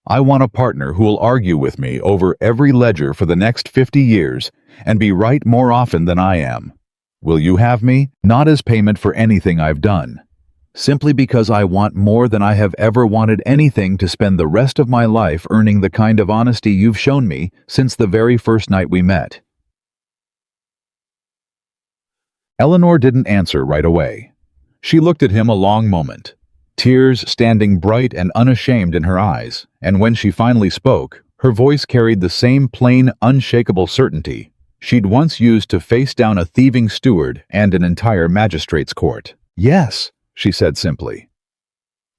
I want a partner who'll argue with me over every ledger for the next 50 years and be right more often than I am. Will you have me? Not as payment for anything I've done. Simply because I want more than I have ever wanted anything to spend the rest of my life earning the kind of honesty you've shown me since the very first night we met. Eleanor didn't answer right away. She looked at him a long moment, tears standing bright and unashamed in her eyes, and when she finally spoke, her voice carried the same plain, unshakable certainty she'd once used to face down a thieving steward and an entire magistrate's court. Yes, she said simply.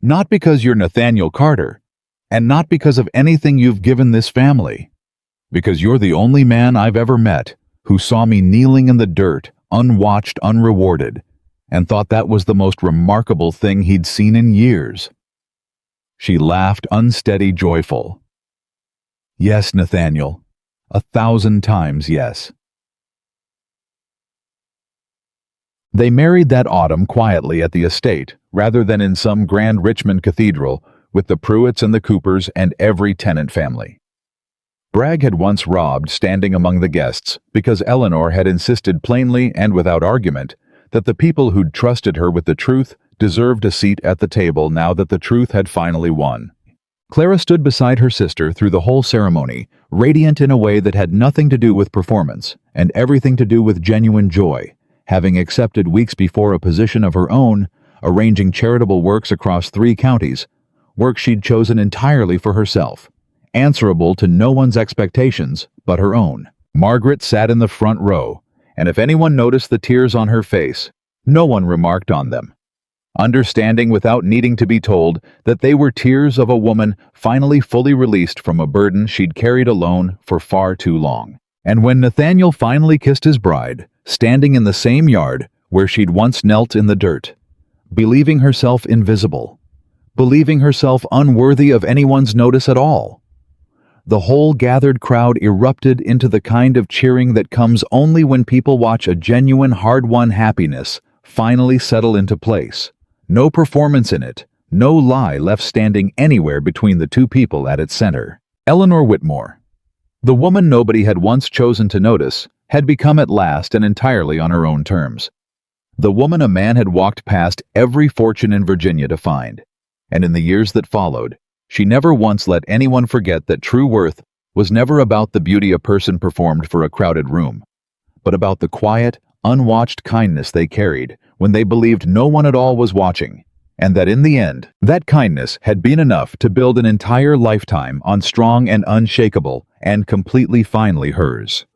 Not because you're Nathaniel Carter, and not because of anything you've given this family, because you're the only man I've ever met who saw me kneeling in the dirt, unwatched, unrewarded, and thought that was the most remarkable thing he'd seen in years. She laughed, unsteady, joyful. Yes, Nathaniel, 1,000 times yes. They married that autumn quietly at the estate, rather than in some grand Richmond cathedral, with the Pruitts and the Coopers and every Tennant family. Bragg had once robbed standing among the guests because Eleanor had insisted plainly and without argument that the people who'd trusted her with the truth deserved a seat at the table now that the truth had finally won. Clara stood beside her sister through the whole ceremony, radiant in a way that had nothing to do with performance and everything to do with genuine joy, having accepted weeks before a position of her own, arranging charitable works across 3 counties, work she'd chosen entirely for herself, answerable to no one's expectations but her own. Margaret sat in the front row, and if anyone noticed the tears on her face, no one remarked on them, understanding without needing to be told that they were tears of a woman finally fully released from a burden she'd carried alone for far too long. And when Nathaniel finally kissed his bride, standing in the same yard where she'd once knelt in the dirt, believing herself invisible, believing herself unworthy of anyone's notice at all, the whole gathered crowd erupted into the kind of cheering that comes only when people watch a genuine hard-won happiness finally settle into place. No performance in it, no lie left standing anywhere between the two people at its center. Eleanor Whitmore, the woman nobody had once chosen to notice, had become at last and entirely on her own terms. The woman a man had walked past every fortune in Virginia to find, and in the years that followed, she never once let anyone forget that true worth was never about the beauty a person performed for a crowded room, but about the quiet, unwatched kindness they carried when they believed no one at all was watching, and that in the end, that kindness had been enough to build an entire lifetime on strong and unshakable and completely finally hers.